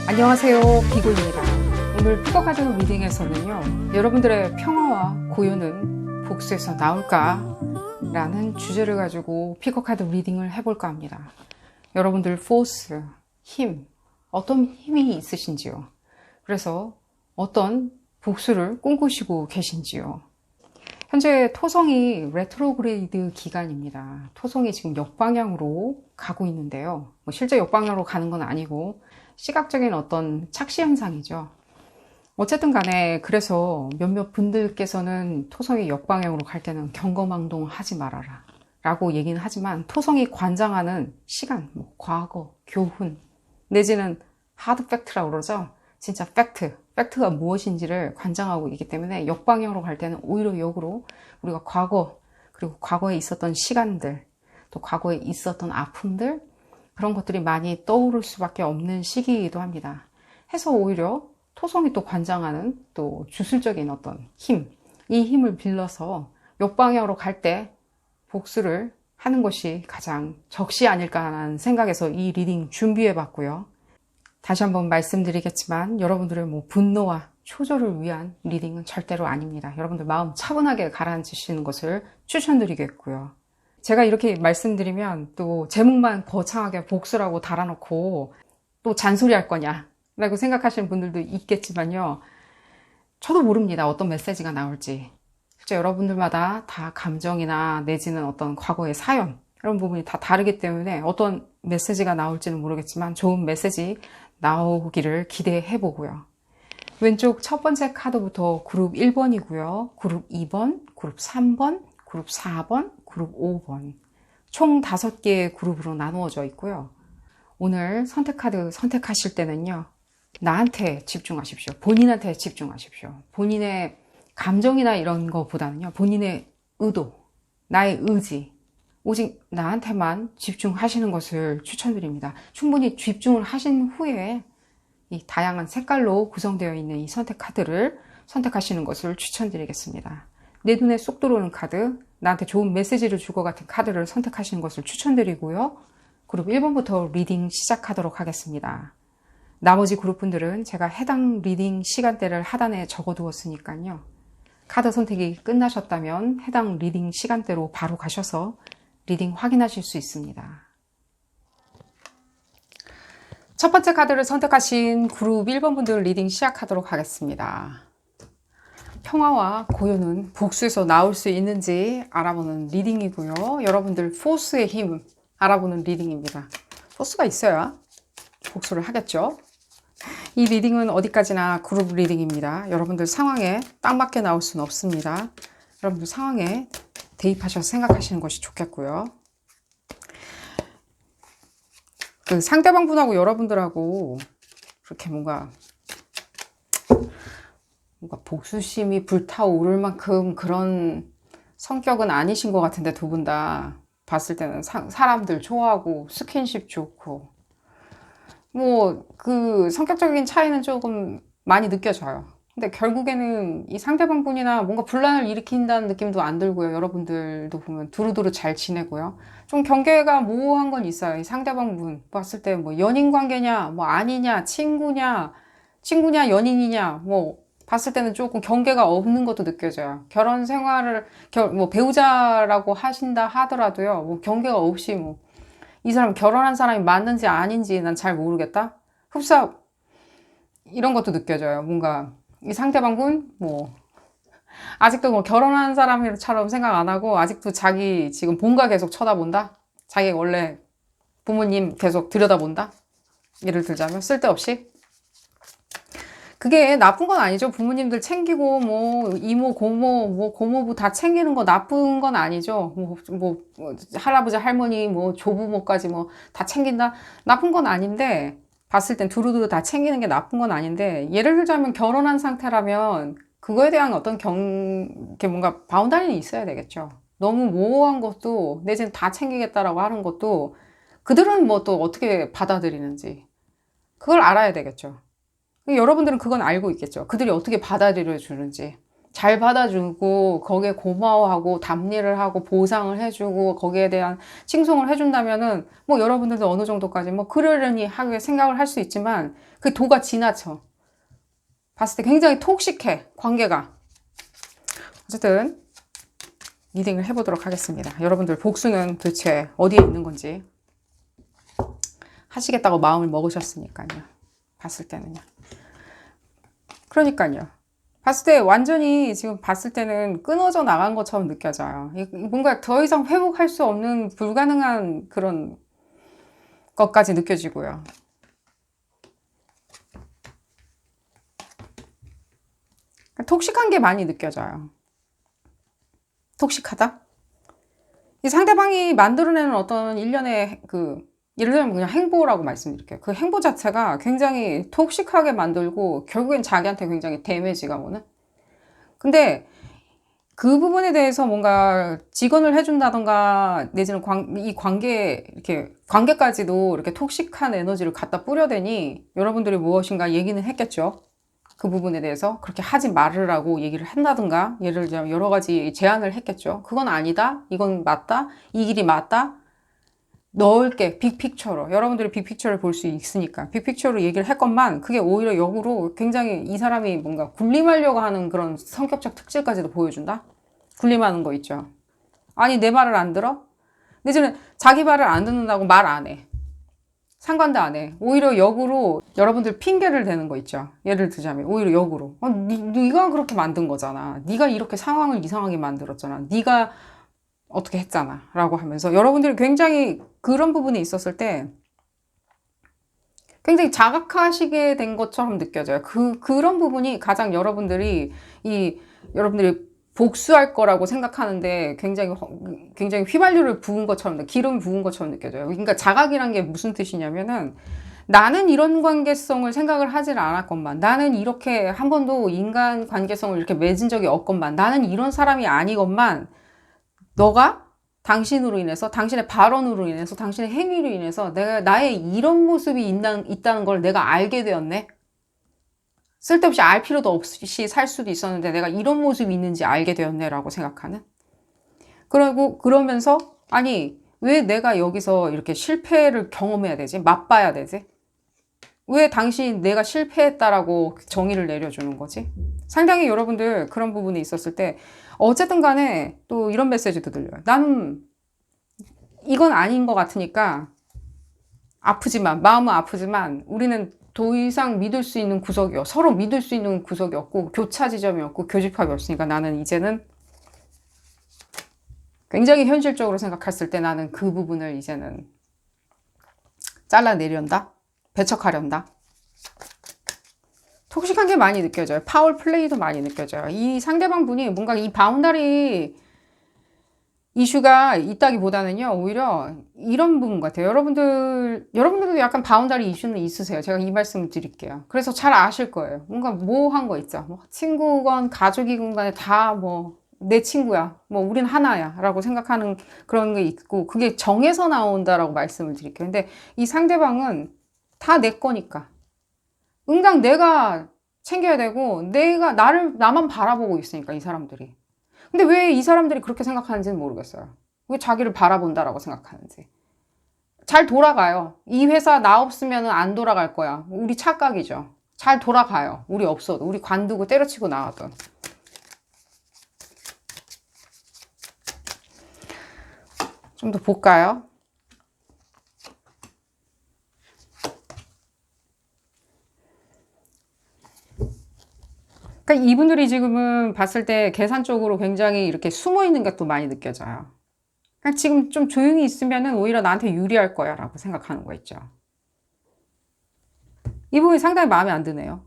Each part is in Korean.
안녕하세요, 비고입니다. 오늘 피거카드 리딩에서는요, 여러분들의 평화와 고요는 복수에서 나올까? 라는 주제를 가지고 피거카드 리딩을 해볼까 합니다. 여러분들 포스, 힘, 어떤 힘이 있으신지요? 그래서 어떤 복수를 꿈꾸시고 계신지요? 현재 토성이 레트로그레이드 기간입니다. 토성이 지금 역방향으로 가고 있는데요. 실제 역방향으로 가는 건 아니고 시각적인 어떤 착시 현상이죠. 어쨌든 간에 그래서 몇몇 분들께서는 토성이 역방향으로 갈 때는 경거망동하지 말아라 라고 얘기는 하지만 토성이 관장하는 시간, 과거, 교훈 내지는 하드 팩트라고 그러죠. 진짜 팩트가 무엇인지를 관장하고 있기 때문에 역방향으로 갈 때는 오히려 역으로 우리가 과거, 그리고 과거에 있었던 시간들, 또 과거에 있었던 아픔들, 그런 것들이 많이 떠오를 수밖에 없는 시기이기도 합니다. 해서 오히려 토성이 또 관장하는 또 주술적인 어떤 힘, 이 힘을 빌려서 역방향으로 갈 때 복수를 하는 것이 가장 적시 아닐까라는 생각에서 이 리딩 준비해 봤고요. 다시 한번 말씀드리겠지만 여러분들의 분노와 초조를 위한 리딩은 절대로 아닙니다. 여러분들 마음 차분하게 가라앉으시는 것을 추천드리겠고요. 제가 이렇게 말씀드리면 또 제목만 거창하게 복수라고 달아놓고 또 잔소리할 거냐 라고 생각하시는 분들도 있겠지만요. 저도 모릅니다. 어떤 메시지가 나올지. 실제 여러분들마다 다 감정이나 내지는 어떤 과거의 사연 이런 부분이 다 다르기 때문에 어떤 메시지가 나올지는 모르겠지만 좋은 메시지 나오기를 기대해 보고요. 왼쪽 첫 번째 카드부터 그룹 1번이고요. 그룹 2번, 그룹 3번, 그룹 4번, 그룹 5번 총 5개의 그룹으로 나누어져 있고요. 오늘 선택 카드 선택하실 때는요. 나한테 집중하십시오. 본인한테 집중하십시오. 본인의 감정이나 이런 거보다는요. 본인의 의도, 나의 의지 오직 나한테만 집중하시는 것을 추천드립니다. 충분히 집중을 하신 후에 이 다양한 색깔로 구성되어 있는 이 선택 카드를 선택하시는 것을 추천드리겠습니다. 내 눈에 쏙 들어오는 카드, 나한테 좋은 메시지를 줄 것 같은 카드를 선택하시는 것을 추천드리고요. 그룹 1번부터 리딩 시작하도록 하겠습니다. 나머지 그룹분들은 제가 해당 리딩 시간대를 하단에 적어두었으니까요. 카드 선택이 끝나셨다면 해당 리딩 시간대로 바로 가셔서 리딩 확인하실 수 있습니다. 첫 번째 카드를 선택하신 그룹 1번 분들 리딩 시작하도록 하겠습니다. 평화와 고요는 복수에서 나올 수 있는지 알아보는 리딩이고요. 여러분들 포스의 힘 알아보는 리딩입니다. 포스가 있어야 복수를 하겠죠. 이 리딩은 어디까지나 그룹 리딩입니다. 여러분들 상황에 딱 맞게 나올 수는 없습니다. 여러분들 상황에 대입하셔서 생각하시는 것이 좋겠고요. 그 상대방 분하고 여러분들하고 그렇게 뭔가 복수심이 불타오를 만큼 그런 성격은 아니신 것 같은데 두 분 다 봤을 때는 사람들 좋아하고 스킨십 좋고 그 성격적인 차이는 조금 많이 느껴져요. 근데 결국에는 이 상대방 분이나 뭔가 분란을 일으킨다는 느낌도 안 들고요. 여러분들도 보면 두루두루 잘 지내고요. 좀 경계가 모호한 건 있어요. 이 상대방 분 봤을 때 연인 관계냐, 아니냐, 친구냐, 연인이냐, 봤을 때는 조금 경계가 없는 것도 느껴져요. 결혼 생활을, 배우자라고 하신다 하더라도요. 경계가 없이 이 사람 결혼한 사람이 맞는지 아닌지 난 잘 모르겠다. 흡사, 이런 것도 느껴져요. 뭔가, 이 상대방분, 아직도 결혼한 사람처럼 생각 안 하고, 아직도 자기 지금 본가 계속 쳐다본다? 자기 원래 부모님 계속 들여다본다? 예를 들자면, 쓸데없이. 그게 나쁜 건 아니죠. 부모님들 챙기고, 이모, 고모, 고모부 다 챙기는 거 나쁜 건 아니죠. 할아버지, 할머니, 조부모까지 다 챙긴다? 나쁜 건 아닌데, 봤을 땐 두루두루 다 챙기는 게 나쁜 건 아닌데, 예를 들자면 결혼한 상태라면, 그거에 대한 어떤 뭔가 바운다리는 있어야 되겠죠. 너무 모호한 것도, 내지는 다 챙기겠다라고 하는 것도, 그들은 또 어떻게 받아들이는지, 그걸 알아야 되겠죠. 여러분들은 그건 알고 있겠죠. 그들이 어떻게 받아들여 주는지. 잘 받아주고 거기에 고마워하고 답례를 하고 보상을 해주고 거기에 대한 칭송을 해준다면은 뭐 여러분들도 어느 정도까지 뭐 그러려니 하게 생각을 할 수 있지만 그 도가 지나쳐. 봤을 때 굉장히 톡식해, 관계가. 어쨌든 리딩을 해보도록 하겠습니다. 여러분들 복수는 도대체 어디에 있는 건지 하시겠다고 마음을 먹으셨으니까요. 봤을 때는요. 그러니까요. 봤을 때 완전히 지금 봤을 때는 끊어져 나간 것처럼 느껴져요. 뭔가 더 이상 회복할 수 없는 불가능한 그런 것까지 느껴지고요. 톡식한 게 많이 느껴져요. 톡식하다? 이 상대방이 만들어내는 어떤 일련의 예를 들면 그냥 행보라고 말씀드릴게요. 그 행보 자체가 굉장히 톡식하게 만들고 결국엔 자기한테 굉장히 데미지가 오는? 근데 그 부분에 대해서 뭔가 직언을 해준다던가 내지는 이 관계까지도 이렇게 톡식한 에너지를 갖다 뿌려대니 여러분들이 무엇인가 얘기는 했겠죠. 그 부분에 대해서 그렇게 하지 말으라고 얘기를 한다든가 예를 들면 여러 가지 제안을 했겠죠. 그건 아니다. 이건 맞다. 이 길이 맞다. 넓게 빅픽처로 여러분들이 빅픽처를 볼 수 있으니까 빅픽처로 얘기를 했건만 그게 오히려 역으로 굉장히 이 사람이 뭔가 군림하려고 하는 그런 성격적 특질까지도 보여준다. 군림하는 거 있죠. 아니 내 말을 안 들어? 내지는 자기 말을 안 듣는다고 말 안 해. 상관도 안 해. 오히려 역으로 여러분들 핑계를 대는 거 있죠. 예를 들자면 오히려 역으로 네가 그렇게 만든 거잖아. 네가 이렇게 상황을 이상하게 만들었잖아. 네가 어떻게 했잖아 라고 하면서 여러분들이 굉장히 그런 부분이 있었을 때 굉장히 자각하시게 된 것처럼 느껴져요. 그런 부분이 가장 여러분들이 복수할 거라고 생각하는데 굉장히 휘발유를 부은 것처럼, 기름 부은 것처럼 느껴져요. 그러니까 자각이란 게 무슨 뜻이냐면은 나는 이런 관계성을 생각을 하질 않았건만, 나는 이렇게 한 번도 인간 관계성을 이렇게 맺은 적이 없건만, 나는 이런 사람이 아니건만, 너가 당신으로 인해서, 당신의 발언으로 인해서, 당신의 행위로 인해서 나의 이런 모습이 있다는 걸 내가 알게 되었네. 쓸데없이 알 필요도 없이 살 수도 있었는데 내가 이런 모습이 있는지 알게 되었네 라고 생각하는. 그러면서 아니 왜 내가 여기서 이렇게 실패를 경험해야 되지? 맛봐야 되지? 왜 당신 내가 실패했다라고 정의를 내려주는 거지? 상당히 여러분들 그런 부분이 있었을 때 어쨌든 간에 또 이런 메시지도 들려요. 나는 이건 아닌 것 같으니까 마음은 아프지만 우리는 더 이상 믿을 수 있는 서로 믿을 수 있는 구석이 없고 교차 지점이 없고 교집합이 없으니까 나는 이제는 굉장히 현실적으로 생각했을 때 나는 그 부분을 이제는 잘라내련다? 배척하련다? 톡식한 게 많이 느껴져요. 파워 플레이도 많이 느껴져요. 이 상대방 분이 뭔가 이 바운다리 이슈가 있다기보다는요, 오히려 이런 부분 같아요. 여러분들도 약간 바운다리 이슈는 있으세요. 제가 이 말씀을 드릴게요. 그래서 잘 아실 거예요. 뭔가 모호한 거 있죠. 뭐 친구건 가족이건 간에 다 내 친구야. 우린 하나야. 라고 생각하는 그런 게 있고, 그게 정에서 나온다라고 말씀을 드릴게요. 근데 이 상대방은 다 내 거니까. 응당 내가 챙겨야 되고, 나만 바라보고 있으니까, 이 사람들이. 근데 왜 이 사람들이 그렇게 생각하는지는 모르겠어요. 왜 자기를 바라본다라고 생각하는지. 잘 돌아가요. 이 회사 나 없으면 안 돌아갈 거야. 우리 착각이죠. 잘 돌아가요. 우리 없어도. 우리 관두고 때려치고 나와도. 좀 더 볼까요? 그러니까 이분들이 지금은 봤을 때 계산적으로 굉장히 이렇게 숨어 있는 것도 많이 느껴져요. 그러니까 지금 좀 조용히 있으면은 오히려 나한테 유리할 거야 라고 생각하는 거 있죠. 이 부분이 상당히 마음에 안 드네요.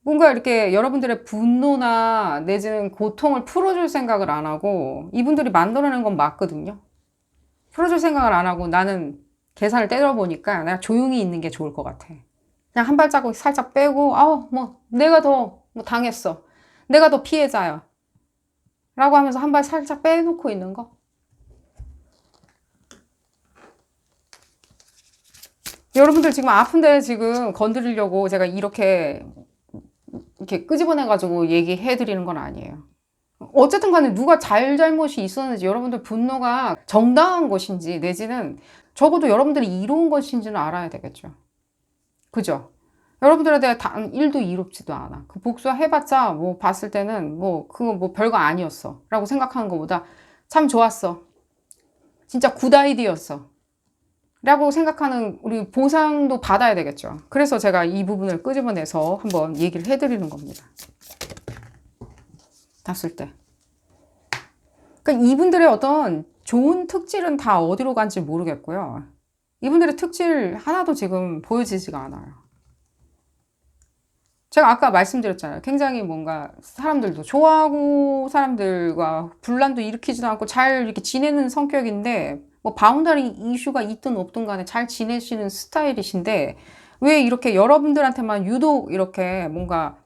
뭔가 이렇게 여러분들의 분노나 내지는 고통을 풀어줄 생각을 안 하고 이분들이 만들어낸 건 맞거든요. 풀어줄 생각을 안 하고 나는 계산을 때려보니까 내가 조용히 있는 게 좋을 것 같아. 그냥 한 발자국 살짝 빼고 내가 더 당했어. 내가 더 피해자야. 라고 하면서 한 발 살짝 빼놓고 있는 거. 여러분들 지금 아픈데 지금 건드리려고 제가 이렇게 이렇게 끄집어내가지고 얘기해 드리는 건 아니에요. 어쨌든 간에 누가 잘못이 있었는지, 여러분들 분노가 정당한 것인지, 내지는 적어도 여러분들이 이로운 것인지는 알아야 되겠죠. 그죠? 여러분들에 대해 단 1도 이롭지도 않아. 그 복수해봤자 뭐 봤을 때는 뭐 그거 뭐 별거 아니었어 라고 생각하는 것보다 참 좋았어, 진짜 굿 아이디어였어 라고 생각하는, 우리 보상도 받아야 되겠죠. 그래서 제가 이 부분을 끄집어내서 한번 얘기를 해드리는 겁니다. 봤을 때. 그러니까 이분들의 어떤 좋은 특질은 다 어디로 간지 모르겠고요. 이분들의 특질 하나도 지금 보여지지가 않아요. 제가 아까 말씀드렸잖아요. 굉장히 뭔가 사람들도 좋아하고 사람들과 분란도 일으키지도 않고 잘 이렇게 지내는 성격인데, 뭐 바운더리 이슈가 있든 없든 간에 잘 지내시는 스타일이신데, 왜 이렇게 여러분들한테만 유독 이렇게 뭔가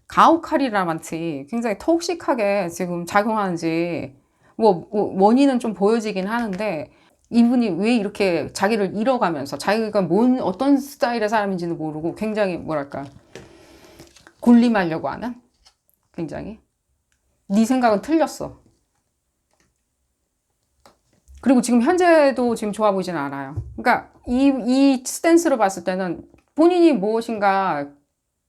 가혹하리라만치 굉장히 톡식하게 지금 작용하는지, 뭐 원인은 좀 보여지긴 하는데, 이분이 왜 이렇게 자기를 잃어가면서 자기가 뭔 어떤 스타일의 사람인지는 모르고 굉장히 뭐랄까 군림하려고 하는, 굉장히 네 생각은 틀렸어. 그리고 지금 현재도 지금 좋아 보이진 않아요. 그러니까 이 스탠스로 봤을 때는 본인이 무엇인가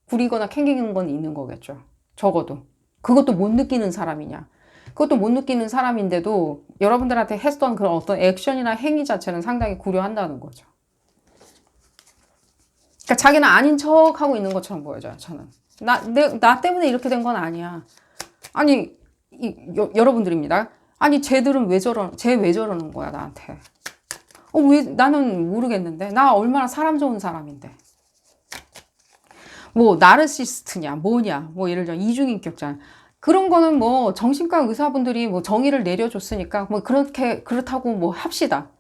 구리거나 캥기는 건 있는 거겠죠. 적어도. 그것도 못 느끼는 사람이냐. 그것도 못 느끼는 사람인데도 여러분들한테 했던 그런 어떤 액션이나 행위 자체는 상당히 구려한다는 거죠. 그러니까 자기는 아닌 척 하고 있는 것처럼 보여져요, 저는. 나 때문에 이렇게 된 건 아니야. 아니, 여러분들입니다. 아니, 쟤들은 왜 저러는 거야, 나한테. 왜, 나는 모르겠는데. 나 얼마나 사람 좋은 사람인데. 뭐, 나르시스트냐, 뭐냐, 뭐, 예를 들어, 이중인격자. 그런 거는 뭐, 정신과 의사분들이 뭐, 정의를 내려줬으니까, 뭐, 그렇다고 뭐, 합시다.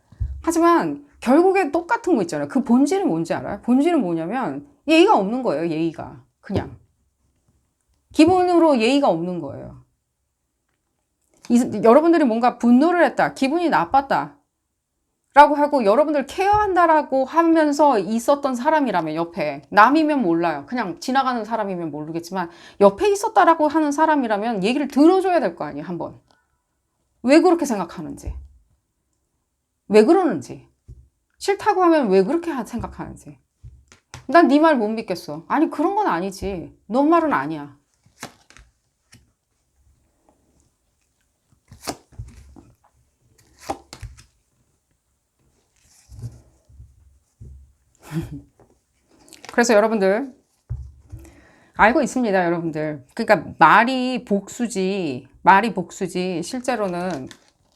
하지만, 결국에 똑같은 거 있잖아요. 그 본질은 뭔지 알아요? 본질은 뭐냐면, 예의가 없는 거예요, 예의가. 그냥. 기본으로 예의가 없는 거예요. 여러분들이 뭔가 분노를 했다, 기분이 나빴다 라고 하고 여러분들 케어한다라고 하면서 있었던 사람이라면, 옆에 남이면 몰라요, 그냥 지나가는 사람이면 모르겠지만 옆에 있었다라고 하는 사람이라면 얘기를 들어줘야 될 거 아니에요. 한번 왜 그렇게 생각하는지, 왜 그러는지, 싫다고 하면 왜 그렇게 생각하는지. 난 네 말 못 믿겠어. 아니, 그런 건 아니지, 너 말은 아니야. 그래서 여러분들 알고 있습니다, 여러분들. 그러니까 말이 복수지 실제로는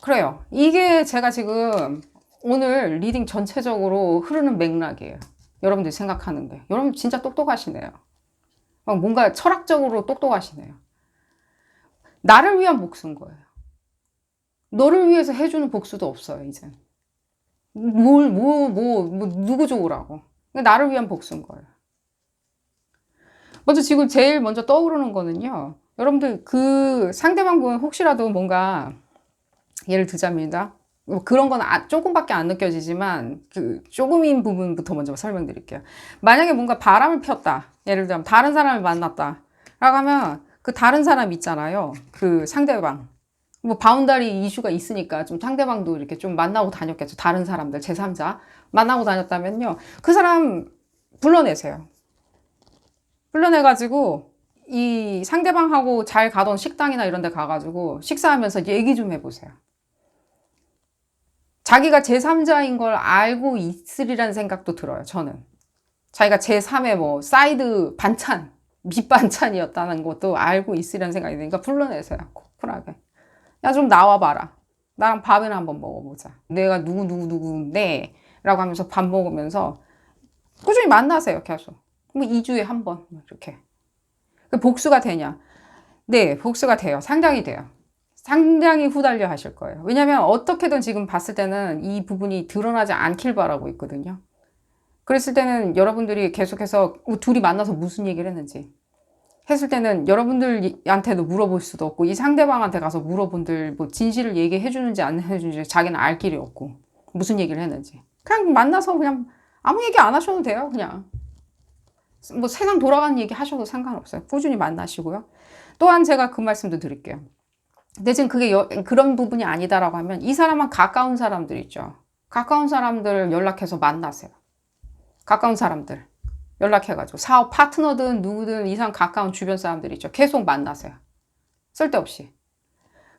그래요. 이게 제가 지금 오늘 리딩 전체적으로 흐르는 맥락이에요. 여러분들이 생각하는 게. 여러분 진짜 똑똑하시네요. 뭔가 철학적으로 똑똑하시네요. 나를 위한 복수인 거예요. 너를 위해서 해주는 복수도 없어요, 이젠. 누구 좋으라고. 나를 위한 복수인 거예요. 먼저 지금 제일 먼저 떠오르는 거는요, 여러분들 그 상대방분 혹시라도 뭔가, 예를 들자입니다. 뭐 그런 건 조금밖에 안 느껴지지만 그 조금인 부분부터 먼저 설명드릴게요. 만약에 뭔가 바람을 폈다, 예를 들면 다른 사람을 만났다 라고 하면, 그 다른 사람 있잖아요, 그 상대방, 뭐 바운다리 이슈가 있으니까 좀 상대방도 이렇게 좀 만나고 다녔겠죠. 다른 사람들, 제3자 만나고 다녔다면요, 그 사람 불러내세요. 불러내가지고 이 상대방하고 잘 가던 식당이나 이런 데 가가지고 식사하면서 얘기 좀 해보세요. 자기가 제3자인 걸 알고 있으리라는 생각도 들어요, 저는. 자기가 제3의 뭐 사이드 반찬, 밑반찬이었다는 것도 알고 있으리라는 생각이 드니까 불러내세요, 쿨하게. 야, 좀 나와봐라. 나랑 밥이나 한번 먹어보자. 내가 누구인데 라고 하면서 밥 먹으면서 꾸준히 만나세요, 계속. 뭐 2주에 한 번 이렇게. 복수가 되냐? 네, 복수가 돼요. 상당히 돼요. 상당히 후달려 하실 거예요. 왜냐면 어떻게든 지금 봤을 때는 이 부분이 드러나지 않길 바라고 있거든요. 그랬을 때는 여러분들이 계속해서 둘이 만나서 무슨 얘기를 했는지 했을 때는 여러분들한테도 물어볼 수도 없고, 이 상대방한테 가서 물어본들 뭐 진실을 얘기해 주는지 안 해주는지 자기는 알 길이 없고, 무슨 얘기를 했는지. 그냥 만나서 그냥 아무 얘기 안 하셔도 돼요, 그냥. 뭐 세상 돌아가는 얘기 하셔도 상관없어요. 꾸준히 만나시고요. 또한 제가 그 말씀도 드릴게요. 근데 지금 그게 그런 부분이 아니다라고 하면 이 사람은 가까운 사람들 있죠. 가까운 사람들 연락해서 만나세요. 가까운 사람들 연락해가지고 사업 파트너든 누구든 이상 가까운 주변 사람들 있죠. 계속 만나세요. 쓸데없이.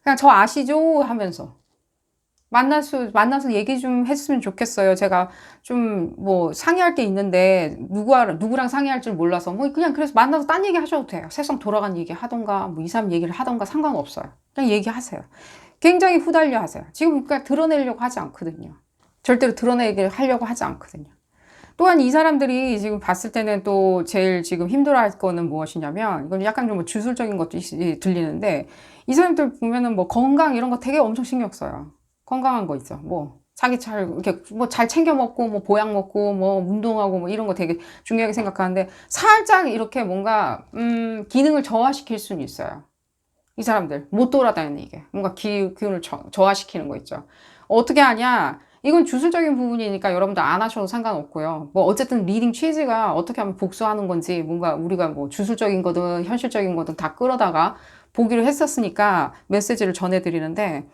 그냥 저 아시죠? 하면서. 만나서 얘기 좀 했으면 좋겠어요. 제가 좀 뭐 상의할 게 있는데 누구랑 상의할 줄 몰라서 뭐 그냥 그래서 만나서 딴 얘기 하셔도 돼요. 세상 돌아가는 얘기 하던가 뭐 이 사람 얘기를 하던가 상관없어요. 그냥 얘기하세요. 굉장히 후달려 하세요. 지금 그러니까 드러내려고 하지 않거든요. 절대로 드러내게 하려고 하지 않거든요. 또한 이 사람들이 지금 봤을 때는 또 제일 지금 힘들어할 거는 무엇이냐면 이건 약간 좀 주술적인 것도 들리는데 이 사람들 보면은 뭐 건강 이런 거 되게 엄청 신경 써요. 건강한 거 있죠. 뭐 자기 잘 이렇게 뭐 잘 챙겨 먹고 뭐 보약 먹고 뭐 운동하고 뭐 이런 거 되게 중요하게 생각하는데 살짝 이렇게 뭔가 기능을 저하시킬 수는 있어요. 이 사람들 못 돌아다니는 이게 뭔가 기운을 저하시키는 거 있죠. 어떻게 하냐? 이건 주술적인 부분이니까 여러분들 안 하셔도 상관없고요. 뭐 어쨌든 리딩 취지가 어떻게 하면 복수하는 건지 뭔가 우리가 뭐 주술적인 거든 현실적인 거든 다 끌어다가 보기로 했었으니까 메시지를 전해드리는데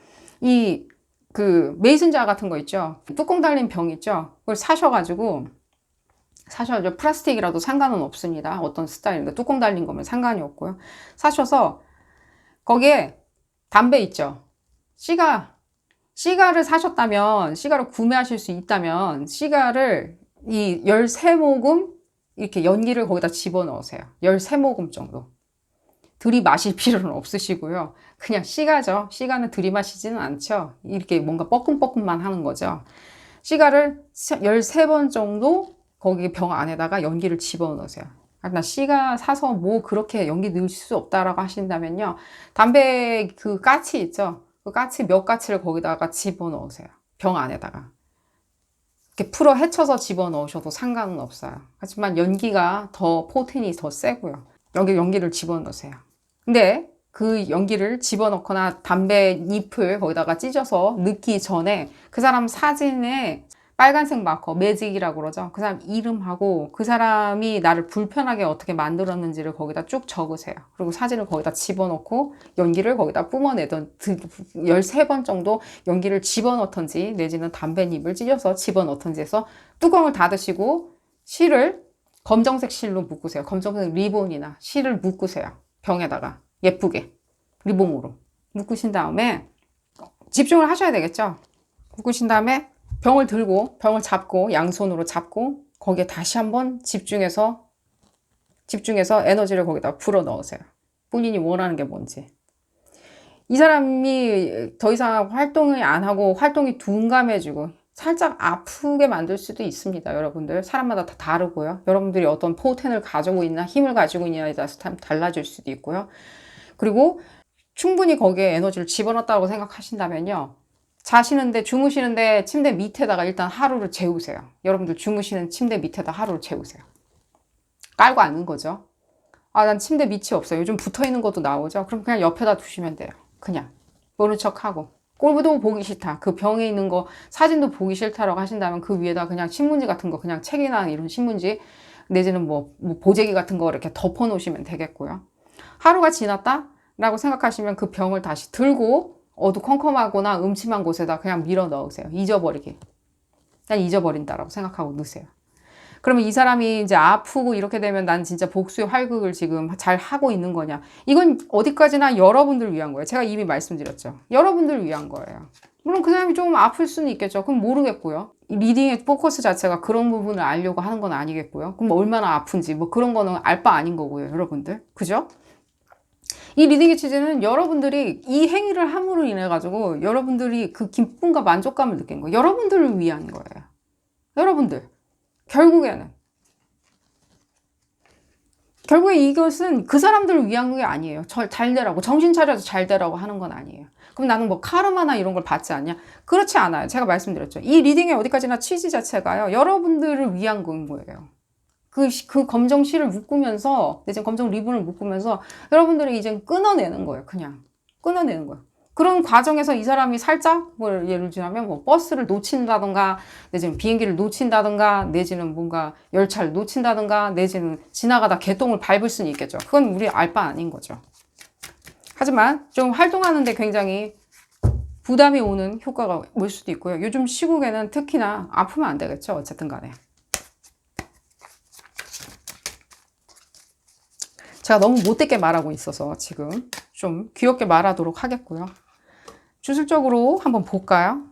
그 메이슨자 같은 거 있죠. 뚜껑 달린 병 있죠. 그걸 사셔가지고 플라스틱이라도 상관은 없습니다. 어떤 스타일인데 뚜껑 달린 거면 상관이 없고요. 사셔서 거기에 담배 있죠. 시가를 사셨다면, 시가를 구매하실 수 있다면, 시가를 이 13모금 이렇게 연기를 거기다 집어넣으세요. 13모금 정도. 들이마실 필요는 없으시고요. 그냥 시가죠. 시가는 들이마시지는 않죠. 이렇게 뭔가 뻐끔뻐끔만 하는 거죠. 시가를 13번 정도 거기 병 안에다가 연기를 집어넣으세요. 나 시가 사서 뭐 그렇게 연기 넣을 수 없다라고 하신다면요. 담배 그 까치 있죠. 그 까치 몇 가치를 거기다가 집어넣으세요. 병 안에다가. 이렇게 풀어 헤쳐서 집어넣으셔도 상관은 없어요. 하지만 연기가 포텐이 더 세고요. 여기 연기를 집어넣으세요. 근데 그 연기를 집어넣거나 담배 잎을 거기다가 찢어서 넣기 전에 그 사람 사진에 빨간색 마커, 매직이라고 그러죠. 그 사람 이름하고 그 사람이 나를 불편하게 어떻게 만들었는지를 거기다 쭉 적으세요. 그리고 사진을 거기다 집어넣고 연기를 거기다 뿜어내던 13번 정도 연기를 집어넣던지 내지는 담배잎을 찢어서 집어넣던지 해서 뚜껑을 닫으시고 실을 검정색 실로 묶으세요. 검정색 리본이나 실을 묶으세요. 병에다가 예쁘게 리본으로 묶으신 다음에 집중을 하셔야 되겠죠. 묶으신 다음에 병을 잡고 양손으로 잡고 거기에 다시 한번 집중해서 에너지를 거기다 불어 넣으세요. 본인이 원하는 게 뭔지. 이 사람이 더 이상 활동을 안 하고 활동이 둔감해지고 살짝 아프게 만들 수도 있습니다. 여러분들 사람마다 다 다르고요. 여러분들이 어떤 포텐을 가지고 있나 힘을 가지고 있냐에 따라서 달라질 수도 있고요. 그리고 충분히 거기에 에너지를 집어넣었다고 생각하신다면요. 주무시는데 침대 밑에다가 일단 하루를 재우세요. 여러분들 주무시는 침대 밑에다 하루를 재우세요. 깔고 앉는 거죠. 난 침대 밑이 없어요. 요즘 붙어 있는 것도 나오죠. 그럼 그냥 옆에다 두시면 돼요. 그냥 모른 척하고. 꼴도 보기 싫다. 그 병에 있는 거 사진도 보기 싫다라고 하신다면 그 위에다 그냥 신문지 같은 거 그냥 책이나 이런 신문지 내지는 뭐 보재기 같은 거 이렇게 덮어 놓으시면 되겠고요. 하루가 지났다라고 생각하시면 그 병을 다시 들고 어두컴컴하거나 음침한 곳에다 그냥 밀어 넣으세요. 잊어버리게. 그냥 잊어버린다라고 생각하고 넣으세요. 그러면 이 사람이 이제 아프고 이렇게 되면 난 진짜 복수의 활극을 지금 잘 하고 있는 거냐. 이건 어디까지나 여러분들을 위한 거예요. 제가 이미 말씀드렸죠. 여러분들을 위한 거예요. 물론 그 사람이 좀 아플 수는 있겠죠. 그럼 모르겠고요. 리딩의 포커스 자체가 그런 부분을 알려고 하는 건 아니겠고요. 그럼 얼마나 아픈지 뭐 그런 거는 알 바 아닌 거고요. 여러분들. 그죠? 이 리딩의 취지는 여러분들이 이 행위를 함으로 인해 가지고 여러분들이 그 기쁨과 만족감을 느끼는 거예요. 여러분들을 위한 거예요. 여러분들. 결국에 이것은 그 사람들을 위한 게 아니에요. 잘 되라고 정신 차려서 잘 되라고 하는 건 아니에요. 그럼 나는 뭐 카르마나 이런 걸 받지 않냐? 그렇지 않아요. 제가 말씀드렸죠. 이 리딩의 어디까지나 취지 자체가요. 여러분들을 위한 건 거예요. 그 검정 실을 묶으면서, 이제 검정 리본을 묶으면서 여러분들이 이제 끊어내는 거예요. 그냥. 끊어내는 거예요. 그런 과정에서 이 사람이 살짝 예를 들자면 버스를 놓친다던가 내지는 비행기를 놓친다던가 내지는 뭔가 열차를 놓친다던가 내지는 지나가다 개똥을 밟을 수는 있겠죠. 그건 우리 알 바 아닌 거죠. 하지만 좀 활동하는데 굉장히 부담이 오는 효과가 올 수도 있고요. 요즘 시국에는 특히나 아프면 안 되겠죠. 어쨌든 간에. 제가 너무 못되게 말하고 있어서 지금 좀 귀엽게 말하도록 하겠고요. 주술적으로 한번 볼까요?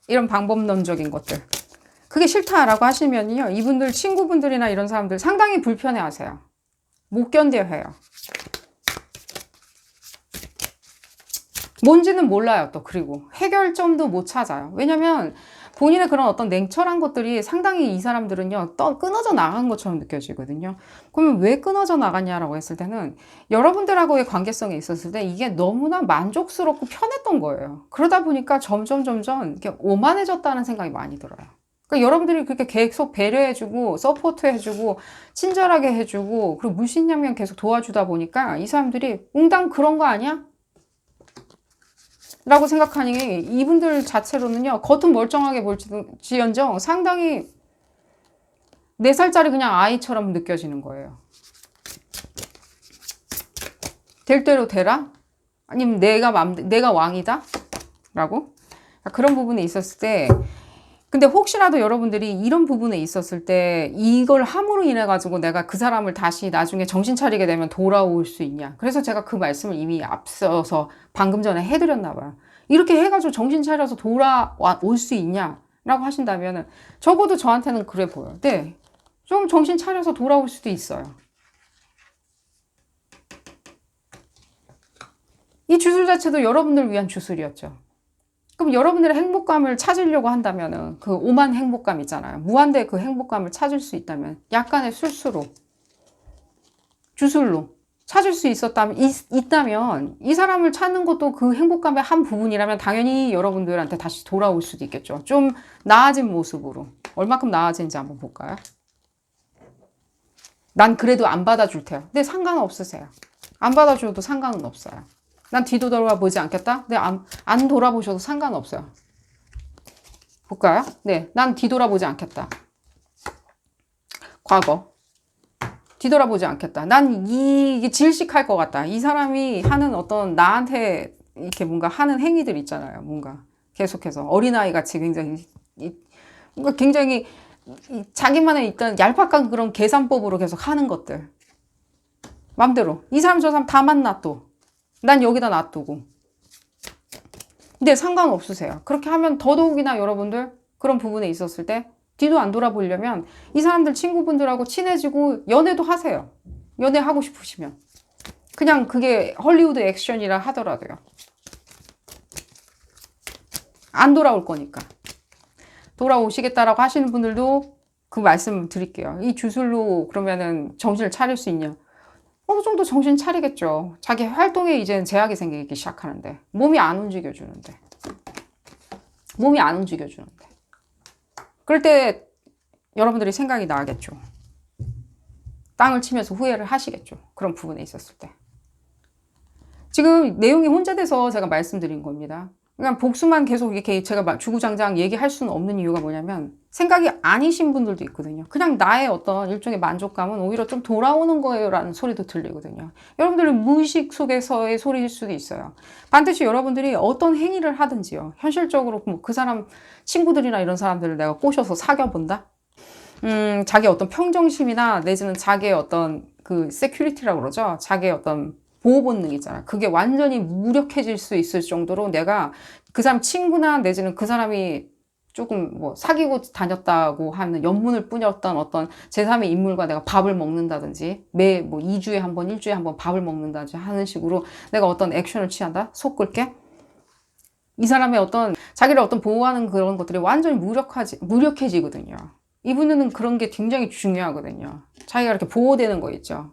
이런 방법론적인 것들. 그게 싫다라고 하시면요. 이분들 친구분들이나 이런 사람들 상당히 불편해 하세요. 못 견뎌해요. 뭔지는 몰라요, 또. 그리고 해결점도 못 찾아요. 왜냐면 본인의 그런 어떤 냉철한 것들이 상당히 이 사람들은요, 끊어져 나간 것처럼 느껴지거든요. 그러면 왜 끊어져 나갔냐라고 했을 때는 여러분들하고의 관계성에 있었을 때 이게 너무나 만족스럽고 편했던 거예요. 그러다 보니까 점점 이렇게 오만해졌다는 생각이 많이 들어요. 그러니까 여러분들이 그렇게 계속 배려해주고 서포트해주고 친절하게 해주고 그리고 물심양면 계속 도와주다 보니까 이 사람들이 응당 그런 거 아니야? 라고 생각하니 이분들 자체로는요, 겉은 멀쩡하게 볼지언정 상당히 4살짜리 그냥 아이처럼 느껴지는 거예요. 될 대로 되라? 아니면 내가 왕이다? 라고? 그런 부분에 있었을 때, 근데 혹시라도 여러분들이 이런 부분에 있었을 때 이걸 함으로 인해 가지고 내가 그 사람을 다시 나중에 정신 차리게 되면 돌아올 수 있냐. 그래서 제가 그 말씀을 이미 앞서서 방금 전에 해드렸나 봐요. 이렇게 해가지고 정신 차려서 돌아올 수 있냐 라고 하신다면 적어도 저한테는 그래 보여요. 네, 좀 정신 차려서 돌아올 수도 있어요. 이 주술 자체도 여러분들을 위한 주술이었죠. 그럼 여러분들의 행복감을 찾으려고 한다면 그 오만 행복감 있잖아요. 무한대 그 행복감을 찾을 수 있다면 약간의 술수로 주술로 찾을 수 있다면 이 사람을 찾는 것도 그 행복감의 한 부분이라면 당연히 여러분들한테 다시 돌아올 수도 있겠죠. 좀 나아진 모습으로. 얼마큼 나아진지 한번 볼까요? 난 그래도 안 받아줄 테요. 네, 상관없으세요. 안 받아줘도 상관은 없어요. 난 뒤돌아보지 않겠다? 네, 안 돌아보셔도 상관없어요. 볼까요? 네, 난 뒤돌아보지 않겠다. 과거. 뒤돌아보지 않겠다. 난 이게 질식할 것 같다. 이 사람이 하는 어떤 나한테 이렇게 뭔가 하는 행위들 있잖아요. 뭔가 계속해서 어린아이 같이 뭔가 굉장히 자기만의 일단 얄팍한 그런 계산법으로 계속 하는 것들. 맘대로. 이 사람 저 사람 다 만나 또. 난 여기다 놔두고. 근데 상관없으세요. 그렇게 하면 더더욱이나 여러분들 그런 부분에 있었을 때 뒤도 안 돌아보려면 이 사람들 친구분들하고 친해지고 연애도 하세요. 연애하고 싶으시면. 그냥 그게 헐리우드 액션이라 하더라도요. 안 돌아올 거니까. 돌아오시겠다라고 하시는 분들도 그 말씀 드릴게요. 이 주술로 그러면은 정신을 차릴 수 있냐? 어느 정도 정신 차리겠죠. 자기 활동에 이제는 제약이 생기기 시작하는데. 몸이 안 움직여주는데. 그럴 때 여러분들이 생각이 나겠죠. 땅을 치면서 후회를 하시겠죠. 그런 부분에 있었을 때. 지금 내용이 혼재돼서 제가 말씀드린 겁니다. 그냥 복수만 계속 이렇게 제가 주구장창 얘기할 수는 없는 이유가 뭐냐면 생각이 아니신 분들도 있거든요. 그냥 나의 어떤 일종의 만족감은 오히려 좀 돌아오는 거예요 라는 소리도 들리거든요. 여러분들은 무의식 속에서의 소리일 수도 있어요. 반드시 여러분들이 어떤 행위를 하든지요. 현실적으로 그 사람 친구들이나 이런 사람들을 내가 꼬셔서 사귀어본다? 자기의 어떤 평정심이나 내지는 자기의 어떤 그 세큐리티라고 그러죠. 자기의 어떤 보호 본능 있잖아요. 그게 완전히 무력해질 수 있을 정도로 내가 그 사람 친구나 내지는 그 사람이 조금 뭐 사귀고 다녔다고 하는 연문을 뿌렸던 어떤 제3의 인물과 내가 밥을 먹는다든지 매 뭐 2주에 한 번, 1주에 한 번 밥을 먹는다든지 하는 식으로 내가 어떤 액션을 취한다? 속 끓게? 이 사람의 어떤 자기를 어떤 보호하는 그런 것들이 완전히 무력해지거든요. 이분은 그런 게 굉장히 중요하거든요. 자기가 이렇게 보호되는 거 있죠.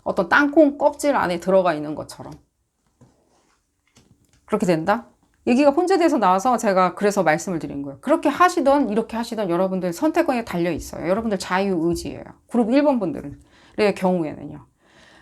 어떤 땅콩 껍질 안에 들어가 있는 것처럼. 그렇게 된다? 얘기가 혼재돼서 나와서 제가 그래서 말씀을 드린 거예요. 그렇게 하시던 이렇게 하시던 여러분들 선택권에 달려 있어요. 여러분들 자유의지예요. 그룹 1번 분들의 경우에는요.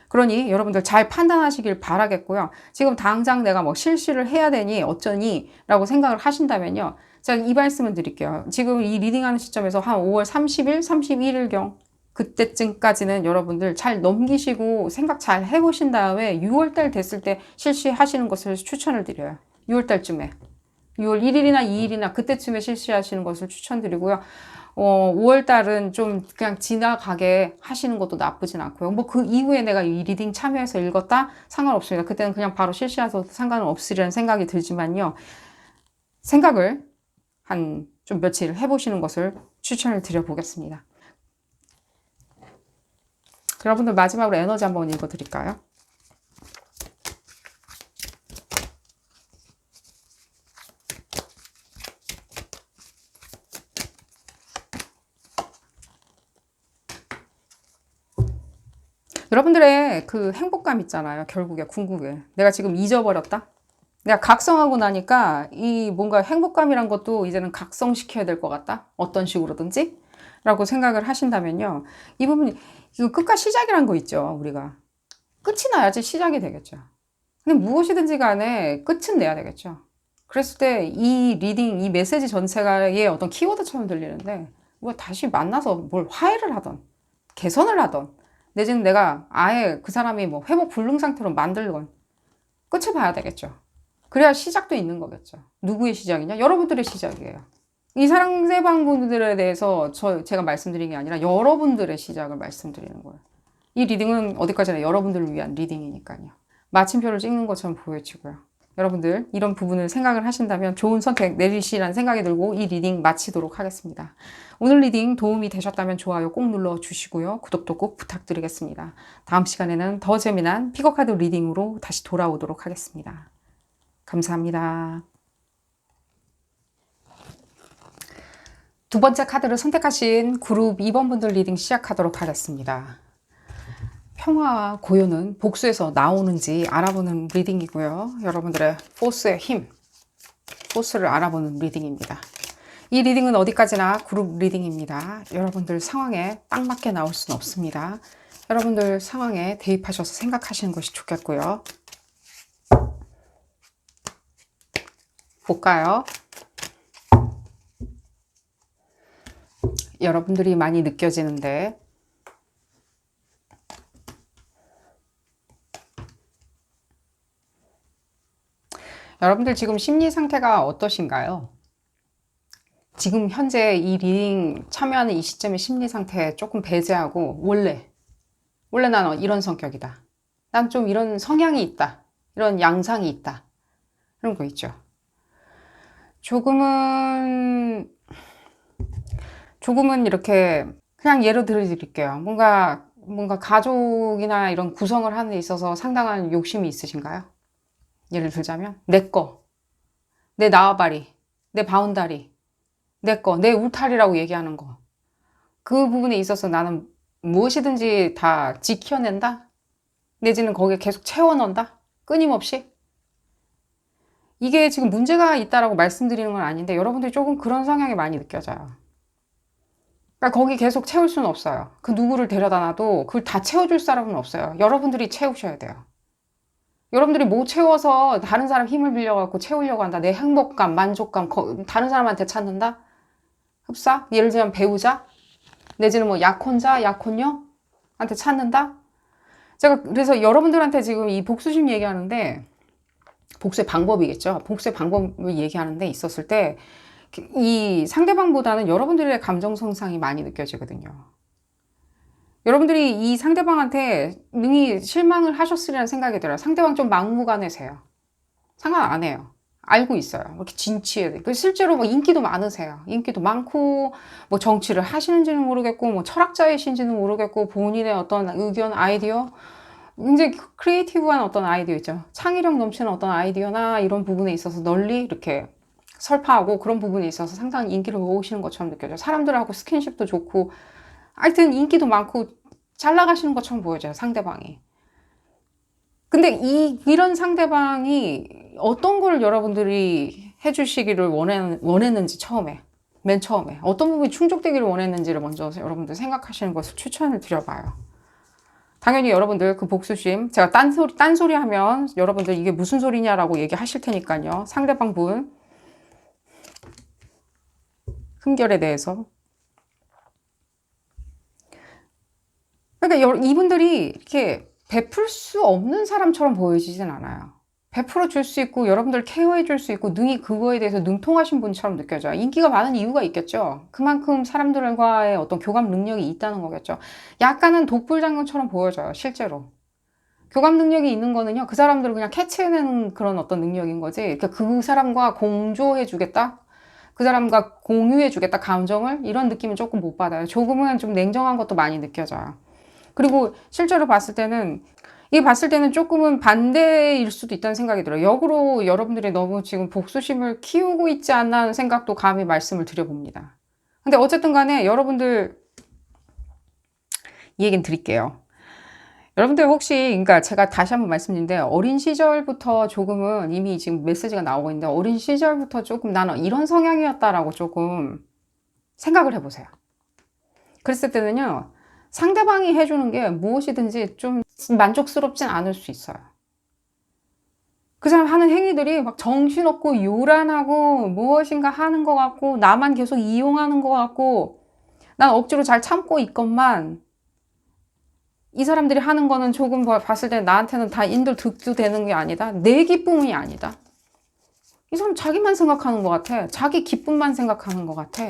그러니 여러분들 잘 판단하시길 바라겠고요. 지금 당장 내가 뭐 실시를 해야 되니 어쩌니 라고 생각을 하신다면요. 제가 이 말씀을 드릴게요. 지금 이 리딩하는 시점에서 한 5월 30일, 31일경 그때쯤까지는 여러분들 잘 넘기시고 생각 잘 해보신 다음에 6월달 됐을 때 실시하시는 것을 추천을 드려요. 6월달쯤에. 6월 1일이나 2일이나 그때쯤에 실시하시는 것을 추천드리고요. 5월달은 좀 그냥 지나가게 하시는 것도 나쁘진 않고요. 뭐 그 이후에 내가 이 리딩 참여해서 읽었다? 상관없습니다. 그때는 그냥 바로 실시해서 상관은 없으리라는 생각이 들지만요. 생각을 한 좀 며칠 해보시는 것을 추천을 드려보겠습니다. 여러분들 마지막으로 에너지 한번 읽어드릴까요? 여러분들의 그 행복감 있잖아요. 결국에 궁극에 내가 지금 잊어버렸다. 내가 각성하고 나니까 이 뭔가 행복감이란 것도 이제는 각성시켜야 될 것 같다. 어떤 식으로든지 라고 생각을 하신다면요. 이 부분이 이거 끝과 시작이란 거 있죠. 우리가 끝이 나야지 시작이 되겠죠. 근데 무엇이든지 간에 끝은 내야 되겠죠. 그랬을 때 이 리딩, 이 메시지 전체가의 어떤 키워드처럼 들리는데 뭐 다시 만나서 뭘 화해를 하던 개선을 하던 내지는 내가 아예 그 사람이 뭐 회복 불능 상태로 만들건 끝을 봐야 되겠죠. 그래야 시작도 있는 거겠죠. 누구의 시작이냐? 여러분들의 시작이에요. 이 상대방분들에 대해서 제가 말씀드린 게 아니라 여러분들의 시작을 말씀드리는 거예요. 이 리딩은 어디까지나 여러분들을 위한 리딩이니까요. 마침표를 찍는 것처럼 보여지고요. 여러분들 이런 부분을 생각을 하신다면 좋은 선택 내리시라는 생각이 들고 이 리딩 마치도록 하겠습니다. 오늘 리딩 도움이 되셨다면 좋아요 꼭 눌러주시고요. 구독도 꼭 부탁드리겠습니다. 다음 시간에는 더 재미난 픽업카드 리딩으로 다시 돌아오도록 하겠습니다. 감사합니다. 두 번째 카드를 선택하신 그룹 2번 분들 리딩 시작하도록 하겠습니다. 평화와 고요는 복수에서 나오는지 알아보는 리딩이고요. 여러분들의 포스의 힘, 포스를 알아보는 리딩입니다. 이 리딩은 어디까지나 그룹 리딩입니다. 여러분들 상황에 딱 맞게 나올 수는 없습니다. 여러분들 상황에 대입하셔서 생각하시는 것이 좋겠고요. 볼까요? 여러분들이 많이 느껴지는데 여러분들 지금 심리 상태가 어떠신가요? 지금 현재 이 리딩 참여하는 이 시점의 심리 상태 조금 배제하고 원래 난 이런 성격이다. 난 좀 이런 성향이 있다. 이런 양상이 있다. 그런 거 있죠. 조금은 이렇게 그냥 예로 들어드릴게요. 뭔가 가족이나 이런 구성을 하는 데 있어서 상당한 욕심이 있으신가요? 예를 들자면 내 거, 내 나와바리, 내 바운다리, 내 거, 내 울타리라고 얘기하는 거. 그 부분에 있어서 나는 무엇이든지 다 지켜낸다? 내지는 거기에 계속 채워넣는다? 끊임없이? 이게 지금 문제가 있다라고 말씀드리는 건 아닌데 여러분들이 조금 그런 성향이 많이 느껴져요. 그러니까 거기 계속 채울 수는 없어요. 그 누구를 데려다 놔도 그걸 다 채워줄 사람은 없어요. 여러분들이 채우셔야 돼요. 여러분들이 못 채워서 다른 사람 힘을 빌려갖고 채우려고 한다. 내 행복감, 만족감, 다른 사람한테 찾는다? 흡사? 예를 들면 배우자? 내지는 뭐 약혼자, 약혼녀한테 찾는다? 제가 그래서 여러분들한테 지금 이 복수심 얘기하는데 복수의 방법이겠죠. 복수의 방법을 얘기하는데 있었을 때 이 상대방보다는 여러분들의 감정 손상이 많이 느껴지거든요. 여러분들이 이 상대방한테 능히 실망을 하셨으리라는 생각이 들어요. 상대방 좀 막무가내세요. 상관 안 해요. 알고 있어요. 이렇게 진취해. 실제로 뭐 인기도 많으세요. 인기도 많고, 뭐 정치를 하시는지는 모르겠고, 뭐 철학자이신지는 모르겠고, 본인의 어떤 의견, 아이디어, 굉장히 크리에이티브한 어떤 아이디어 있죠. 창의력 넘치는 어떤 아이디어나 이런 부분에 있어서 널리 이렇게 설파하고 그런 부분에 있어서 상당히 인기를 모으시는 것처럼 느껴져요. 사람들하고 스킨십도 좋고, 하여튼 인기도 많고 잘 나가시는 것처럼 보여져요, 상대방이. 근데 이런 상대방이 어떤 걸 여러분들이 해주시기를 원했는지 맨 처음에 어떤 부분이 충족되기를 원했는지를 먼저 여러분들 생각하시는 것을 추천을 드려봐요. 당연히 여러분들 그 복수심, 제가 딴소리 하면 여러분들 이게 무슨 소리냐라고 얘기하실 테니까요. 상대방 분 흠결에 대해서. 그러니까 이분들이 이렇게 베풀 수 없는 사람처럼 보여지진 않아요. 베풀어 줄 수 있고 여러분들 케어해 줄 수 있고 능히 그거에 대해서 능통하신 분처럼 느껴져요. 인기가 많은 이유가 있겠죠. 그만큼 사람들과의 어떤 교감 능력이 있다는 거겠죠. 약간은 독불장군처럼 보여져요. 실제로. 교감 능력이 있는 거는요. 그 사람들을 그냥 캐치해내는 그런 어떤 능력인 거지. 그러니까 그 사람과 공조해 주겠다. 그 사람과 공유해 주겠다. 감정을. 이런 느낌은 조금 못 받아요. 조금은 좀 냉정한 것도 많이 느껴져요. 그리고 실제로 봤을 때는 이게 봤을 때는 조금은 반대일 수도 있다는 생각이 들어요. 역으로 여러분들이 너무 지금 복수심을 키우고 있지 않나 하는 생각도 감히 말씀을 드려봅니다. 근데 어쨌든 간에 여러분들 이 얘기는 드릴게요. 여러분들 혹시, 그러니까 제가 다시 한번 말씀드리는데, 어린 시절부터 조금은 이미 지금 메시지가 나오고 있는데, 어린 시절부터 조금 나는 이런 성향이었다라고 조금 생각을 해보세요. 그랬을 때는요, 상대방이 해주는 게 무엇이든지 좀 만족스럽진 않을 수 있어요. 그 사람 하는 행위들이 막 정신없고 요란하고 무엇인가 하는 것 같고 나만 계속 이용하는 것 같고 난 억지로 잘 참고 있건만 이 사람들이 하는 거는 조금 봤을 때 나한테는 다 인들 득도 되는 게 아니다. 내 기쁨이 아니다. 이 사람 자기만 생각하는 것 같아. 자기 기쁨만 생각하는 것 같아.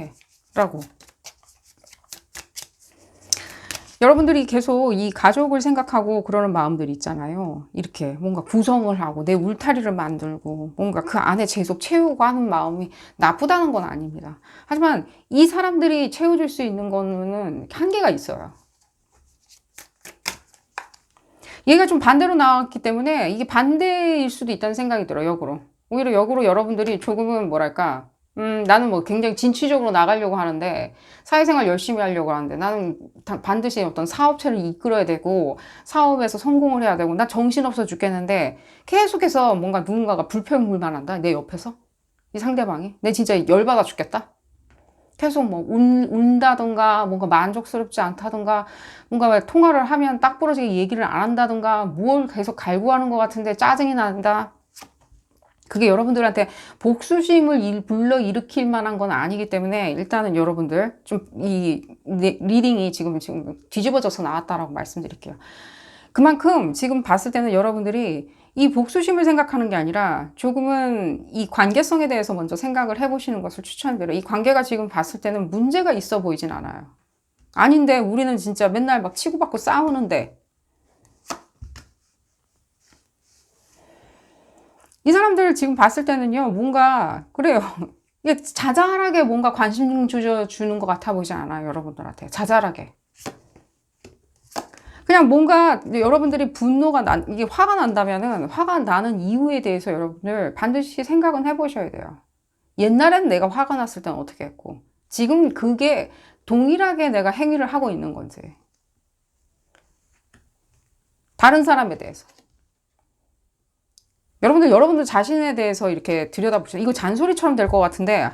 라고. 여러분들이 계속 이 가족을 생각하고 그러는 마음들이 있잖아요. 이렇게 뭔가 구성을 하고 내 울타리를 만들고 뭔가 그 안에 계속 채우고 하는 마음이 나쁘다는 건 아닙니다. 하지만 이 사람들이 채워줄 수 있는 거는 한계가 있어요. 얘가 좀 반대로 나왔기 때문에 이게 반대일 수도 있다는 생각이 들어요. 역으로. 오히려 역으로 여러분들이 조금은 뭐랄까 나는 뭐 굉장히 진취적으로 나가려고 하는데 사회생활 열심히 하려고 하는데 나는 반드시 어떤 사업체를 이끌어야 되고 사업에서 성공을 해야 되고 나 정신없어 죽겠는데 계속해서 뭔가 누군가가 불평불만한다 내 옆에서 이 상대방이 내 진짜 열받아 죽겠다 계속 뭐 운다던가 뭔가 만족스럽지 않다던가 뭔가 통화를 하면 딱 부러지게 얘기를 안 한다던가 뭘 계속 갈구하는 것 같은데 짜증이 난다. 그게 여러분들한테 복수심을 불러일으킬 만한 건 아니기 때문에 일단은 여러분들 좀 이 리딩이 지금 뒤집어져서 나왔다라고 말씀드릴게요. 그만큼 지금 봤을 때는 여러분들이 이 복수심을 생각하는 게 아니라 조금은 이 관계성에 대해서 먼저 생각을 해보시는 것을 추천드려요. 이 관계가 지금 봤을 때는 문제가 있어 보이진 않아요. 아닌데 우리는 진짜 맨날 막 치고받고 싸우는데 이 사람들 지금 봤을 때는요, 뭔가, 그래요. 이게 자잘하게 뭔가 관심 주는 것 같아 보이지 않아요, 여러분들한테. 자잘하게. 그냥 뭔가 여러분들이 이게 화가 난다면은, 화가 나는 이유에 대해서 여러분들 반드시 생각은 해보셔야 돼요. 옛날엔 내가 화가 났을 땐 어떻게 했고, 지금 그게 동일하게 내가 행위를 하고 있는 건지. 다른 사람에 대해서. 여러분들 자신에 대해서 이렇게 들여다보시면 이거 잔소리처럼 될 것 같은데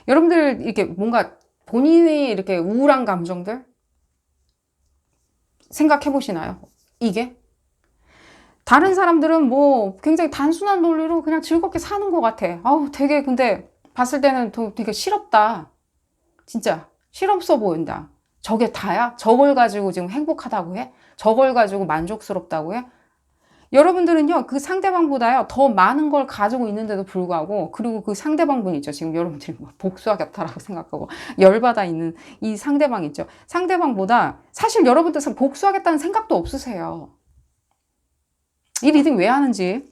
여러분들 이렇게 뭔가 본인이 이렇게 우울한 감정들 생각해 보시나요? 이게 다른 사람들은 뭐 굉장히 단순한 논리로 그냥 즐겁게 사는 것 같아. 아우 되게 근데 봤을 때는 되게 실없다. 진짜 실없어 보인다. 저게 다야? 저걸 가지고 지금 행복하다고 해? 저걸 가지고 만족스럽다고 해? 여러분들은요, 그 상대방보다요, 더 많은 걸 가지고 있는데도 불구하고, 그리고 그 상대방분 있죠. 지금 여러분들이 복수하겠다라고 생각하고, 열받아 있는 이 상대방 있죠. 상대방보다 사실 여러분들 복수하겠다는 생각도 없으세요. 이 리딩 왜 하는지.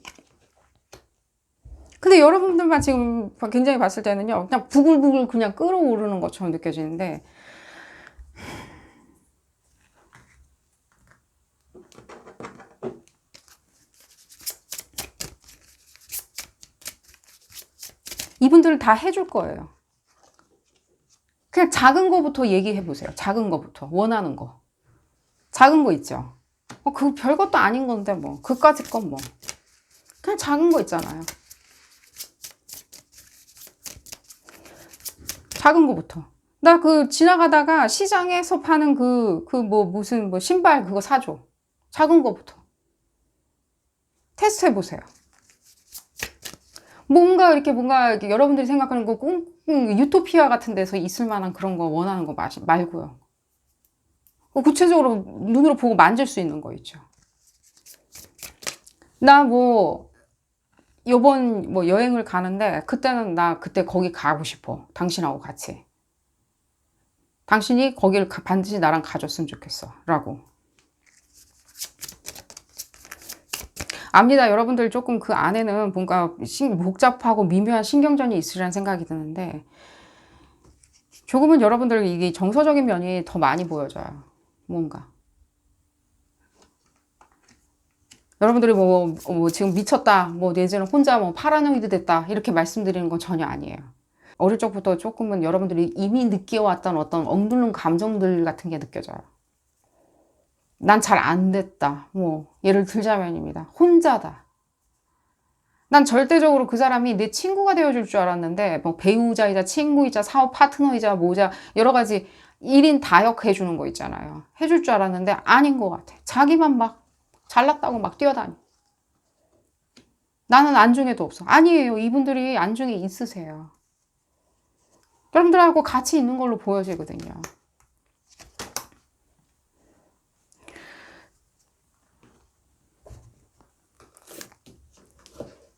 근데 여러분들만 지금 굉장히 봤을 때는요, 그냥 부글부글 그냥 끓어오르는 것처럼 느껴지는데, 이분들은 다 해줄 거예요. 그냥 작은 거부터 얘기해 보세요. 작은 거부터. 원하는 거. 작은 거 있죠. 그 별것도 아닌 건데 뭐. 그까짓 건 뭐. 그냥 작은 거 있잖아요. 작은 거부터. 나 지나가다가 시장에서 파는 무슨 신발 그거 사줘. 작은 거부터 테스트 해보세요. 뭔가 이렇게 여러분들이 생각하는 거 유토피아 같은 데서 있을 만한 그런 거 원하는 거 말고요. 구체적으로 눈으로 보고 만질 수 있는 거 있죠. 나 요번 여행을 가는데 그때는 나 그때 거기 가고 싶어. 당신하고 같이. 당신이 거기를 반드시 나랑 가줬으면 좋겠어. 라고. 압니다. 여러분들 조금 그 안에는 뭔가 복잡하고 미묘한 신경전이 있으리라는 생각이 드는데 조금은 여러분들 이게 정서적인 면이 더 많이 보여져요. 뭔가. 여러분들이 지금 미쳤다, 내지는 혼자 파라노이드 됐다 이렇게 말씀드리는 건 전혀 아니에요. 어릴 적부터 조금은 여러분들이 이미 느껴왔던 어떤 억누른 감정들 같은 게 느껴져요. 난 잘 안 됐다. 예를 들자면입니다. 혼자다. 난 절대적으로 그 사람이 내 친구가 되어줄 줄 알았는데 배우자이자 친구이자 사업 파트너이자 여러 가지 1인 다역 해주는 거 있잖아요. 해줄 줄 알았는데 아닌 것 같아. 자기만 막 잘났다고 막 뛰어다니. 나는 안중에도 없어. 아니에요. 이분들이 안중에 있으세요. 여러분들하고 같이 있는 걸로 보여지거든요.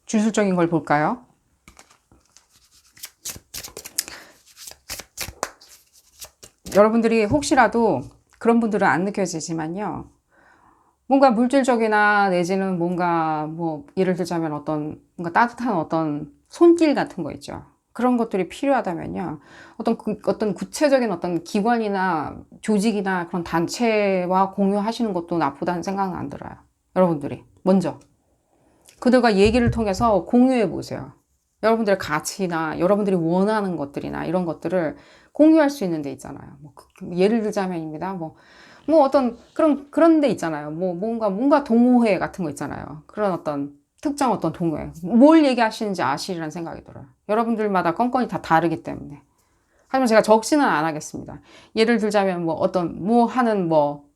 주술적인 걸 볼까요? 여러분들이 혹시라도 그런 분들은 안 느껴지지만요. 뭔가 물질적이나 내지는 뭔가 예를 들자면 뭔가 따뜻한 어떤 손길 같은 거 있죠. 그런 것들이 필요하다면요. 어떤 구체적인 어떤 기관이나 조직이나 그런 단체와 공유하시는 것도 나쁘다는 생각은 안 들어요. 여러분들이 먼저 그들과 얘기를 통해서 공유해 보세요. 여러분들의 가치나 여러분들이 원하는 것들이나 이런 것들을 공유할 수 있는 데 있잖아요. 예를 들자면입니다. 어떤 그런 데 있잖아요. 뭔가 동호회 같은 거 있잖아요. 그런 어떤 특정 어떤 동호회. 뭘 얘기하시는지 아시리라는 생각이 들어요. 여러분들마다 건건이 다 다르기 때문에. 하지만 제가 적지는 안 하겠습니다. 예를 들자면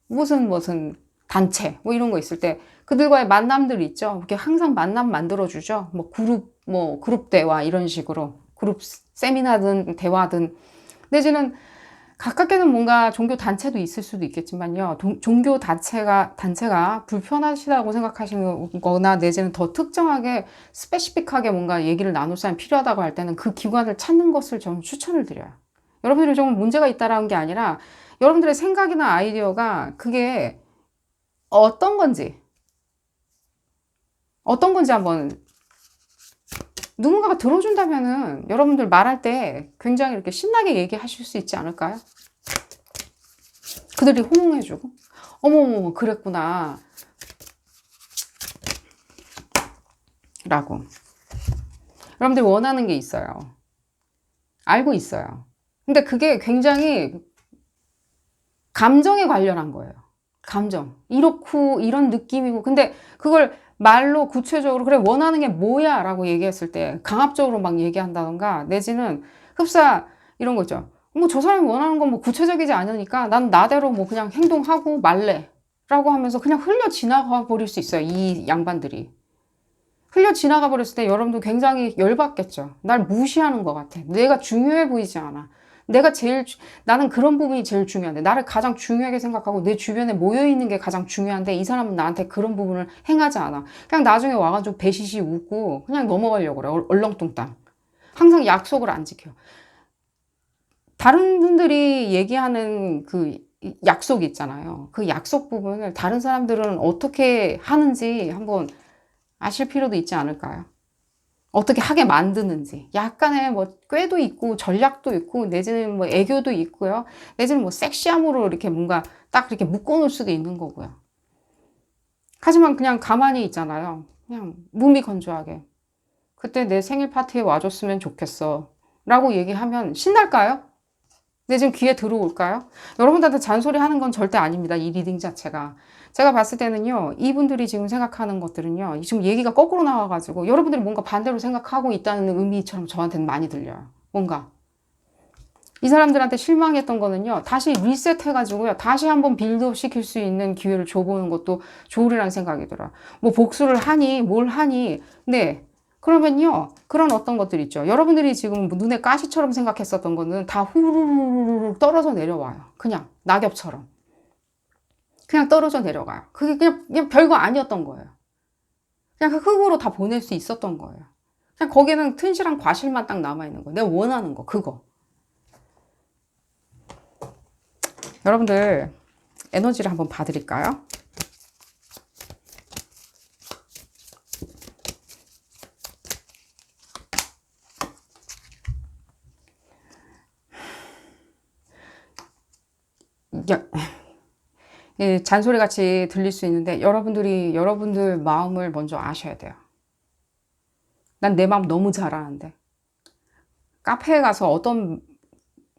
무슨 단체 이런 거 있을 때 그들과의 만남들이 있죠. 이렇게 항상 만남 만들어주죠. 그룹 대화 이런 식으로 그룹 세미나든 대화든 내지는 가깝게는 뭔가 종교 단체도 있을 수도 있겠지만요. 종교 단체가 불편하시다고 생각하시는 거나 내지는 더 특정하게 스페시픽하게 뭔가 얘기를 나눌 사람이 필요하다고 할 때는 그 기관을 찾는 것을 저는 추천을 드려요. 여러분들이 좀 문제가 있다라는 게 아니라 여러분들의 생각이나 아이디어가 그게 어떤 건지 한번 누군가가 들어준다면은 여러분들 말할 때 굉장히 이렇게 신나게 얘기하실 수 있지 않을까요? 그들이 호응해주고 어머머머 그랬구나 라고. 여러분들이 원하는 게 있어요. 알고 있어요. 근데 그게 굉장히 감정에 관련한 거예요. 감정. 이렇고 이런 느낌이고 근데 그걸 말로 구체적으로 그래 원하는 게 뭐야 라고 얘기했을 때 강압적으로 막 얘기한다던가 내지는 흡사 이런 거죠. 저 사람이 원하는 건 구체적이지 않으니까 난 나대로 그냥 행동하고 말래 라고 하면서 그냥 흘려 지나가 버릴 수 있어요. 이 양반들이. 흘려 지나가 버렸을 때 여러분도 굉장히 열받겠죠. 날 무시하는 것 같아. 내가 중요해 보이지 않아. 나는 그런 부분이 제일 중요한데, 나를 가장 중요하게 생각하고 내 주변에 모여있는 게 가장 중요한데, 이 사람은 나한테 그런 부분을 행하지 않아. 그냥 나중에 와가지고 배시시 웃고 그냥 넘어가려고 그래. 얼렁뚱땅. 항상 약속을 안 지켜. 다른 분들이 얘기하는 그 약속이 있잖아요. 그 약속 부분을 다른 사람들은 어떻게 하는지 한번 아실 필요도 있지 않을까요? 어떻게 하게 만드는지. 약간의 꾀도 있고 전략도 있고 내지는 애교도 있고요. 내지는 섹시함으로 이렇게 뭔가 딱 이렇게 묶어놓을 수도 있는 거고요. 하지만 그냥 가만히 있잖아요. 그냥 무미건조하게. 그때 내 생일 파티에 와줬으면 좋겠어 라고 얘기하면 신날까요? 내지는 귀에 들어올까요? 여러분들한테 잔소리 하는 건 절대 아닙니다. 이 리딩 자체가. 제가 봤을 때는요, 이분들이 지금 생각하는 것들은요, 지금 얘기가 거꾸로 나와가지고 여러분들이 뭔가 반대로 생각하고 있다는 의미처럼 저한테는 많이 들려요. 뭔가. 이 사람들한테 실망했던 거는요, 다시 리셋해가지고요, 다시 한번 빌드업 시킬 수 있는 기회를 줘보는 것도 좋으리라는 생각이 들어요. 뭐 복수를 하니, 뭘 하니. 네. 그러면요, 그런 어떤 것들 있죠. 여러분들이 지금 눈에 가시처럼 생각했었던 거는 다 후루루루루 떨어져 내려와요. 그냥 낙엽처럼. 그냥 떨어져 내려가요. 그게 그냥 별거 아니었던 거예요. 그냥 그 흙으로 다 보낼 수 있었던 거예요. 그냥 거기는 튼실한 과실만 딱 남아있는 거예요. 내가 원하는 거, 그거. 여러분들 에너지를 한번 봐드릴까요? 잔소리 같이 들릴 수 있는데 여러분들이 여러분들 마음을 먼저 아셔야 돼요. 난 내 마음 너무 잘 아는데 카페에 가서 어떤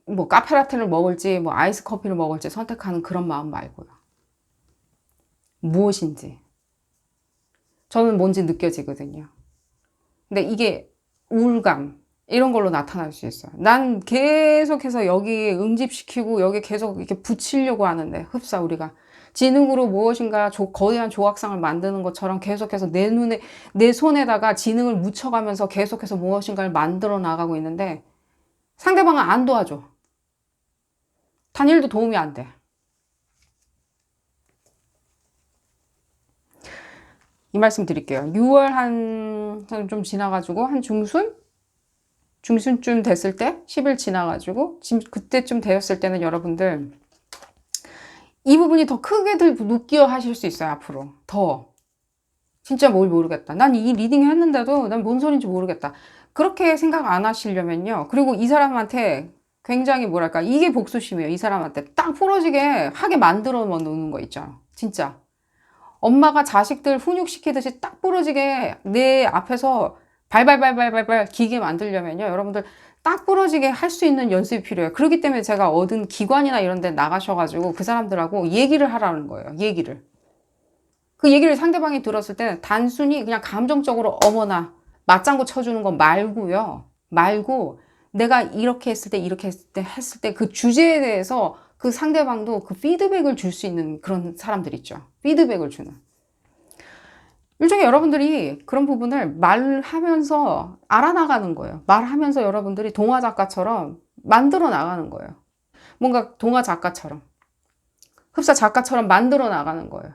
뭐 카페라테를 먹을지 뭐 아이스 커피를 먹을지 선택하는 그런 마음 말고요. 무엇인지 저는 뭔지 느껴지거든요. 근데 이게 우울감 이런 걸로 나타날 수 있어요. 난 계속해서 여기 응집시키고 여기 계속 이렇게 붙이려고 하는데 흡사 우리가 지능으로 무엇인가 거대한 조각상을 만드는 것처럼 계속해서 내 눈에 내 손에다가 지능을 묻혀가면서 계속해서 무엇인가를 만들어 나가고 있는데 상대방은 안 도와줘. 단일도 도움이 안 돼. 이 말씀 드릴게요. 6월 한 좀 지나가지고 한 중순쯤 됐을 때 10일 지나가지고 지금 그때쯤 되었을 때는 여러분들 이 부분이 더 크게 느껴 하실 수 있어요. 앞으로 더 진짜 뭘 모르겠다. 난 이 리딩 했는데도 난 뭔 소린지 모르겠다. 그렇게 생각 안 하시려면요. 그리고 이 사람한테 굉장히 뭐랄까 이게 복수심이에요. 이 사람한테 딱 부러지게 하게 만들어 놓는 거 있죠. 진짜 엄마가 자식들 훈육시키듯이 딱 부러지게 내 앞에서 발발발발발발 기게 만들려면요. 여러분들 딱 부러지게 할 수 있는 연습이 필요해요. 그렇기 때문에 제가 얻은 기관이나 이런 데 나가셔가지고 그 사람들하고 얘기를 하라는 거예요. 얘기를. 그 얘기를 상대방이 들었을 때는 단순히 그냥 감정적으로 어머나 맞장구 쳐주는 거 말고요. 말고 내가 이렇게 했을 때 이렇게 했을 때 그 주제에 대해서 그 상대방도 그 피드백을 줄 수 있는 그런 사람들 있죠. 피드백을 주는. 일종의 여러분들이 그런 부분을 말하면서 알아나가는 거예요. 말하면서 여러분들이 동화 작가처럼 만들어 나가는 거예요. 뭔가 동화 작가처럼. 흡사 작가처럼 만들어 나가는 거예요.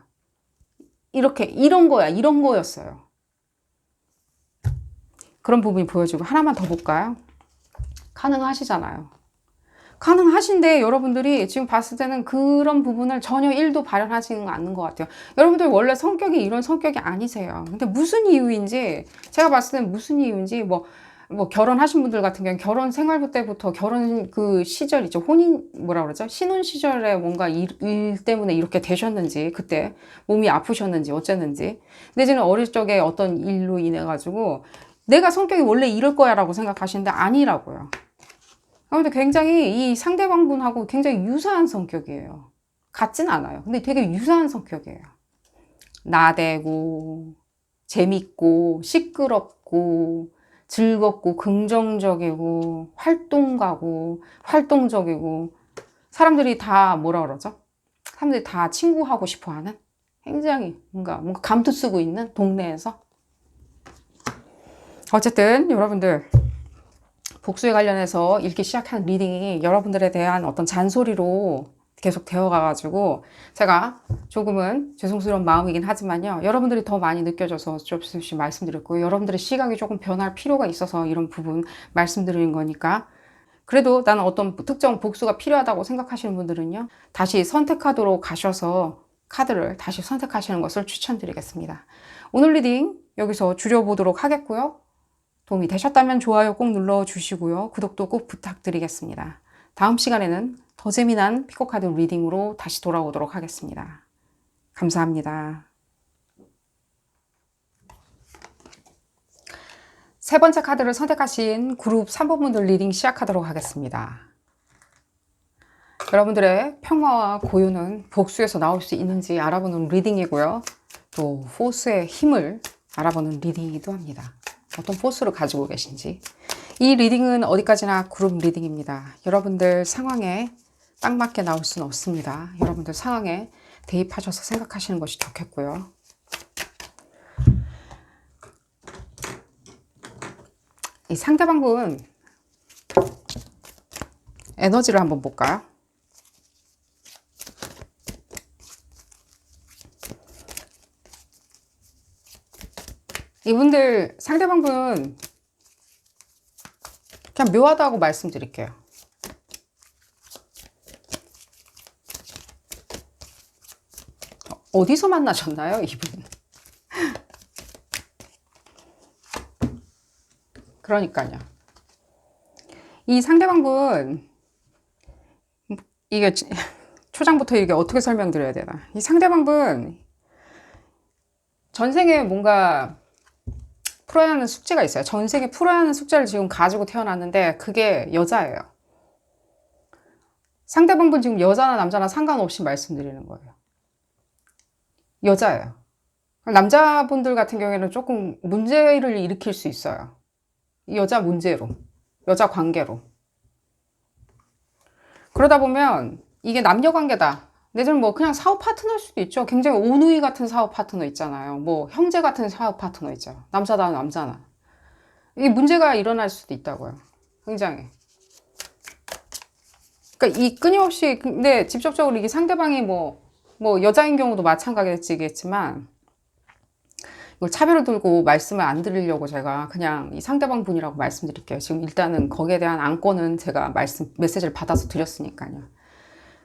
이렇게, 이런 거였어요. 그런 부분이 보여지고, 하나만 더 볼까요? 가능하시잖아요. 가능하신데 여러분들이 지금 봤을 때는 그런 부분을 전혀 1도 발현하지는 않는 것 같아요. 여러분들 원래 성격이 이런 성격이 아니세요. 근데 무슨 이유인지 제가 봤을 때는 무슨 이유인지 뭐 결혼하신 분들 같은 경우는 결혼 생활부 때부터 결혼 그 시절 있죠. 혼인 뭐라 그러죠? 신혼 시절에 뭔가 일 때문에 이렇게 되셨는지 그때 몸이 아프셨는지 어쨌는지 내지는 어릴 적에 어떤 일로 인해 가지고 내가 성격이 원래 이럴 거야 라고 생각하시는데 아니라고요. 아무튼 굉장히 이 상대방분하고 굉장히 유사한 성격이에요. 같진 않아요. 근데 되게 유사한 성격이에요. 나대고, 재밌고, 시끄럽고, 즐겁고, 긍정적이고, 활동가고, 활동적이고, 사람들이 다 뭐라 그러죠? 사람들이 다 친구하고 싶어 하는? 굉장히 뭔가 감투 쓰고 있는 동네에서. 어쨌든 여러분들, 복수에 관련해서 읽기 시작한 리딩이 여러분들에 대한 어떤 잔소리로 계속 되어가가지고 제가 조금은 죄송스러운 마음이긴 하지만요. 여러분들이 더 많이 느껴져서 조금씩 말씀드렸고 여러분들의 시각이 조금 변할 필요가 있어서 이런 부분 말씀드리는 거니까 그래도 나는 어떤 특정 복수가 필요하다고 생각하시는 분들은요. 다시 선택하도록 가셔서 카드를 다시 선택하시는 것을 추천드리겠습니다. 오늘 리딩 여기서 줄여보도록 하겠고요. 도움이 되셨다면 좋아요 꼭 눌러주시고요. 구독도 꼭 부탁드리겠습니다. 다음 시간에는 더 재미난 피코카드 리딩으로 다시 돌아오도록 하겠습니다. 감사합니다. 세 번째 카드를 선택하신 그룹 3번분들 리딩 시작하도록 하겠습니다. 여러분들의 평화와 고요는 복수에서 나올 수 있는지 알아보는 리딩이고요. 또 포스의 힘을 알아보는 리딩이기도 합니다. 어떤 포스를 가지고 계신지 이 리딩은 어디까지나 그룹 리딩입니다. 여러분들 상황에 딱 맞게 나올 수는 없습니다. 여러분들 상황에 대입하셔서 생각하시는 것이 좋겠고요. 이 상대방분 에너지를 한번 볼까요? 이분들 상대방분 그냥 묘하다고 말씀드릴게요. 어디서 만나셨나요, 이분? 그러니까요. 이 상대방분 이게 초장부터 이게 어떻게 설명드려야 되나? 이 상대방분 전생에 뭔가 풀어야 하는 숙제가 있어요. 전생에 풀어야 하는 숙제를 지금 가지고 태어났는데 그게 여자예요. 상대방분 지금 여자나 남자나 상관없이 말씀드리는 거예요. 여자예요. 남자분들 같은 경우에는 조금 문제를 일으킬 수 있어요. 여자 문제로, 여자 관계로. 그러다 보면 이게 남녀 관계다. 내지는 뭐 그냥 사업 파트너일 수도 있죠. 굉장히 오누이 같은 사업 파트너 있잖아요. 뭐 형제 같은 사업 파트너 있죠. 남자다 남자나. 이게 문제가 일어날 수도 있다고요. 굉장히. 그러니까 이 끊임없이 근데 직접적으로 이게 상대방이 뭐 여자인 경우도 마찬가지겠지만 이걸 차별을 들고 말씀을 안 드리려고 제가 그냥 이 상대방 분이라고 말씀드릴게요. 지금 일단은 거기에 대한 안건은 제가 메시지를 받아서 드렸으니까요.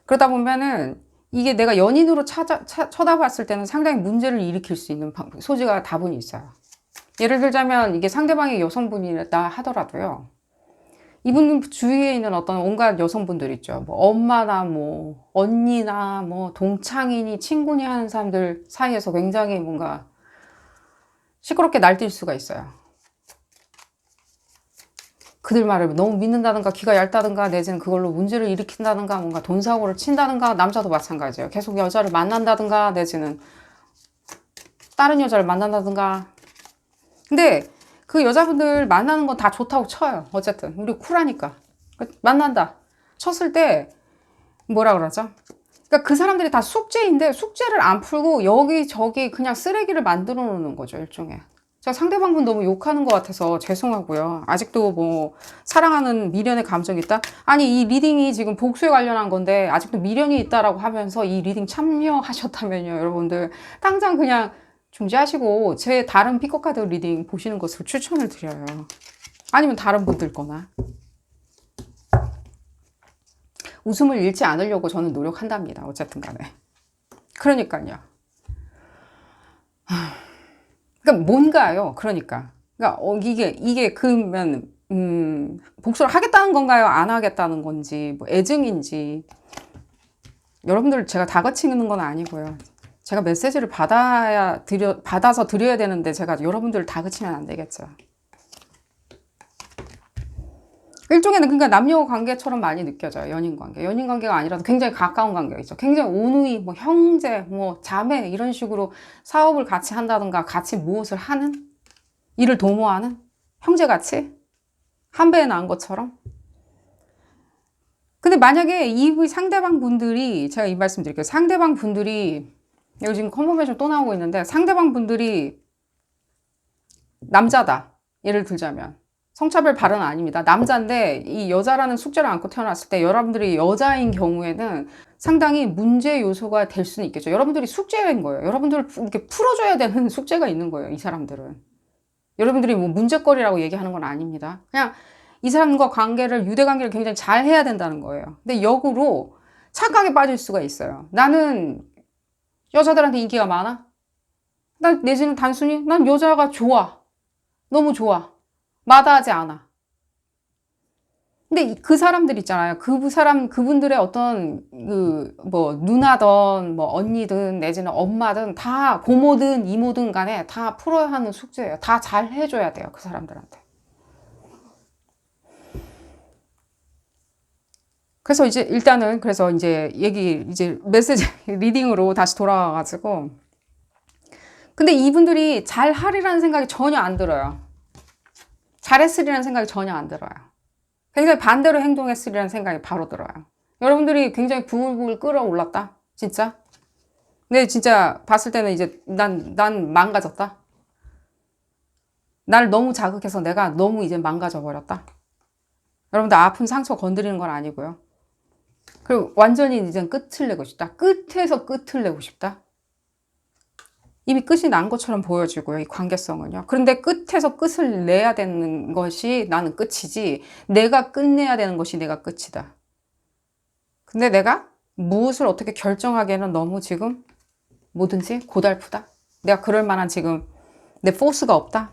그러다 보면은 이게 내가 연인으로 쳐다봤을 때는 상당히 문제를 일으킬 수 있는 소지가 다분히 있어요. 예를 들자면 이게 상대방이 여성분이다 하더라도요. 이분 주위에 있는 어떤 온갖 여성분들 있죠. 뭐 엄마나 뭐 언니나 뭐 동창이니 친구니 하는 사람들 사이에서 굉장히 뭔가 시끄럽게 날뛸 수가 있어요. 그들 말을 너무 믿는다든가 기가 얇다든가 내지는 그걸로 문제를 일으킨다든가 뭔가 돈사고를 친다든가 남자도 마찬가지예요. 계속 여자를 만난다든가 내지는 다른 여자를 만난다든가. 근데 그 여자분들 만나는 건 다 좋다고 쳐요. 어쨌든 우리 쿨하니까 만난다 쳤을 때 뭐라 그러죠? 그러니까 그 사람들이 다 숙제인데 숙제를 안 풀고 여기저기 그냥 쓰레기를 만들어 놓는 거죠. 일종의. 제가 상대방분 너무 욕하는 것 같아서 죄송하고요. 아직도 뭐 사랑하는 미련의 감정이 있다? 아니 이 리딩이 지금 복수에 관련한 건데 아직도 미련이 있다라고 하면서 이 리딩 참여하셨다면요. 여러분들 당장 그냥 중지하시고 제 다른 피커카드 리딩 보시는 것을 추천을 드려요. 아니면 다른 분들 거나. 웃음을 잃지 않으려고 저는 노력한답니다. 어쨌든 간에. 그러니까요. 그러니까 뭔가요? 그러니까 이게 그러면 복수를 하겠다는 건가요? 안 하겠다는 건지 뭐 애증인지 여러분들 제가 다그치는 건 아니고요. 제가 메시지를 받아서 드려야 되는데 제가 여러분들을 다그치면 안 되겠죠. 일종에는 그러니까 남녀 관계처럼 많이 느껴져요. 연인 관계. 연인 관계가 아니라도 굉장히 가까운 관계가 있죠. 굉장히 오누이, 뭐 형제, 뭐 자매 이런 식으로 사업을 같이 한다든가 같이 무엇을 하는 일을 도모하는 형제같이 한 배에 나은 것처럼. 근데 만약에 이 상대방 분들이 제가 이 말씀 드릴게요. 상대방 분들이 여기 지금 컨퍼메이션 또 나오고 있는데 상대방 분들이 남자다. 예를 들자면 성차별 발언은 아닙니다. 남자인데 이 여자라는 숙제를 안고 태어났을 때 여러분들이 여자인 경우에는 상당히 문제 요소가 될 수는 있겠죠. 여러분들이 숙제인 거예요. 여러분들을 이렇게 풀어줘야 되는 숙제가 있는 거예요. 이 사람들은. 여러분들이 뭐 문제거리라고 얘기하는 건 아닙니다. 그냥 이 사람과 유대관계를 굉장히 잘 해야 된다는 거예요. 근데 역으로 착각에 빠질 수가 있어요. 나는 여자들한테 인기가 많아? 내지는 단순히 난 여자가 좋아. 너무 좋아. 마다하지 않아. 근데 그 사람들 있잖아요. 그분들의 어떤 뭐 누나든 뭐 언니든 내지는 엄마든 다 고모든 이모든 간에 다 풀어야 하는 숙제예요. 다 잘 해줘야 돼요. 그 사람들한테. 그래서 이제 일단은 그래서 이제 이제 메시지 리딩으로 다시 돌아와가지고 근데 이분들이 잘 하리라는 생각이 전혀 안 들어요. 잘했으리라는 생각이 전혀 안 들어요. 굉장히 반대로 행동했으리라는 생각이 바로 들어요. 여러분들이 굉장히 부글부글 끓어올랐다? 진짜? 근데 진짜 봤을 때는 이제 난 망가졌다? 날 너무 자극해서 내가 너무 이제 망가져버렸다? 여러분들 아픈 상처 건드리는 건 아니고요. 그리고 완전히 이제 끝을 내고 싶다. 끝에서 끝을 내고 싶다. 이미 끝이 난 것처럼 보여지고요. 이 관계성은요. 그런데 끝에서 끝을 내야 되는 것이 나는 끝이지, 내가 끝내야 되는 것이 내가 끝이다. 근데 내가 무엇을 어떻게 결정하기에는 너무 지금 뭐든지 고달프다. 내가 그럴 만한 지금 내 포스가 없다.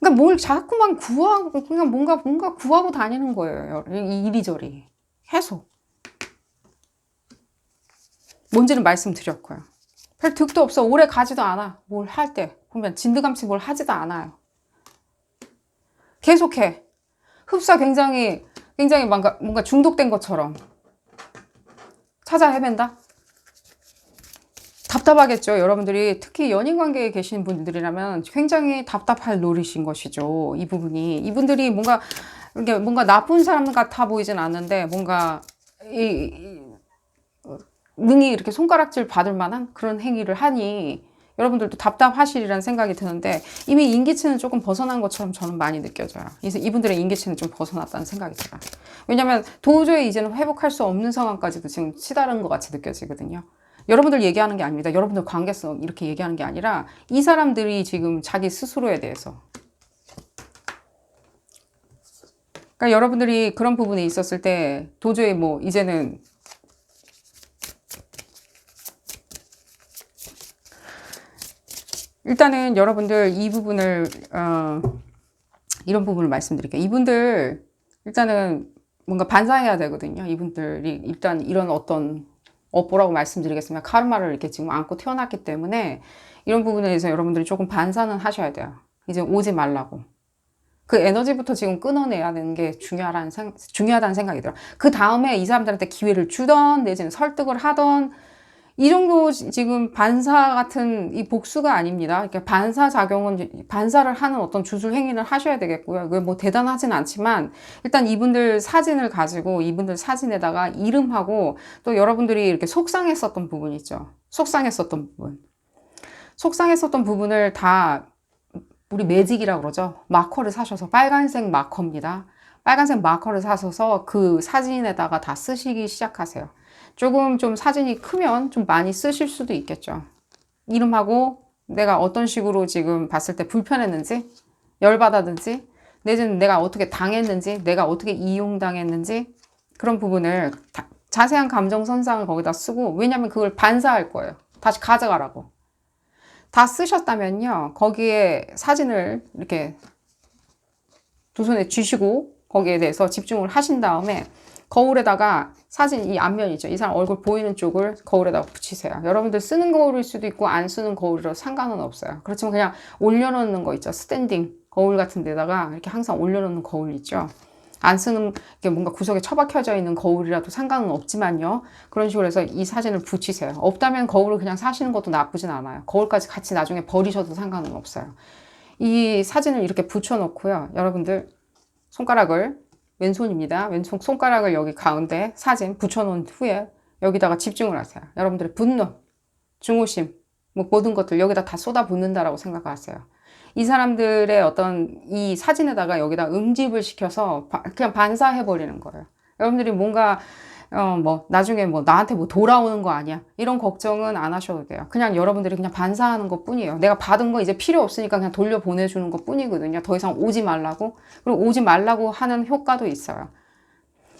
그러니까 뭘 자꾸만 구하고, 그냥 뭔가 구하고 다니는 거예요. 이리저리. 계속. 뭔지는 말씀드렸고요. 별 득도 없어. 오래 가지도 않아. 뭘 할 때. 보면 진드감치 뭘 하지도 않아요. 계속해. 흡사 굉장히 뭔가 중독된 것처럼 찾아 헤맨다? 답답하겠죠. 여러분들이 특히 연인 관계에 계신 분들이라면 굉장히 답답할 노릇인 것이죠. 이 부분이. 이분들이 뭔가 나쁜 사람 같아 보이진 않는데 뭔가 능히 이렇게 손가락질 받을 만한 그런 행위를 하니 여러분들도 답답하시리라는 생각이 드는데, 이미 인기치는 조금 벗어난 것처럼 저는 많이 느껴져요. 이분들의 인기치는 좀 벗어났다는 생각이 들어요. 왜냐면 도저히 이제는 회복할 수 없는 상황까지도 지금 치달은 것 같이 느껴지거든요. 여러분들 얘기하는 게 아닙니다. 여러분들 관계성 이렇게 얘기하는 게 아니라 이 사람들이 지금 자기 스스로에 대해서, 그러니까 여러분들이 그런 부분에 있었을 때 도저히 뭐 이제는 일단은 여러분들 이 부분을 이런 부분을 말씀드릴게요. 이분들 일단은 뭔가 반사해야 되거든요. 이분들이 일단 이런 어떤 뭐라고 말씀드리겠습니다. 카르마를 이렇게 지금 안고 태어났기 때문에 이런 부분에 대해서 여러분들이 조금 반사는 하셔야 돼요. 이제 오지 말라고. 그 에너지부터 지금 끊어내야 되는 게 중요하다는 생각이 들어요. 그 다음에 이 사람들한테 기회를 주던 내지는 설득을 하던, 이 정도 지금 반사 같은 이 복수가 아닙니다. 그러니까 반사를 하는 어떤 주술 행위를 하셔야 되겠고요. 그게 뭐 대단하진 않지만 일단 이분들 사진을 가지고 이분들 사진에다가 이름하고, 또 여러분들이 이렇게 속상했었던 부분 있죠. 속상했었던 부분을 다 우리 매직이라고 그러죠. 마커를 사셔서, 빨간색 마커입니다. 빨간색 마커를 사셔서 그 사진에다가 다 쓰시기 시작하세요. 조금 좀 사진이 크면 좀 많이 쓰실 수도 있겠죠. 이름하고 내가 어떤 식으로 지금 봤을 때 불편했는지, 열받았는지, 내지는 내가 어떻게 당했는지, 내가 어떻게 이용당했는지, 그런 부분을 자세한 감정 선상을 거기다 쓰고, 왜냐면 그걸 반사할 거예요. 다시 가져가라고. 다 쓰셨다면요, 거기에 사진을 이렇게 두 손에 쥐시고 거기에 대해서 집중을 하신 다음에 거울에다가 사진, 이 앞면이죠. 이 사람 얼굴 보이는 쪽을 거울에다가 붙이세요. 여러분들 쓰는 거울일 수도 있고 안 쓰는 거울이라도 상관은 없어요. 그렇지만 그냥 올려놓는 거 있죠. 스탠딩 거울 같은 데다가 이렇게 항상 올려놓는 거울 있죠. 안 쓰는 게 뭔가 구석에 처박혀져 있는 거울이라도 상관은 없지만요. 그런 식으로 해서 이 사진을 붙이세요. 없다면 거울을 그냥 사시는 것도 나쁘진 않아요. 거울까지 같이 나중에 버리셔도 상관은 없어요. 이 사진을 이렇게 붙여놓고요. 여러분들 손가락을, 왼손입니다. 왼손 손가락을 여기 가운데 사진 붙여놓은 후에 여기다가 집중을 하세요. 여러분들의 분노, 증오심, 뭐 모든 것들 여기다 다 쏟아붓는다라고 생각하세요. 이 사람들의 어떤 이 사진에다가 여기다 응집을 시켜서 그냥 반사해버리는 거예요. 여러분들이 뭔가 뭐 나중에 뭐 나한테 뭐 돌아오는 거 아니야, 이런 걱정은 안 하셔도 돼요. 그냥 여러분들이 그냥 반사하는 것 뿐이에요. 내가 받은 거 이제 필요 없으니까 그냥 돌려보내주는 것 뿐이거든요. 더 이상 오지 말라고. 그리고 오지 말라고 하는 효과도 있어요.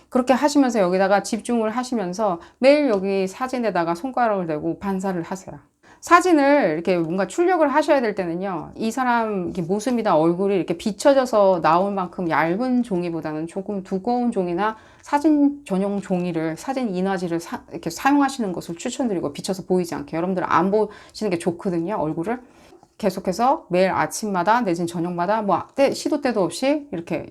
그렇게 하시면서 여기다가 집중을 하시면서 매일 여기 사진에다가 손가락을 대고 반사를 하세요. 사진을 이렇게 뭔가 출력을 하셔야 될 때는요, 이 사람 모습이나 얼굴이 이렇게 비춰져서 나올 만큼 얇은 종이보다는 조금 두꺼운 종이나 사진 전용 종이를, 사진 인화지를 이렇게 사용하시는 것을 추천드리고, 비춰서 보이지 않게. 여러분들은 안 보시는 게 좋거든요, 얼굴을. 계속해서 매일 아침마다 내지는 저녁마다 뭐 시도 때도 없이 이렇게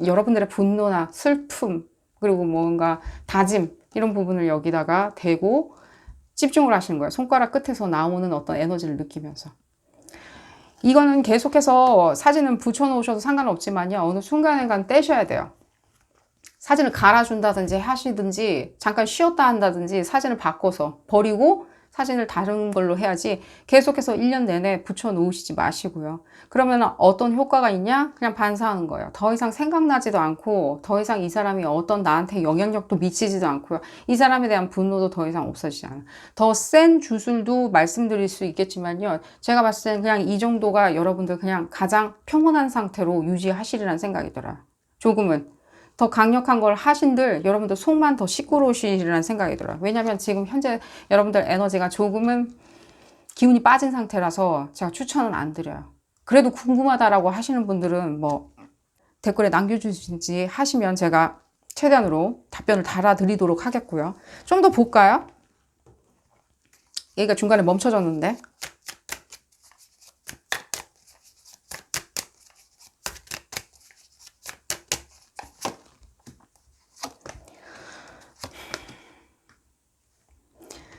여러분들의 분노나 슬픔, 그리고 뭔가 다짐, 이런 부분을 여기다가 대고 집중을 하시는 거예요. 손가락 끝에서 나오는 어떤 에너지를 느끼면서. 이거는 계속해서 사진은 붙여놓으셔도 상관없지만요. 어느 순간에간 떼셔야 돼요. 사진을 갈아준다든지 하시든지 잠깐 쉬었다 한다든지 사진을 바꿔서 버리고 사진을 다른 걸로 해야지 계속해서 1년 내내 붙여놓으시지 마시고요. 그러면 어떤 효과가 있냐? 그냥 반사하는 거예요. 더 이상 생각나지도 않고 더 이상 이 사람이 어떤 나한테 영향력도 미치지도 않고요. 이 사람에 대한 분노도 더 이상 없어지지 않아요. 더 센 주술도 말씀드릴 수 있겠지만요. 제가 봤을 때는 그냥 이 정도가 여러분들 그냥 가장 평온한 상태로 유지하시리라는 생각이 들어요. 조금은. 더 강력한 걸 하신들 여러분들 속만 더 시끄러우시리라는 생각이 들어요. 왜냐면 지금 현재 여러분들 에너지가 조금은 기운이 빠진 상태라서 제가 추천은 안 드려요. 그래도 궁금하다라고 하시는 분들은 뭐 댓글에 남겨주시든지 하시면 제가 최대한으로 답변을 달아드리도록 하겠고요. 좀 더 볼까요? 얘가 중간에 멈춰졌는데.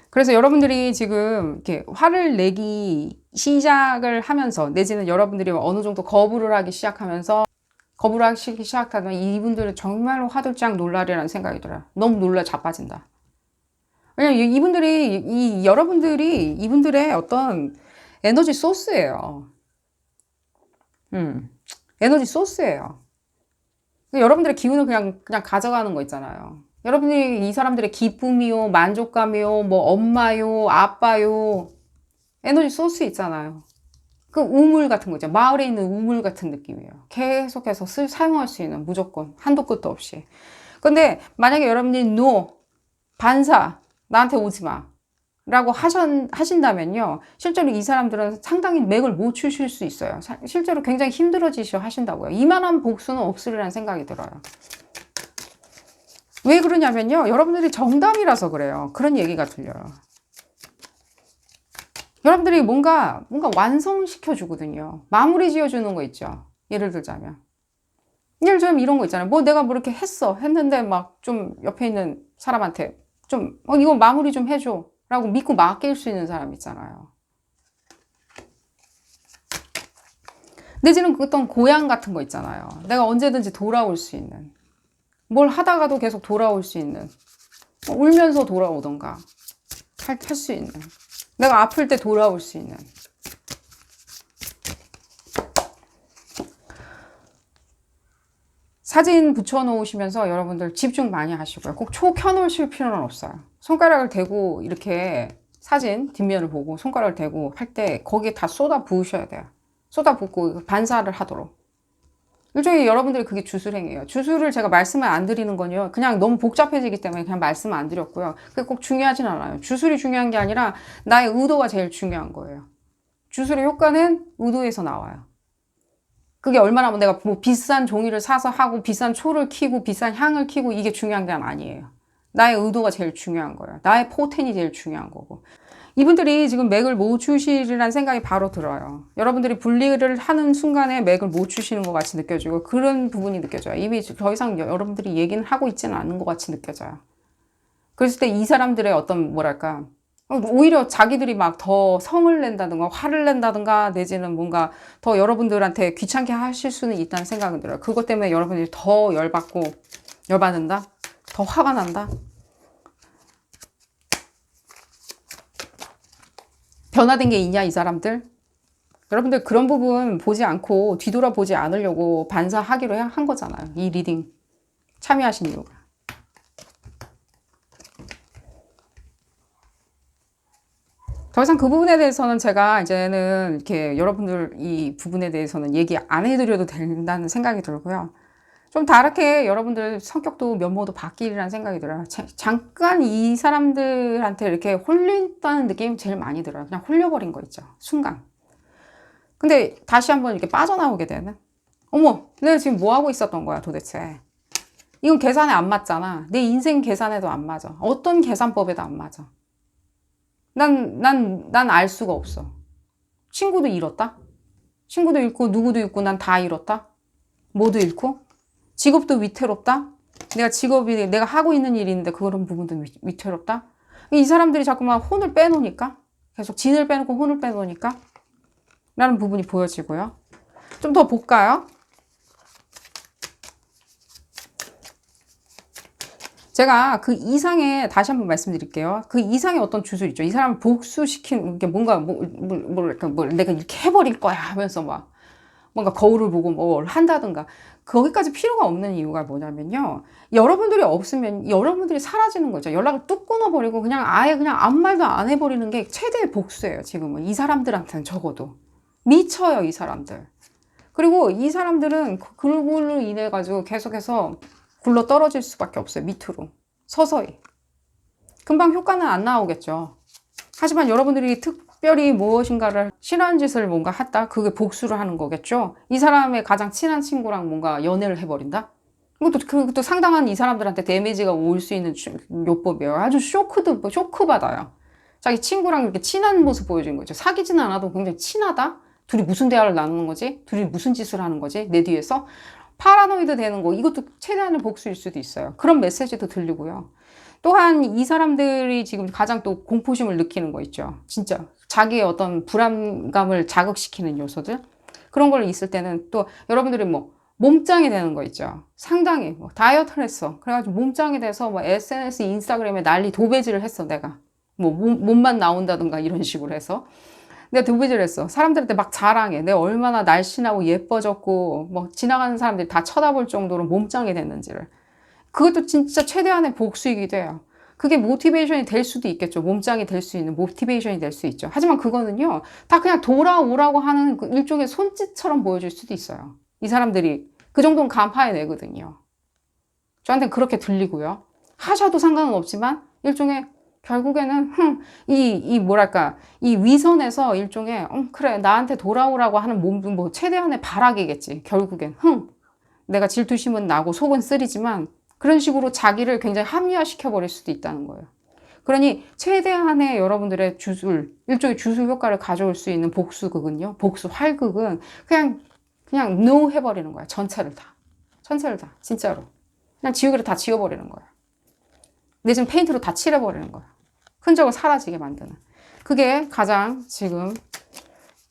그래서 여러분들이 지금 이렇게 화를 내기 시작을 하면서 내지는 여러분들이 어느 정도 거부를 하기 시작하면서 거부를 하기 시작하면 이분들은 정말로 화들짝 놀라리라는 생각이 들어요. 너무 놀라 자빠진다. 왜냐면 이분들이 여러분들이 이분들의 어떤 에너지 소스예요. 에너지 소스예요. 여러분들의 기운을 그냥 가져가는 거 있잖아요. 여러분이 이 사람들의 기쁨이요, 만족감이요, 뭐 엄마요, 아빠요, 에너지 소스 있잖아요. 그 우물 같은 거죠. 마을에 있는 우물 같은 느낌이에요. 계속해서 사용할 수 있는 무조건 한도 끝도 없이. 근데 만약에 여러분이 NO, 반사, 나한테 오지 마 라고 하신다면요. 실제로 이 사람들은 상당히 맥을 못 추실 수 있어요. 실제로 굉장히 힘들어지셔 하신다고요. 이만한 복수는 없으리라는 생각이 들어요. 왜 그러냐면요. 여러분들이 정답이라서 그래요. 그런 얘기가 들려요. 여러분들이 뭔가 완성시켜 주거든요. 마무리 지어 주는 거 있죠. 예를 들자면. 예를 들면 이런 거 있잖아요. 뭐 내가 뭐 이렇게 했는데 막 좀 옆에 있는 사람한테 좀, 이거 마무리 좀 해줘. 라고 믿고 맡길 수 있는 사람 있잖아요. 내지는 어떤 고향 같은 거 있잖아요. 내가 언제든지 돌아올 수 있는. 뭘 하다가도 계속 돌아올 수 있는. 울면서 돌아오던가. 할 수 있는. 내가 아플 때 돌아올 수 있는. 사진 붙여놓으시면서 여러분들 집중 많이 하시고요. 꼭 초 켜놓으실 필요는 없어요. 손가락을 대고 이렇게 사진 뒷면을 보고 손가락을 대고 할 때 거기에 다 쏟아 부으셔야 돼요. 쏟아 붓고 반사를 하도록. 일종의 여러분들이 그게 주술행위예요. 주술을 제가 말씀을 안 드리는 건요. 그냥 너무 복잡해지기 때문에 그냥 말씀 안 드렸고요. 그게 꼭 중요하진 않아요. 주술이 중요한 게 아니라 나의 의도가 제일 중요한 거예요. 주술의 효과는 의도에서 나와요. 그게 얼마나 내가 뭐 비싼 종이를 사서 하고 비싼 초를 키고 비싼 향을 키고 이게 중요한 게 아니에요. 나의 의도가 제일 중요한 거예요. 나의 포텐이 제일 중요한 거고. 이분들이 지금 맥을 못 추시리라는 생각이 바로 들어요. 여러분들이 분리를 하는 순간에 맥을 못 추시는 것 같이 느껴지고 그런 부분이 느껴져요. 이미 더 이상 여러분들이 얘기는 하고 있지는 않는 것 같이 느껴져요. 그랬을 때 이 사람들의 어떤 뭐랄까 오히려 자기들이 막 더 성을 낸다든가 화를 낸다든가 내지는 뭔가 더 여러분들한테 귀찮게 하실 수는 있다는 생각은 들어요. 그것 때문에 여러분들이 더 열받는다? 더 화가 난다? 변화된 게 있냐 이 사람들? 여러분들 그런 부분 보지 않고 뒤돌아보지 않으려고 반사하기로 한 거잖아요. 이 리딩 참여하신 이유가. 더 이상 그 부분에 대해서는 제가 이제는 이렇게 여러분들 이 부분에 대해서는 얘기 안 해드려도 된다는 생각이 들고요. 좀 다르게 여러분들 성격도 면모도 바뀌리라는 생각이 들어요. 잠깐 이 사람들한테 이렇게 홀린다는 느낌이 제일 많이 들어요. 그냥 홀려버린 거 있죠. 순간. 근데 다시 한번 이렇게 빠져나오게 되는. 어머, 내가 지금 뭐 하고 있었던 거야 도대체. 이건 계산에 안 맞잖아. 내 인생 계산에도 안 맞아. 어떤 계산법에도 안 맞아. 난 알 수가 없어. 친구도 잃었다? 친구도 잃고 누구도 잃고 난 다 잃었다? 모두 잃고? 직업도 위태롭다? 내가 하고 있는 일이 있는데 그런 부분도 위태롭다? 이 사람들이 자꾸만 혼을 빼놓으니까? 계속 진을 빼놓고 혼을 빼놓으니까? 라는 부분이 보여지고요. 좀 더 볼까요? 제가 그 이상의, 다시 한번 말씀드릴게요. 그 이상의 어떤 주술 있죠. 이 사람을 복수시키는 게 뭔가, 내가 이렇게 해버릴 거야 하면서 막, 뭔가 거울을 보고 뭘 한다든가. 거기까지 필요가 없는 이유가 뭐냐면요. 여러분들이 없으면 여러분들이 사라지는 거죠. 연락을 뚝 끊어버리고 그냥 아예 그냥 아무 말도 안 해버리는 게 최대의 복수예요. 지금은. 이 사람들한테는 적어도. 미쳐요, 이 사람들. 그리고 이 사람들은 그걸로 인해 가지고 계속해서 굴러 떨어질 수밖에 없어요. 밑으로. 서서히. 금방 효과는 안 나오겠죠. 하지만 여러분들이 특별히 무엇인가를 싫어하는 짓을 뭔가 했다? 그게 복수를 하는 거겠죠. 이 사람의 가장 친한 친구랑 뭔가 연애를 해버린다? 그것도 상당한 이 사람들한테 데미지가 올 수 있는 요법이에요. 아주 쇼크 받아요. 자기 친구랑 이렇게 친한 모습 보여주는 거죠. 사귀지는 않아도 굉장히 친하다? 둘이 무슨 대화를 나누는 거지? 둘이 무슨 짓을 하는 거지? 내 뒤에서? 파라노이드 되는 거, 이것도 최대한의 복수일 수도 있어요. 그런 메시지도 들리고요. 또한 이 사람들이 지금 가장 또 공포심을 느끼는 거 있죠. 진짜 자기의 어떤 불안감을 자극시키는 요소들, 그런 걸 있을 때는 또 여러분들이 뭐 몸짱이 되는 거 있죠. 상당히 뭐 다이어트를 했어. 그래가지고 몸짱이 돼서 뭐 SNS, 인스타그램에 난리 도배질을 했어. 내가 뭐 몸만 나온다든가 이런 식으로 해서 내가 도배질을 했어. 사람들한테 막 자랑해. 내가 얼마나 날씬하고 예뻐졌고 뭐 지나가는 사람들이 다 쳐다볼 정도로 몸짱이 됐는지를. 그것도 진짜 최대한의 복수이기도 해요. 그게 모티베이션이 될 수도 있겠죠. 몸짱이 될 수 있는 모티베이션이 될 수 있죠. 하지만 그거는요, 다 그냥 돌아오라고 하는 그 일종의 손짓처럼 보여질 수도 있어요. 이 사람들이 그 정도는 간파해 내거든요. 저한테는 그렇게 들리고요. 하셔도 상관은 없지만 일종의 결국에는 뭐랄까, 이 위선에서 일종의 그래 나한테 돌아오라고 하는 뭐 최대한의 발악이겠지. 결국엔 내가 질투심은 나고 속은 쓰리지만 그런 식으로 자기를 굉장히 합리화시켜 버릴 수도 있다는 거예요. 그러니 최대한의 여러분들의 주술, 일종의 주술 효과를 가져올 수 있는 복수극은요, 복수 활극은 그냥 no 해버리는 거야. 전체를 다, 진짜로 그냥 지우개로 다 지워버리는 거야. 내 지금 페인트로 다 칠해버리는 거야. 흔적을 사라지게 만드는. 그게 가장 지금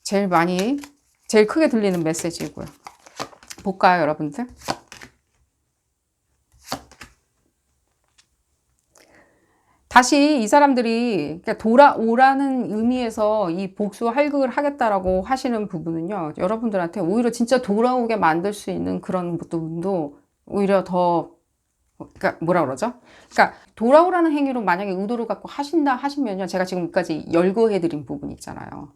제일 크게 들리는 메시지이고요. 볼까요, 여러분들? 다시 이 사람들이 돌아오라는 의미에서 이 복수 활극을 하겠다라고 하시는 부분은요, 여러분들한테 오히려 진짜 돌아오게 만들 수 있는 그런 부분도 오히려 더, 그러니까 뭐라 그러죠? 그러니까 돌아오라는 행위로 만약에 의도를 갖고 하신다 하시면요, 제가 지금까지 열거해드린 부분 있잖아요.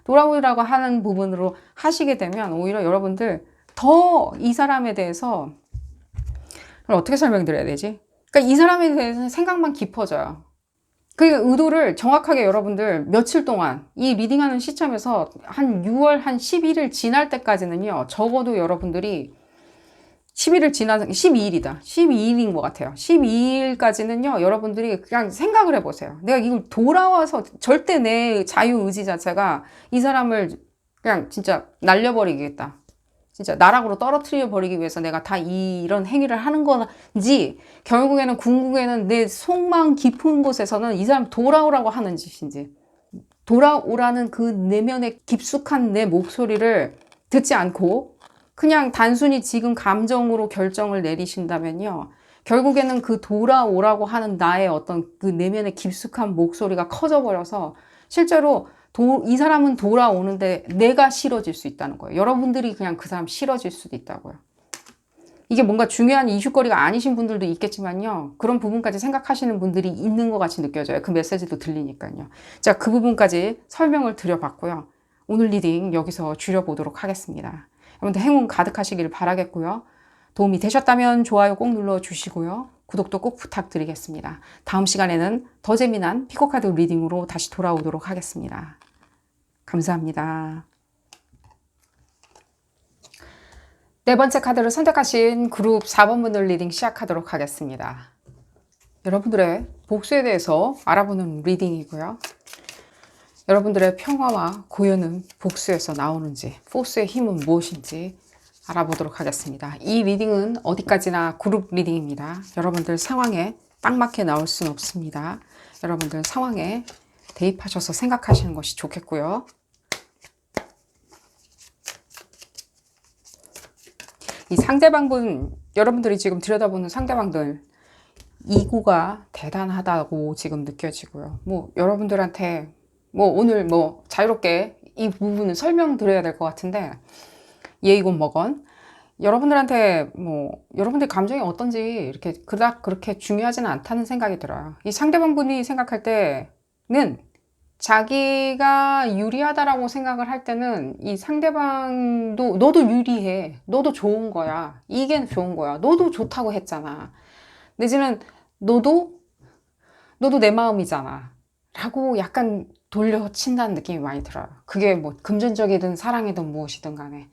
돌아오라고 하는 부분으로 하시게 되면 오히려 여러분들 더 이 사람에 대해서, 어떻게 설명드려야 되지? 그러니까 이 사람에 대해서 생각만 깊어져요. 그 의도를 정확하게 여러분들 며칠 동안 이 리딩하는 시점에서 한 6월 한 11일 지날 때까지는요, 적어도 여러분들이 11일 지나서 12일이다. 12일인 것 같아요. 12일까지는요, 여러분들이 그냥 생각을 해보세요. 내가 이걸 돌아와서 절대 내 자유의지 자체가 이 사람을 그냥 진짜 날려버리겠다. 진짜 나락으로 떨어뜨려 버리기 위해서 내가 다 이런 행위를 하는 건지, 결국에는 궁극에는 내 속마음 깊은 곳에서는 이 사람 돌아오라고 하는 짓인지, 돌아오라는 그 내면의 깊숙한 내 목소리를 듣지 않고 그냥 단순히 지금 감정으로 결정을 내리신다면요, 결국에는 그 돌아오라고 하는 나의 어떤 그 내면의 깊숙한 목소리가 커져버려서 실제로 이 사람은 돌아오는데 내가 싫어질 수 있다는 거예요. 여러분들이 그냥 그 사람 싫어질 수도 있다고요. 이게 뭔가 중요한 이슈거리가 아니신 분들도 있겠지만요, 그런 부분까지 생각하시는 분들이 있는 것 같이 느껴져요. 그 메시지도 들리니까요. 자, 그 부분까지 설명을 드려봤고요. 오늘 리딩 여기서 줄여보도록 하겠습니다. 여러분들 행운 가득하시기를 바라겠고요. 도움이 되셨다면 좋아요 꼭 눌러주시고요. 구독도 꼭 부탁드리겠습니다. 다음 시간에는 더 재미난 피코카드 리딩으로 다시 돌아오도록 하겠습니다. 감사합니다. 네 번째 카드를 선택하신 그룹 4번 분들 리딩 시작하도록 하겠습니다. 여러분들의 복수에 대해서 알아보는 리딩이고요. 여러분들의 평화와 고요는 복수에서 나오는지, 포스의 힘은 무엇인지 알아보도록 하겠습니다. 이 리딩은 어디까지나 그룹 리딩입니다. 여러분들 상황에 딱 맞게 나올 수는 없습니다. 여러분들 상황에 대입하셔서 생각하시는 것이 좋겠고요. 이 상대방분, 여러분들이 지금 들여다보는 상대방들, 이고가 대단하다고 지금 느껴지고요. 뭐 여러분들한테 뭐 오늘 뭐 자유롭게 이 부분을 설명드려야 될 것 같은데, 예이건 뭐건 여러분들한테 뭐 여러분들 감정이 어떤지 이렇게 그닥 그렇게 중요하지는 않다는 생각이 들어요. 이 상대방분이 생각할 때는, 자기가 유리하다라고 생각을 할 때는 이 상대방도 너도 유리해, 너도 좋은 거야, 이게 좋은 거야, 너도 좋다고 했잖아, 내지는 너도 내 마음이잖아 라고 약간 돌려친다는 느낌이 많이 들어요. 그게 뭐 금전적이든 사랑이든 무엇이든 간에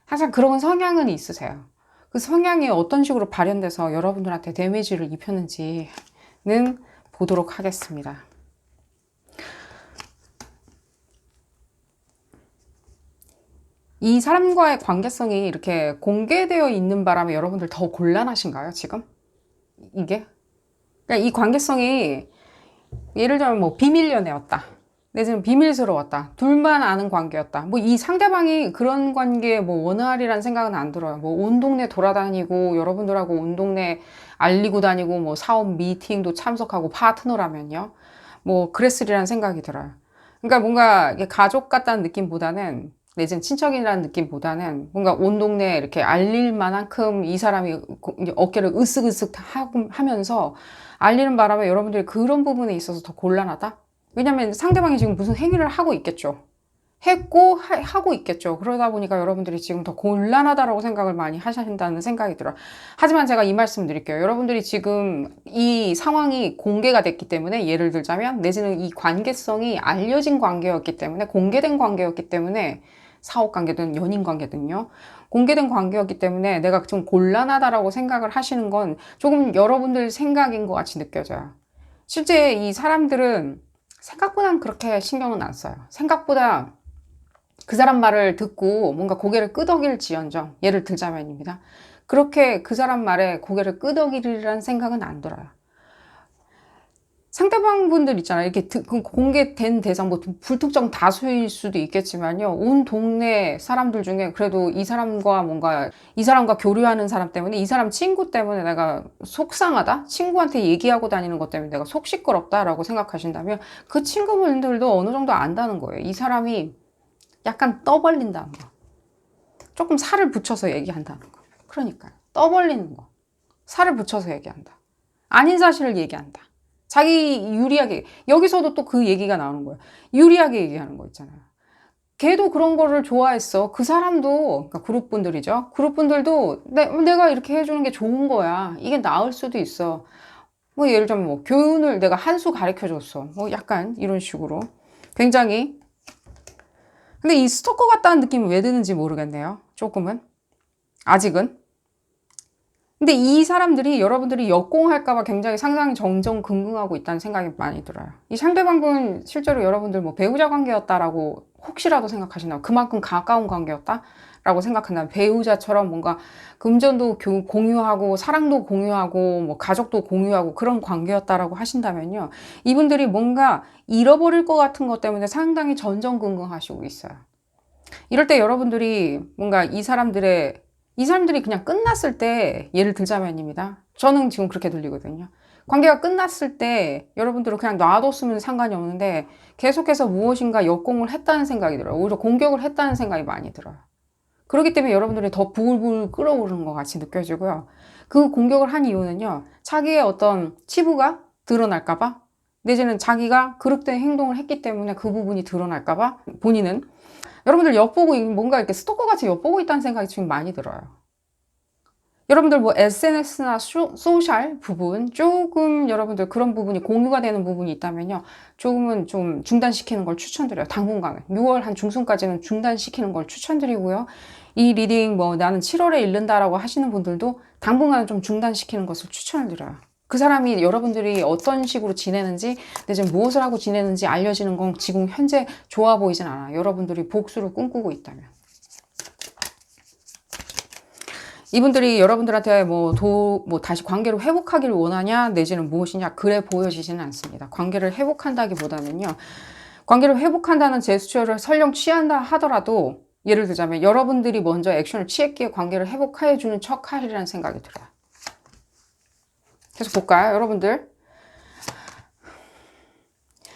항상 그런 성향은 있으세요. 그 성향이 어떤 식으로 발현돼서 여러분들한테 데미지를 입혔는지는 보도록 하겠습니다. 이 사람과의 관계성이 이렇게 공개되어 있는 바람에 여러분들 더 곤란하신가요, 지금? 이게? 그러니까 이 관계성이 예를 들면 뭐 비밀 연애였다, 내지는 비밀스러웠다, 둘만 아는 관계였다, 뭐 이 상대방이 그런 관계에 뭐 원활이라는 생각은 안 들어요. 뭐 온 동네 돌아다니고 여러분들하고 온 동네 알리고 다니고 뭐 사업 미팅도 참석하고 파트너라면요, 뭐 그랬으리라는 생각이 들어요. 그러니까 뭔가 이게 가족 같다는 느낌보다는, 내지는 친척이라는 느낌보다는 뭔가 온 동네에 이렇게 알릴 만큼 이 사람이 이제 어깨를 으쓱으쓱 하면서 알리는 바람에 여러분들이 그런 부분에 있어서 더 곤란하다? 왜냐면 상대방이 지금 무슨 행위를 하고 있겠죠. 하고 있겠죠. 그러다 보니까 여러분들이 지금 더 곤란하다라고 생각을 많이 하신다는 생각이 들어요. 하지만 제가 이 말씀 드릴게요. 여러분들이 지금 이 상황이 공개가 됐기 때문에, 예를 들자면, 내지는 이 관계성이 알려진 관계였기 때문에, 공개된 관계였기 때문에, 사업관계든 연인관계든요, 공개된 관계였기 때문에 내가 좀 곤란하다라고 생각을 하시는 건 조금 여러분들 생각인 것 같이 느껴져요. 실제 이 사람들은 생각보다는 그렇게 신경은 안 써요. 생각보다 그 사람 말을 듣고 뭔가 고개를 끄덕일지언정, 예를 들자면입니다, 그렇게 그 사람 말에 고개를 끄덕이리라는 생각은 안 들어요. 상대방 분들 있잖아요. 이렇게 공개된 대상, 뭐 불특정 다수일 수도 있겠지만요, 온 동네 사람들 중에 그래도 이 사람과 뭔가, 이 사람과 교류하는 사람 때문에, 이 사람 친구 때문에 내가 속상하다, 친구한테 얘기하고 다니는 것 때문에 내가 속 시끄럽다라고 생각하신다면, 그 친구분들도 어느 정도 안다는 거예요. 이 사람이 약간 떠벌린다는 거, 조금 살을 붙여서 얘기한다는 거. 그러니까요, 떠벌리는 거, 살을 붙여서 얘기한다, 아닌 사실을 얘기한다, 자기 유리하게. 여기서도 또 그 얘기가 나오는 거예요. 유리하게 얘기하는 거 있잖아요. 걔도 그런 거를 좋아했어. 그 사람도, 그러니까 그룹분들이죠. 그룹분들도 내가 이렇게 해주는 게 좋은 거야, 이게 나을 수도 있어. 뭐 예를 들면 뭐 교훈을 내가 한 수 가르쳐 줬어, 뭐 약간 이런 식으로 굉장히. 근데 이 스토커 같다는 느낌이 왜 드는지 모르겠네요, 조금은, 아직은. 근데 이 사람들이 여러분들이 역공할까봐 굉장히 상당히 정정긍긍하고 있다는 생각이 많이 들어요. 이 상대방은 실제로 여러분들 뭐 배우자 관계였다라고 혹시라도 생각하신다면, 그만큼 가까운 관계였다라고 생각한다면, 배우자처럼 뭔가 금전도 공유하고 사랑도 공유하고 뭐 가족도 공유하고 그런 관계였다라고 하신다면요, 이분들이 뭔가 잃어버릴 것 같은 것 때문에 상당히 전전긍긍하시고 있어요. 이럴 때 여러분들이 뭔가 이 사람들이 그냥 끝났을 때, 예를 들자면입니다, 저는 지금 그렇게 들리거든요. 관계가 끝났을 때 여러분들은 그냥 놔뒀으면 상관이 없는데 계속해서 무엇인가 역공을 했다는 생각이 들어요. 오히려 공격을 했다는 생각이 많이 들어요. 그렇기 때문에 여러분들이 더 부글부글 끓어오르는 것 같이 느껴지고요. 그 공격을 한 이유는요, 자기의 어떤 치부가 드러날까봐, 내지는 자기가 그릇된 행동을 했기 때문에 그 부분이 드러날까봐, 본인은 여러분들 엿보고, 뭔가 이렇게 스토커 같이 엿보고 있다는 생각이 지금 많이 들어요. 여러분들 뭐 SNS나 소셜 부분, 조금 여러분들 그런 부분이 공유가 되는 부분이 있다면요, 조금은 좀 중단시키는 걸 추천드려요. 당분간은 6월 한 중순까지는 중단시키는 걸 추천드리고요. 이 리딩 뭐 나는 7월에 읽는다라고 하시는 분들도 당분간은 좀 중단시키는 것을 추천드려요. 그 사람이 여러분들이 어떤 식으로 지내는지, 내지는 무엇을 하고 지내는지 알려지는 건 지금 현재 좋아 보이진 않아요. 여러분들이 복수를 꿈꾸고 있다면. 이분들이 여러분들한테 뭐 다시 관계를 회복하기를 원하냐, 내지는 무엇이냐, 그래 보여지지는 않습니다. 관계를 회복한다기보다는요, 관계를 회복한다는 제스처를 설령 취한다 하더라도 예를 들자면 여러분들이 먼저 액션을 취했기에 관계를 회복해주는 척 하리라는 생각이 들어요. 계속 볼까요, 여러분들?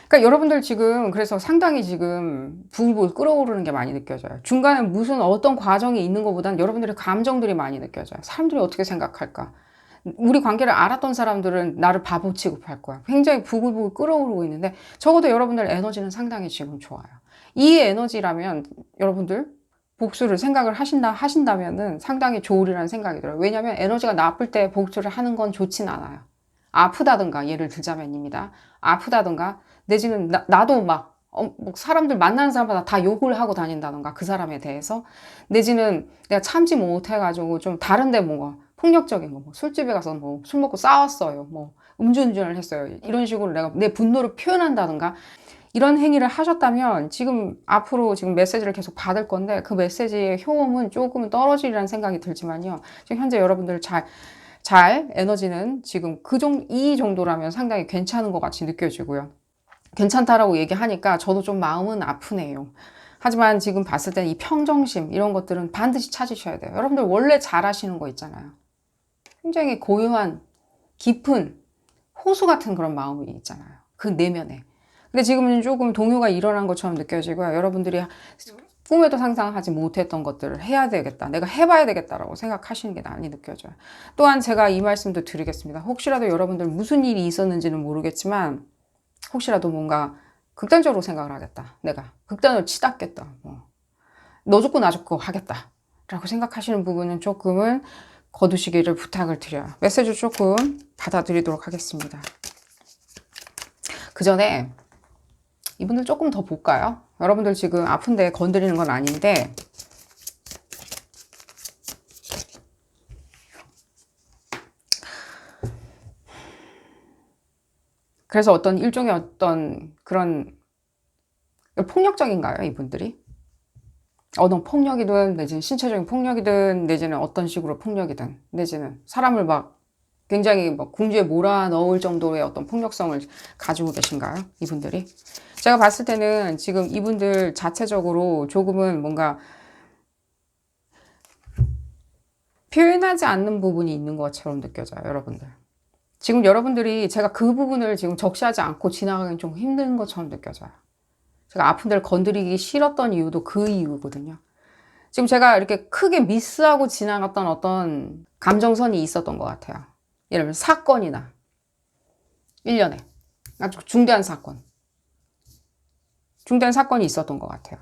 그러니까 여러분들 지금 그래서 상당히 지금 부글부글 끓어오르는 게 많이 느껴져요. 중간에 무슨 어떤 과정이 있는 것보다는 여러분들의 감정들이 많이 느껴져요. 사람들이 어떻게 생각할까? 우리 관계를 알았던 사람들은 나를 바보 취급할 거야. 굉장히 부글부글 끓어오르고 있는데 적어도 여러분들 에너지는 상당히 지금 좋아요. 이 에너지라면 여러분들 복수를 생각을 하신다면은 상당히 좋으리라는 생각이 들어요. 왜냐하면 에너지가 나쁠 때 복수를 하는 건 좋진 않아요. 아프다든가 예를 들자면입니다. 아프다든가 내지는 나도 막 뭐 사람들 만나는 사람마다 다 욕을 하고 다닌다던가 그 사람에 대해서 내지는 내가 참지 못해가지고 좀 다른데 뭔가 폭력적인 거, 뭐 술집에 가서 뭐 술 먹고 싸웠어요, 뭐 음주운전을 했어요, 이런 식으로 내가 내 분노를 표현한다던가 이런 행위를 하셨다면 지금 앞으로 지금 메시지를 계속 받을 건데 그 메시지의 효험은 조금은 떨어지리라는 생각이 들지만요. 지금 현재 여러분들 잘 에너지는 지금 이 정도라면 상당히 괜찮은 것 같이 느껴지고요. 괜찮다라고 얘기하니까 저도 좀 마음은 아프네요. 하지만 지금 봤을 때 이 평정심 이런 것들은 반드시 찾으셔야 돼요. 여러분들 원래 잘하시는 거 있잖아요. 굉장히 고요한 깊은 호수 같은 그런 마음이 있잖아요. 그 내면에. 근데 지금은 조금 동요가 일어난 것처럼 느껴지고요. 여러분들이 꿈에도 상상하지 못했던 것들을 해야 되겠다. 내가 해봐야 되겠다라고 생각하시는 게 많이 느껴져요. 또한 제가 이 말씀도 드리겠습니다. 혹시라도 여러분들 무슨 일이 있었는지는 모르겠지만 혹시라도 뭔가 극단적으로 생각을 하겠다. 내가 극단을 치닫겠다. 너 죽고 나 죽고 하겠다. 라고 생각하시는 부분은 조금은 거두시기를 부탁을 드려요. 메시지 조금 받아드리도록 하겠습니다. 그 전에 이분들 조금 더 볼까요? 여러분들 지금 아픈데 건드리는 건 아닌데 그래서 어떤 일종의 어떤 그런 폭력적인가요, 이분들이? 어떤 폭력이든 내지는 신체적인 폭력이든 내지는 어떤 식으로 폭력이든 내지는 사람을 막 굉장히 막 궁지에 몰아넣을 정도의 어떤 폭력성을 가지고 계신가요, 이분들이? 제가 봤을 때는 지금 이분들 자체적으로 조금은 뭔가 표현하지 않는 부분이 있는 것처럼 느껴져요, 여러분들. 지금 여러분들이 제가 그 부분을 지금 적시하지 않고 지나가긴 좀 힘든 것처럼 느껴져요. 제가 아픈 데를 건드리기 싫었던 이유도 그 이유거든요. 지금 제가 이렇게 크게 미스하고 지나갔던 어떤 감정선이 있었던 것 같아요. 예를 들면 사건이나 1년에 아주 중대한 사건이 있었던 것 같아요.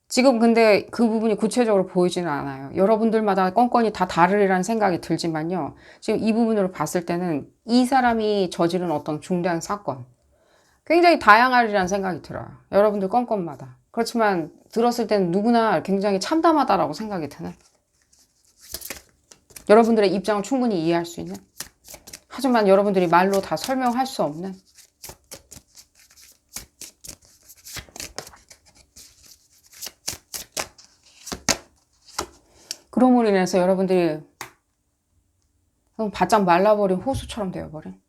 지금 근데 그 부분이 구체적으로 보이지는 않아요. 여러분들마다 건건이 다 다르리라는 생각이 들지만요. 지금 이 부분으로 봤을 때는 이 사람이 저지른 어떤 중대한 사건 굉장히 다양하리라는 생각이 들어요. 여러분들 건건마다. 그렇지만 들었을 때는 누구나 굉장히 참담하다라고 생각이 드는, 여러분들의 입장을 충분히 이해할 수 있는, 하지만 여러분들이 말로 다 설명할 수 없는 그럼으로 인해서 여러분들이 바짝 말라버린 호수처럼 되어버린,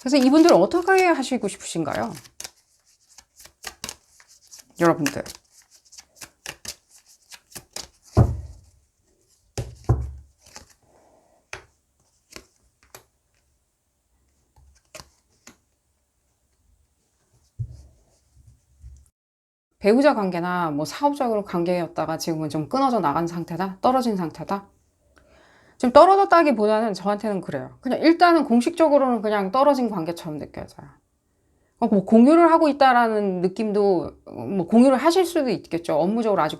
그래서 이분들 어떻게 하시고 싶으신가요? 여러분들 배우자 관계나 뭐 사업적으로 관계였다가 지금은 좀 끊어져 나간 상태다? 떨어진 상태다? 지금 떨어졌다기보다는 저한테는 그래요. 그냥 일단은 공식적으로는 그냥 떨어진 관계처럼 느껴져요. 뭐 공유를 하고 있다라는 느낌도 뭐 공유를 하실 수도 있겠죠. 업무적으로 아주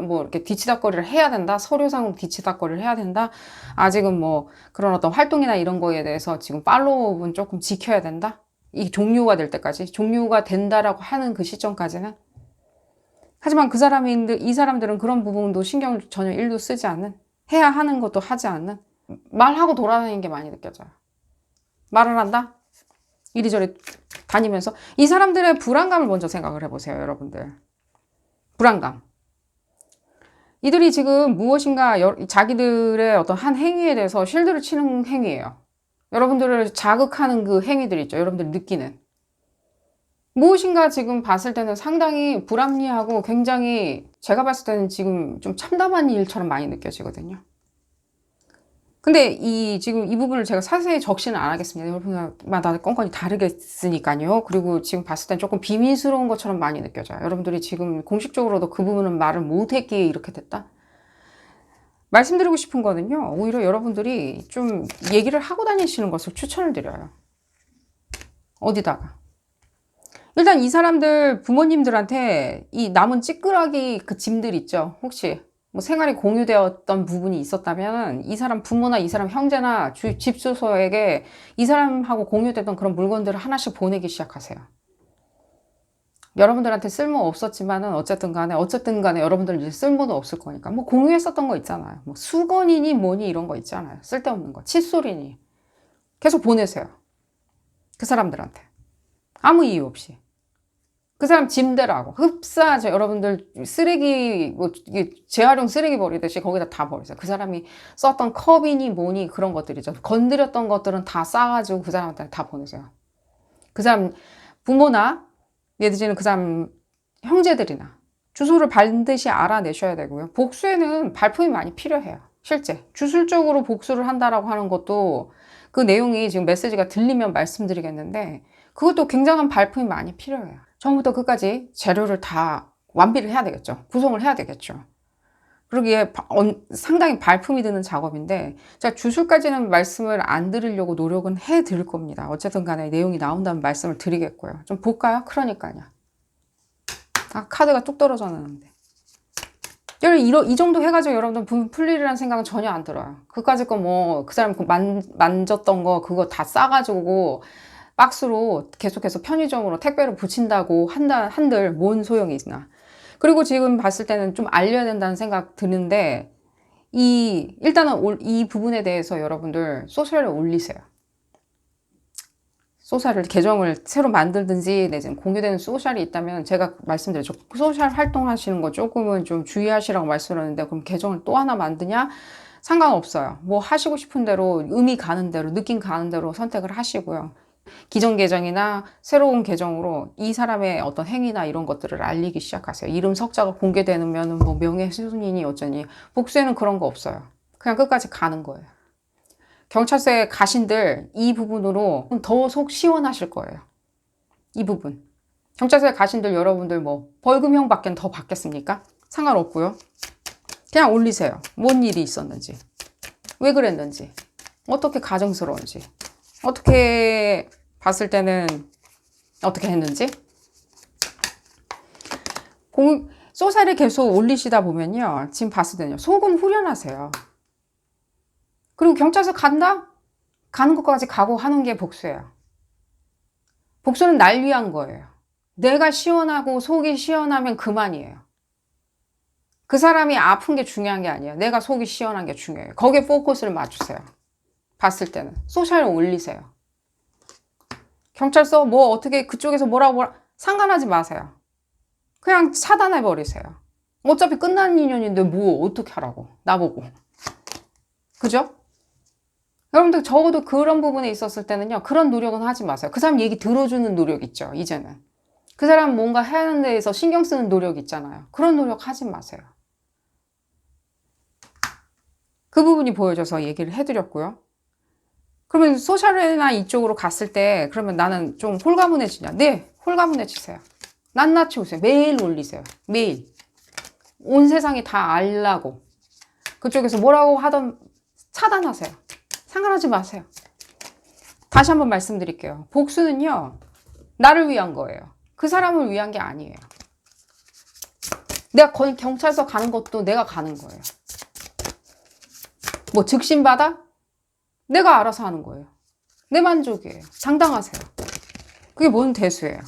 뭐 이렇게 뒤치다꺼리를 해야 된다. 서류상 뒤치다꺼리를 해야 된다. 아직은 뭐 그런 어떤 활동이나 이런 거에 대해서 지금 팔로우업은 조금 지켜야 된다. 이 종료가 될 때까지, 종료가 된다라고 하는 그 시점까지는. 하지만 이 사람들은 그런 부분도 신경 전혀 1도 쓰지 않는, 해야 하는 것도 하지 않는, 말하고 돌아다니는 게 많이 느껴져요. 말을 한다? 이리저리 다니면서 이 사람들의 불안감을 먼저 생각을 해보세요, 여러분들. 불안감. 이들이 지금 무엇인가 자기들의 어떤 한 행위에 대해서 실드를 치는 행위예요. 여러분들을 자극하는 그 행위들 있죠. 여러분들 느끼는. 무엇인가 지금 봤을 때는 상당히 불합리하고 굉장히 제가 봤을 때는 지금 좀 참담한 일처럼 많이 느껴지거든요. 근데 지금 이 부분을 제가 자세히 적시는 안 하겠습니다. 여러분마다 건건이 다르겠으니까요. 그리고 지금 봤을 땐 조금 비밀스러운 것처럼 많이 느껴져요. 여러분들이 지금 공식적으로도 그 부분은 말을 못했기에 이렇게 됐다? 말씀드리고 싶은 거는요. 오히려 여러분들이 좀 얘기를 하고 다니시는 것을 추천을 드려요. 어디다가. 일단 이 사람들 부모님들한테 이 남은 찌끄러기 그 짐들 있죠. 혹시 뭐 생활이 공유되었던 부분이 있었다면 이 사람 부모나 이 사람 형제나 집주소에게 이 사람하고 공유됐던 그런 물건들을 하나씩 보내기 시작하세요. 여러분들한테 쓸모 없었지만은 어쨌든 간에 여러분들 이제 쓸모도 없을 거니까 뭐 공유했었던 거 있잖아요. 뭐 수건이니 뭐니 이런 거 있잖아요. 쓸데없는 거. 칫솔이니 계속 보내세요. 그 사람들한테 아무 이유 없이. 그 사람 짐대라고 여러분들 쓰레기 뭐 재활용 쓰레기 버리듯이 거기다 다 버리세요. 그 사람이 썼던 컵이니 뭐니 그런 것들이죠. 건드렸던 것들은 다 싸가지고 그 사람한테 다 보내세요. 그 사람 부모나 예를 들면 그 사람 형제들이나 주소를 반드시 알아내셔야 되고요. 복수에는 발품이 많이 필요해요. 실제 주술적으로 복수를 한다라고 하는 것도 그 내용이 지금 메시지가 들리면 말씀드리겠는데 그것도 굉장한 발품이 많이 필요해요. 처음부터 끝까지 재료를 다 완비를 해야 되겠죠. 구성을 해야 되겠죠. 그러기에 상당히 발품이 드는 작업인데 제가 주술까지는 말씀을 안 드리려고 노력은 해드릴 겁니다. 어쨌든 간에 내용이 나온다면 말씀을 드리겠고요. 좀 볼까요? 그러니까요. 아, 카드가 뚝 떨어졌는데. 이 정도 해가지고 여러분들 부분 풀리리라는 생각은 전혀 안 들어요. 그까짓 거 뭐 그 사람 만졌던 거 그거 다 싸가지고 박스로 계속해서 편의점으로 택배로 붙인다고 한들 뭔 소용이 있나. 그리고 지금 봤을 때는 좀 알려야 된다는 생각 드는데 일단은 이 부분에 대해서 여러분들 소셜에 올리세요. 소셜을 계정을 새로 만들든지 내지는 공유되는 소셜이 있다면 제가 말씀드렸죠. 소셜 활동하시는 거 조금은 좀 주의하시라고 말씀드렸는데 그럼 계정을 또 하나 만드냐? 상관없어요. 뭐 하시고 싶은 대로 의미 가는 대로 느낌 가는 대로 선택을 하시고요. 기존 계정이나 새로운 계정으로 이 사람의 어떤 행위나 이런 것들을 알리기 시작하세요. 이름 석자가 공개되면 뭐 명예훼손이니 어쩌니. 복수에는 그런 거 없어요. 그냥 끝까지 가는 거예요. 경찰서에 가신들 이 부분으로 더 속 시원하실 거예요. 이 부분. 경찰서에 가신들 여러분들 뭐 벌금형밖에 더 받겠습니까? 상관없고요. 그냥 올리세요. 뭔 일이 있었는지. 왜 그랬는지. 어떻게 가정스러운지. 어떻게 봤을 때는 어떻게 했는지. 소셜을 계속 올리시다 보면요. 지금 봤을 때는요. 속은 후련하세요. 그리고 경찰서 간다? 가는 것까지 각오하는 게 복수예요. 복수는 날 위한 거예요. 내가 시원하고 속이 시원하면 그만이에요. 그 사람이 아픈 게 중요한 게 아니에요. 내가 속이 시원한 게 중요해요. 거기에 포커스를 맞추세요. 봤을 때는. 소셜에 올리세요. 경찰서 뭐 어떻게 그쪽에서 뭐라고 상관하지 마세요. 그냥 차단해버리세요. 어차피 끝난 인연인데 뭐 어떻게 하라고. 나보고. 그죠? 여러분들 적어도 그런 부분에 있었을 때는요. 그런 노력은 하지 마세요. 그 사람 얘기 들어주는 노력 있죠. 이제는. 그 사람 뭔가 하는 데에서 신경 쓰는 노력 있잖아요. 그런 노력 하지 마세요. 그 부분이 보여져서 얘기를 해드렸고요. 그러면 소셜이나 이쪽으로 갔을 때 그러면 나는 좀 홀가분해지냐? 네, 홀가분해지세요. 낱낱이 오세요. 매일 올리세요. 매일. 온 세상이 다 알라고. 그쪽에서 뭐라고 하던 차단하세요. 상관하지 마세요. 다시 한번 말씀드릴게요. 복수는요. 나를 위한 거예요. 그 사람을 위한 게 아니에요. 내가 경찰서 가는 것도 내가 가는 거예요. 뭐 즉신받아? 내가 알아서 하는 거예요. 내 만족이에요. 당당하세요. 그게 뭔 대수예요.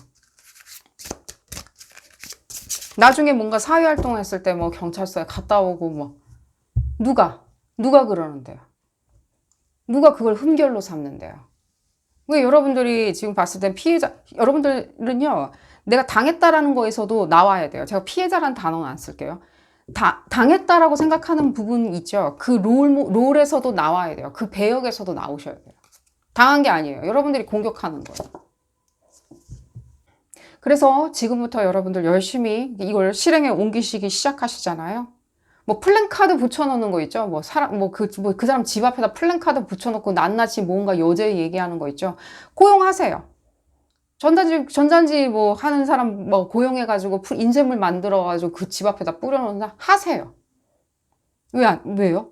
나중에 뭔가 사회활동 했을 때 뭐 경찰서에 갔다 오고 뭐 누가 그러는데요. 누가 그걸 흠결로 삼는데요. 왜 여러분들이 지금 봤을 때 여러분들은요, 내가 당했다라는 거에서도 나와야 돼요. 제가 피해자라는 단어는 안 쓸게요. 당했다라고 생각하는 부분 있죠. 그 롤에서도 나와야 돼요. 그 배역에서도 나오셔야 돼요. 당한 게 아니에요. 여러분들이 공격하는 거예요. 그래서 지금부터 여러분들 열심히 이걸 실행에 옮기시기 시작하시잖아요. 뭐 플랜카드 붙여놓는 거 있죠. 뭐 사람 그 사람 집 앞에다 플랜카드 붙여놓고 낱낱이 뭔가 여제 얘기하는 거 있죠. 고용하세요. 전단지 뭐 하는 사람 뭐 고용해가지고 인쇄물 만들어가지고 그 집 앞에다 뿌려놓는다 하세요. 왜요?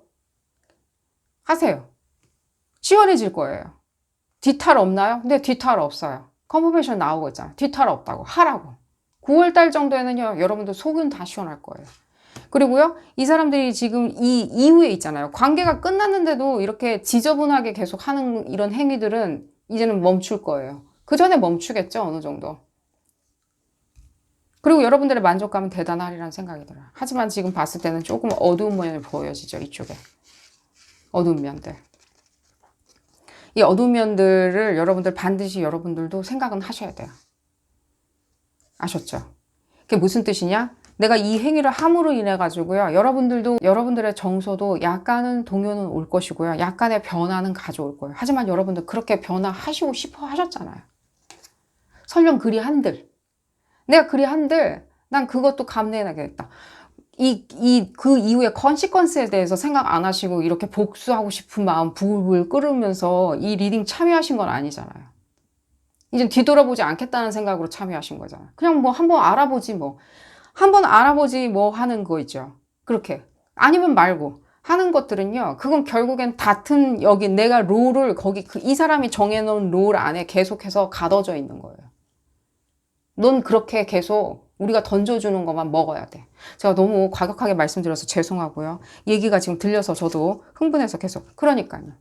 하세요. 시원해질 거예요. 뒤탈 없나요? 네, 뒤탈 없어요. 컨퍼메이션 나오고 있잖아요. 뒤탈 없다고 하라고. 9월달 정도에는요, 여러분들 속은 다 시원할 거예요. 그리고요, 이 사람들이 지금 이 이후에 있잖아요. 관계가 끝났는데도 이렇게 지저분하게 계속 하는 이런 행위들은 이제는 멈출 거예요. 그 전에 멈추겠죠, 어느 정도. 그리고 여러분들의 만족감은 대단하리라는 생각이 들어요. 하지만 지금 봤을 때는 조금 어두운 면이 보여지죠, 이쪽에. 어두운 면들. 이 어두운 면들을 여러분들 반드시 여러분들도 생각은 하셔야 돼요. 아셨죠? 그게 무슨 뜻이냐? 내가 이 행위를 함으로 인해 가지고요. 여러분들도 여러분들의 정서도 약간은 동요는 올 것이고요. 약간의 변화는 가져올 거예요. 하지만 여러분들 그렇게 변화하시고 싶어 하셨잖아요. 설령 그리 한들. 내가 그리 한들 난 그것도 감내해야겠다. 그 이후에 컨시퀀스에 대해서 생각 안 하시고 이렇게 복수하고 싶은 마음 부글부글 끓으면서 이 리딩 참여하신 건 아니잖아요. 이젠 뒤돌아보지 않겠다는 생각으로 참여하신 거잖아요. 그냥 뭐 한번 알아보지 뭐. 한번 알아보지 뭐 하는 거 있죠. 그렇게. 아니면 말고. 하는 것들은요. 그건 결국엔 같은 여기 내가 롤을 거기 이 사람이 정해놓은 롤 안에 계속해서 가둬져 있는 거예요. 넌 그렇게 계속 우리가 던져주는 것만 먹어야 돼. 제가 너무 과격하게 말씀드려서 죄송하고요. 얘기가 지금 들려서 저도 흥분해서 계속. 그러니까요.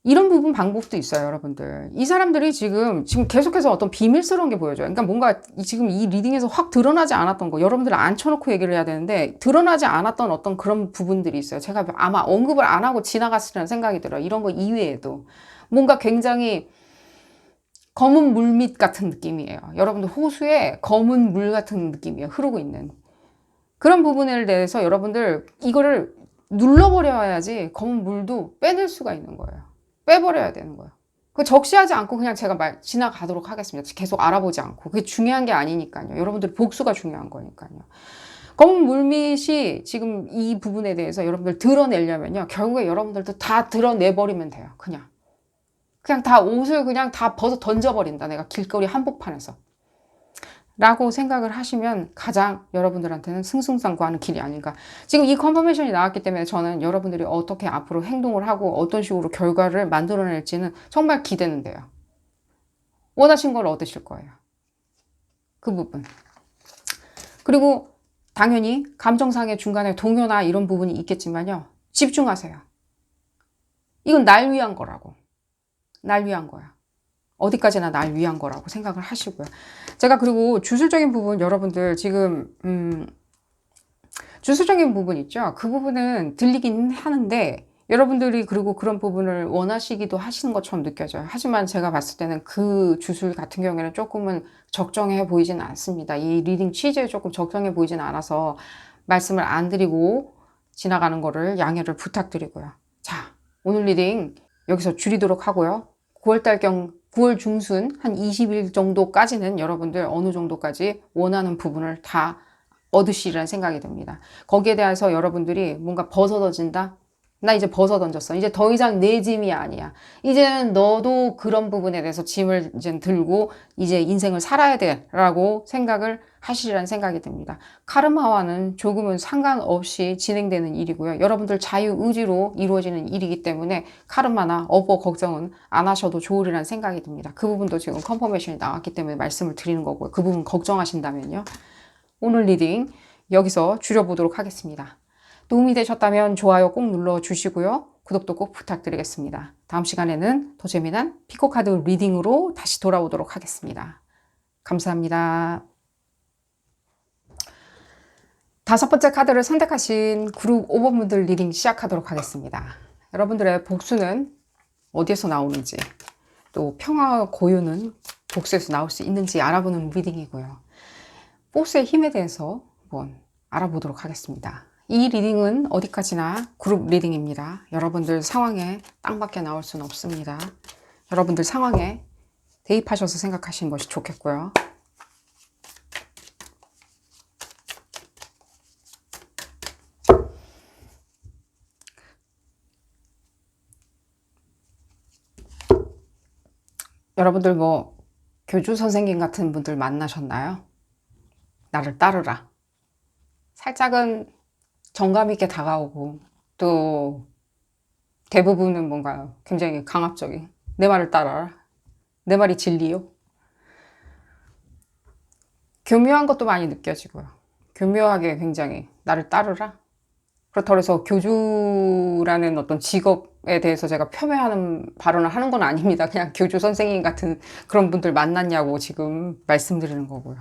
이런 부분 방법도 있어요, 여러분들. 이 사람들이 지금 계속해서 어떤 비밀스러운 게 보여져요. 그러니까 뭔가 지금 이 리딩에서 확 드러나지 않았던 거, 여러분들 앉혀놓고 얘기를 해야 되는데, 드러나지 않았던 어떤 그런 부분들이 있어요. 제가 아마 언급을 안 하고 지나갔으리라는 생각이 들어요. 이런 거 이외에도. 뭔가 굉장히 검은 물밑 같은 느낌이에요. 여러분들 호수에 검은 물 같은 느낌이에요. 흐르고 있는. 그런 부분에 대해서 여러분들 이거를 눌러버려야지 검은 물도 빼낼 수가 있는 거예요. 빼버려야 되는 거예요. 그 적시하지 않고 그냥 제가 지나가도록 하겠습니다. 계속 알아보지 않고. 그게 중요한 게 아니니까요. 여러분들 복수가 중요한 거니까요. 검은 물밑이 지금 이 부분에 대해서 여러분들 드러내려면요. 결국에 여러분들도 다 드러내버리면 돼요. 그냥 다 옷을 그냥 다 벗어 던져버린다. 내가 길거리 한복판에서. 라고 생각을 하시면 가장 여러분들한테는 승승장구하는 길이 아닌가. 지금 이 컨퍼메이션이 나왔기 때문에 저는 여러분들이 어떻게 앞으로 행동을 하고 어떤 식으로 결과를 만들어낼지는 정말 기대는데요. 원하신 걸 얻으실 거예요. 그 부분. 그리고 당연히 감정상의 중간에 동요나 이런 부분이 있겠지만요. 집중하세요. 이건 날 위한 거라고. 날 위한 거야. 어디까지나 날 위한 거라고 생각을 하시고요. 제가 그리고 주술적인 부분 여러분들 지금 주술적인 부분 있죠. 그 부분은 들리긴 하는데 여러분들이 그리고 그런 부분을 원하시기도 하시는 것처럼 느껴져요. 하지만 제가 봤을 때는 그 주술 같은 경우에는 조금은 적정해 보이지는 않습니다. 이 리딩 취지에 조금 적정해 보이지는 않아서 말씀을 안 드리고 지나가는 거를 양해를 부탁드리고요. 자, 오늘 리딩 여기서 줄이도록 하고요. 9월 중순 한 20일 정도까지는 여러분들 어느 정도까지 원하는 부분을 다 얻으시리라는 생각이 듭니다. 거기에 대해서 여러분들이 뭔가 벗어던진다? 나 이제 벗어던졌어. 이제 더 이상 내 짐이 아니야. 이제는 너도 그런 부분에 대해서 짐을 이제 들고 이제 인생을 살아야 돼 라고 생각을 하시리라는 생각이 듭니다. 카르마와는 조금은 상관없이 진행되는 일이고요. 여러분들 자유의지로 이루어지는 일이기 때문에 카르마나 업보 걱정은 안 하셔도 좋으리라는 생각이 듭니다. 그 부분도 지금 컨퍼메이션이 나왔기 때문에 말씀을 드리는 거고요. 그 부분 걱정하신다면요. 오늘 리딩 여기서 줄여보도록 하겠습니다. 도움이 되셨다면 좋아요 꼭 눌러주시고요. 구독도 꼭 부탁드리겠습니다. 다음 시간에는 더 재미난 피코카드 리딩으로 다시 돌아오도록 하겠습니다. 감사합니다. 5번째 카드를 선택하신 그룹 5번분들 리딩 시작하도록 하겠습니다. 여러분들의 복수는 어디에서 나오는지 또 평화와 고요는 복수에서 나올 수 있는지 알아보는 리딩이고요. 포스의 힘에 대해서 한번 알아보도록 하겠습니다. 이 리딩은 어디까지나 그룹 리딩입니다. 여러분들 상황에 딱 맞게 나올 수는 없습니다. 여러분들 상황에 대입하셔서 생각하시는 것이 좋겠고요. 여러분들 뭐 교주 선생님 같은 분들 만나셨나요? 나를 따르라. 살짝은 정감 있게 다가오고 또 대부분은 뭔가 굉장히 강압적인 내 말을 따라라. 내 말이 진리요. 교묘한 것도 많이 느껴지고요. 교묘하게 굉장히 나를 따르라. 그렇다고 해서 교주라는 어떤 직업에 대해서 제가 폄훼하는 발언을 하는 건 아닙니다. 그냥 교주 선생님 같은 그런 분들 만났냐고 지금 말씀드리는 거고요.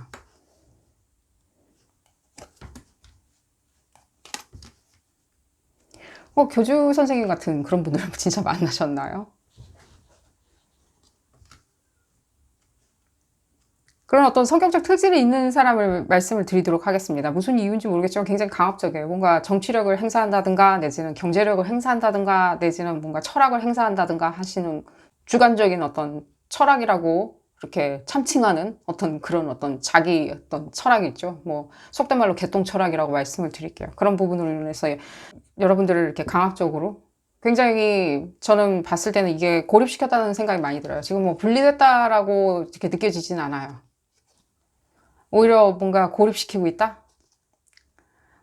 교주 선생님 같은 그런 분들 진짜 만나셨나요? 그런 어떤 성격적 특질이 있는 사람을 말씀을 드리도록 하겠습니다. 무슨 이유인지 모르겠지만 굉장히 강압적이에요. 뭔가 정치력을 행사한다든가 내지는 경제력을 행사한다든가 내지는 뭔가 철학을 행사한다든가 하시는 주관적인 어떤 철학이라고 이렇게 참칭하는 어떤 그런 어떤 자기 어떤 철학이 있죠. 뭐 속된 말로 개똥 철학이라고 말씀을 드릴게요. 그런 부분으로 인해서 여러분들을 이렇게 강압적으로 굉장히 저는 봤을 때는 이게 고립시켰다는 생각이 많이 들어요. 지금 뭐 분리됐다라고 이렇게 느껴지진 않아요. 오히려 뭔가 고립시키고 있다?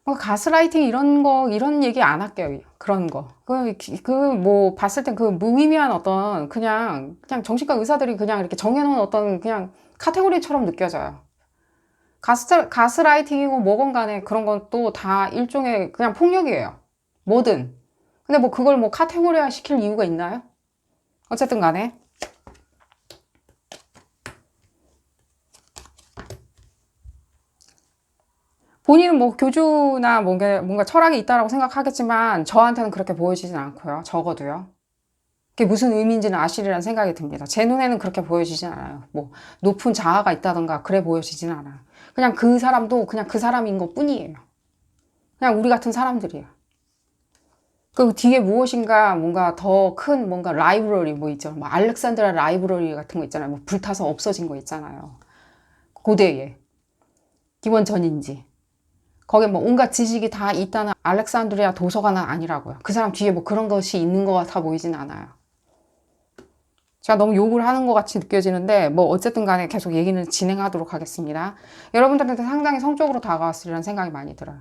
뭔가 가스라이팅 이런 거, 이런 얘기 안 할게요. 그런 거. 뭐, 봤을 땐 그 무의미한 어떤, 그냥 정신과 의사들이 그냥 이렇게 정해놓은 어떤 그냥 카테고리처럼 느껴져요. 가스라이팅이고 뭐건 간에 그런 건 또 다 일종의 그냥 폭력이에요. 뭐든. 근데 뭐 그걸 뭐 카테고리화 시킬 이유가 있나요? 어쨌든 간에. 본인은 뭐 교주나 뭔가 철학이 있다라고 생각하겠지만 저한테는 그렇게 보여지진 않고요. 적어도요. 그게 무슨 의미인지는 아시리라는 생각이 듭니다. 제 눈에는 그렇게 보여지진 않아요. 뭐 높은 자아가 있다던가 그래 보여지진 않아요. 그냥 그 사람도 그냥 그 사람인 것 뿐이에요. 그냥 우리 같은 사람들이에요. 그 뒤에 무엇인가 뭔가 더 큰 뭔가 라이브러리 뭐 있죠. 뭐 알렉산드라 라이브러리 같은 거 있잖아요. 뭐 불타서 없어진 거 있잖아요. 고대에. 기원 전인지. 거기에 뭐 온갖 지식이 다 있다는 알렉산드리아 도서관은 아니라고요. 그 사람 뒤에 뭐 그런 것이 있는 것 같아 보이진 않아요. 제가 너무 욕을 하는 것 같이 느껴지는데 뭐 어쨌든 간에 계속 얘기는 진행하도록 하겠습니다. 여러분들한테 상당히 성적으로 다가왔으리라는 생각이 많이 들어요.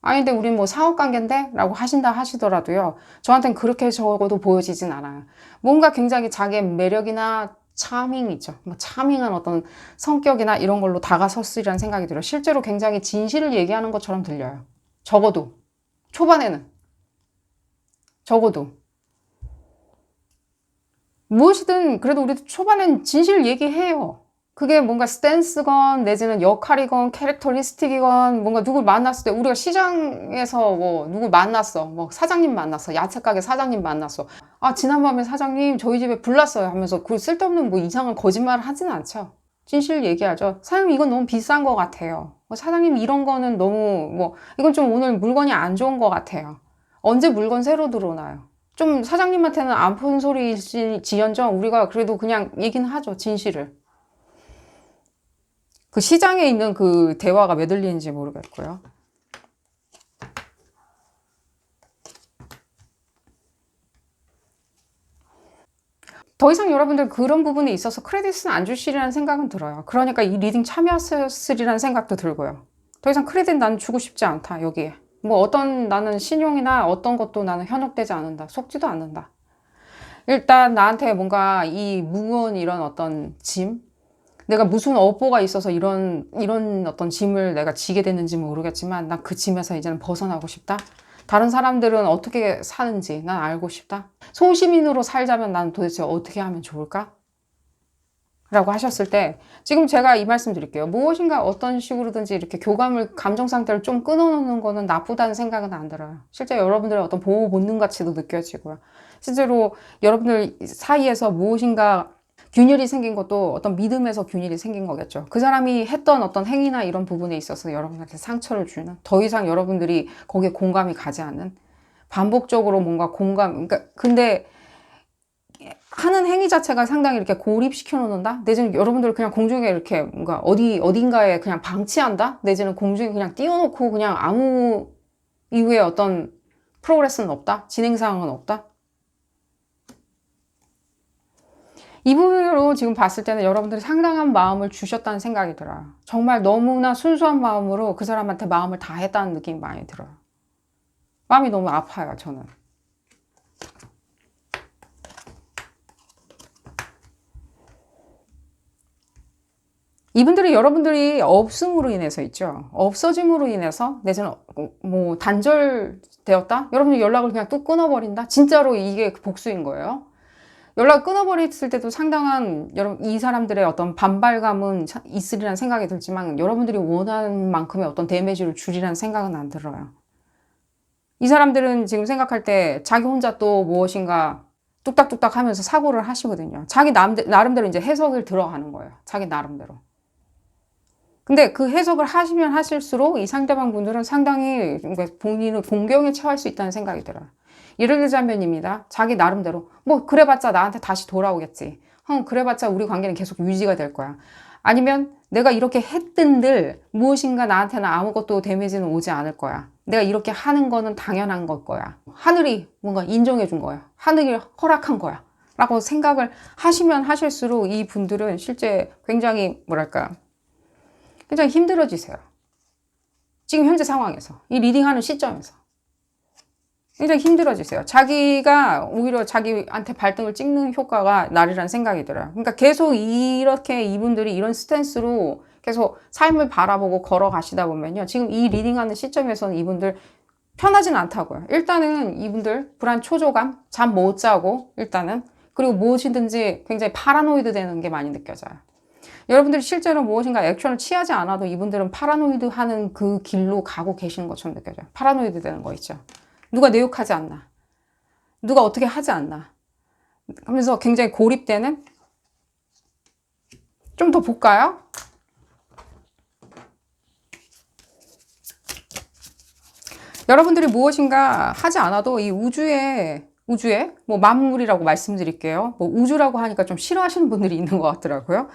아니 근데 우린 뭐 사업관계인데? 라고 하신다 하시더라도요. 저한테는 그렇게 적어도 보여지진 않아요. 뭔가 굉장히 자기의 매력이나 차밍 있죠. 뭐 차밍한 어떤 성격이나 이런 걸로 다가섰으리라는 생각이 들어요. 실제로 굉장히 진실을 얘기하는 것처럼 들려요. 적어도. 초반에는. 적어도. 무엇이든 그래도 우리도 초반엔 진실 얘기해요. 그게 뭔가 스탠스건 내지는 역할이건 캐릭터리스틱이건 뭔가 누굴 만났을 때 우리가 시장에서 뭐 누굴 만났어. 뭐 사장님 만났어. 야채가게 사장님 만났어. 아 지난밤에 사장님 저희 집에 불 났어요 하면서 그 쓸데없는 뭐 이상한 거짓말을 하지는 않죠. 진실 얘기하죠. 사장님 이건 너무 비싼 것 같아요. 사장님 이런 거는 너무 뭐 이건 좀 오늘 물건이 안 좋은 것 같아요. 언제 물건 새로 들어오나요? 좀 사장님한테는 아픈 소리지언정 우리가 그래도 그냥 얘기는 하죠. 진실을. 그 시장에 있는 그 대화가 왜 들리는지 모르겠고요. 더 이상 여러분들 그런 부분에 있어서 크레딧은 안 주시리라는 생각은 들어요. 그러니까 이 리딩 참여하셨으리라는 생각도 들고요. 더 이상 크레딧 난 주고 싶지 않다, 여기에. 뭐 어떤 나는 신용이나 어떤 것도 나는 현혹되지 않는다. 속지도 않는다. 일단 나한테 뭔가 이 무거운 이런 어떤 짐? 내가 무슨 업보가 있어서 이런 어떤 짐을 내가 지게 됐는지 모르겠지만 난 그 짐에서 이제는 벗어나고 싶다. 다른 사람들은 어떻게 사는지 난 알고 싶다. 소시민으로 살자면 난 도대체 어떻게 하면 좋을까? 라고 하셨을 때 지금 제가 이 말씀 드릴게요. 무엇인가 어떤 식으로든지 이렇게 교감을 감정 상태를 좀 끊어놓는 거는 나쁘다는 생각은 안 들어요. 실제 여러분들의 어떤 보호 본능 가치도 느껴지고요. 실제로 여러분들 사이에서 무엇인가 균열이 생긴 것도 어떤 믿음에서 균열이 생긴 거겠죠. 그 사람이 했던 어떤 행위나 이런 부분에 있어서 여러분한테 상처를 주는 더 이상 여러분들이 거기에 공감이 가지 않는 반복적으로 뭔가 그러니까 근데 하는 행위 자체가 상당히 이렇게 고립시켜 놓는다? 내지는 여러분들 그냥 공중에 이렇게 뭔가 어딘가에 그냥 방치한다? 내지는 공중에 그냥 띄워놓고 그냥 아무 이후에 어떤 프로그레스는 없다? 진행사항은 없다? 이분으로 지금 봤을 때는 여러분들이 상당한 마음을 주셨다는 생각이 들어요. 정말 너무나 순수한 마음으로 그 사람한테 마음을 다 했다는 느낌이 많이 들어요. 마음이 너무 아파요, 저는. 이분들이 여러분들이 없음으로 인해서 있죠. 없어짐으로 인해서 내지는 뭐 단절되었다? 여러분들 연락을 그냥 뚝 끊어버린다? 진짜로 이게 복수인 거예요. 연락 끊어버렸을 때도 상당한 이 사람들의 어떤 반발감은 있으리라는 생각이 들지만 여러분들이 원하는 만큼의 어떤 데미지를 주리라는 생각은 안 들어요. 이 사람들은 지금 생각할 때 자기 혼자 또 무엇인가 뚝딱뚝딱 하면서 사고를 하시거든요. 자기 나름대로 이제 해석을 들어가는 거예요. 자기 나름대로. 근데 그 해석을 하시면 하실수록 이 상대방 분들은 상당히 본인을 공경에 처할 수 있다는 생각이 들어요. 예를 들자면입니다. 자기 나름대로 뭐 그래봤자 나한테 다시 돌아오겠지. 그래봤자 우리 관계는 계속 유지가 될 거야. 아니면 내가 이렇게 했든들 무엇인가 나한테는 아무것도 데미지는 오지 않을 거야. 내가 이렇게 하는 거는 당연한 걸 거야. 하늘이 뭔가 인정해 준 거야. 하늘이 허락한 거야. 라고 생각을 하시면 하실수록 이 분들은 실제 굉장히 뭐랄까 굉장히 힘들어지세요. 지금 현재 상황에서 이 리딩하는 시점에서 굉장히 힘들어지세요. 자기가 오히려 자기한테 발등을 찍는 효과가 날이라는 생각이 들어요. 그러니까 계속 이렇게 이분들이 이런 스탠스로 계속 삶을 바라보고 걸어가시다 보면요. 지금 이 리딩하는 시점에서는 이분들 편하진 않다고요. 일단은 이분들 불안 초조감, 잠 못 자고 일단은 그리고 무엇이든지 굉장히 파라노이드 되는 게 많이 느껴져요. 여러분들이 실제로 무엇인가 액션을 취하지 않아도 이분들은 파라노이드 하는 그 길로 가고 계시는 것처럼 느껴져요. 파라노이드 되는 거 있죠. 누가 내 욕하지 않나. 누가 어떻게 하지 않나. 하면서 굉장히 고립되는. 좀 더 볼까요? 여러분들이 무엇인가 하지 않아도 이 우주에 뭐 만물이라고 말씀드릴게요. 뭐 우주라고 하니까 좀 싫어하시는 분들이 있는 것 같더라고요.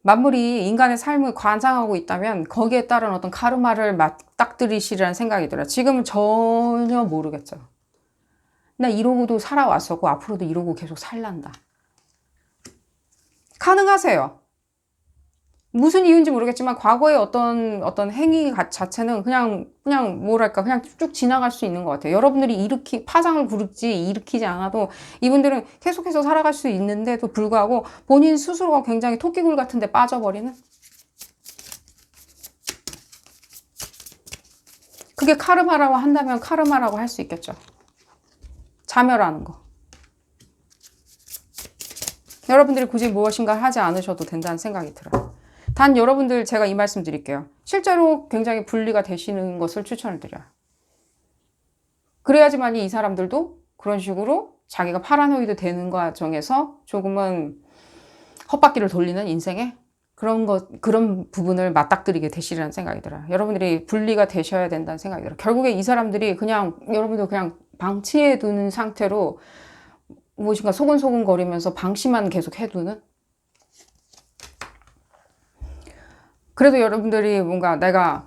만물이 인간의 삶을 관장하고 있다면 거기에 따른 어떤 카르마를 맞닥뜨리시라는 생각이 들어요. 지금은 전혀 모르겠죠. 나 이러고도 살아왔었고 앞으로도 이러고 계속 살란다. 가능하세요. 무슨 이유인지 모르겠지만 과거의 어떤 행위 자체는 그냥 뭐랄까 그냥 쭉 지나갈 수 있는 것 같아요. 여러분들이 파장을 일으키지 않아도 이분들은 계속해서 살아갈 수 있는데도 불구하고 본인 스스로가 굉장히 토끼굴 같은 데 빠져버리는, 그게 카르마라고 한다면 카르마라고 할 수 있겠죠. 자멸하는 거. 여러분들이 굳이 무엇인가 하지 않으셔도 된다는 생각이 들어요. 단 여러분들 제가 이 말씀 드릴게요. 실제로 굉장히 분리가 되시는 것을 추천을 드려요. 그래야지만이 이 사람들도 그런 식으로 자기가 파라노이드 되는 과정에서 조금은 헛바퀴를 돌리는 인생에 그런 부분을 맞닥뜨리게 되시라는 생각이 들어요. 여러분들이 분리가 되셔야 된다는 생각이 들어요. 결국에 이 사람들이 여러분들 그냥 방치해 두는 상태로 무엇인가 소근소근 거리면서 방치만 계속 해두는, 그래도 여러분들이 뭔가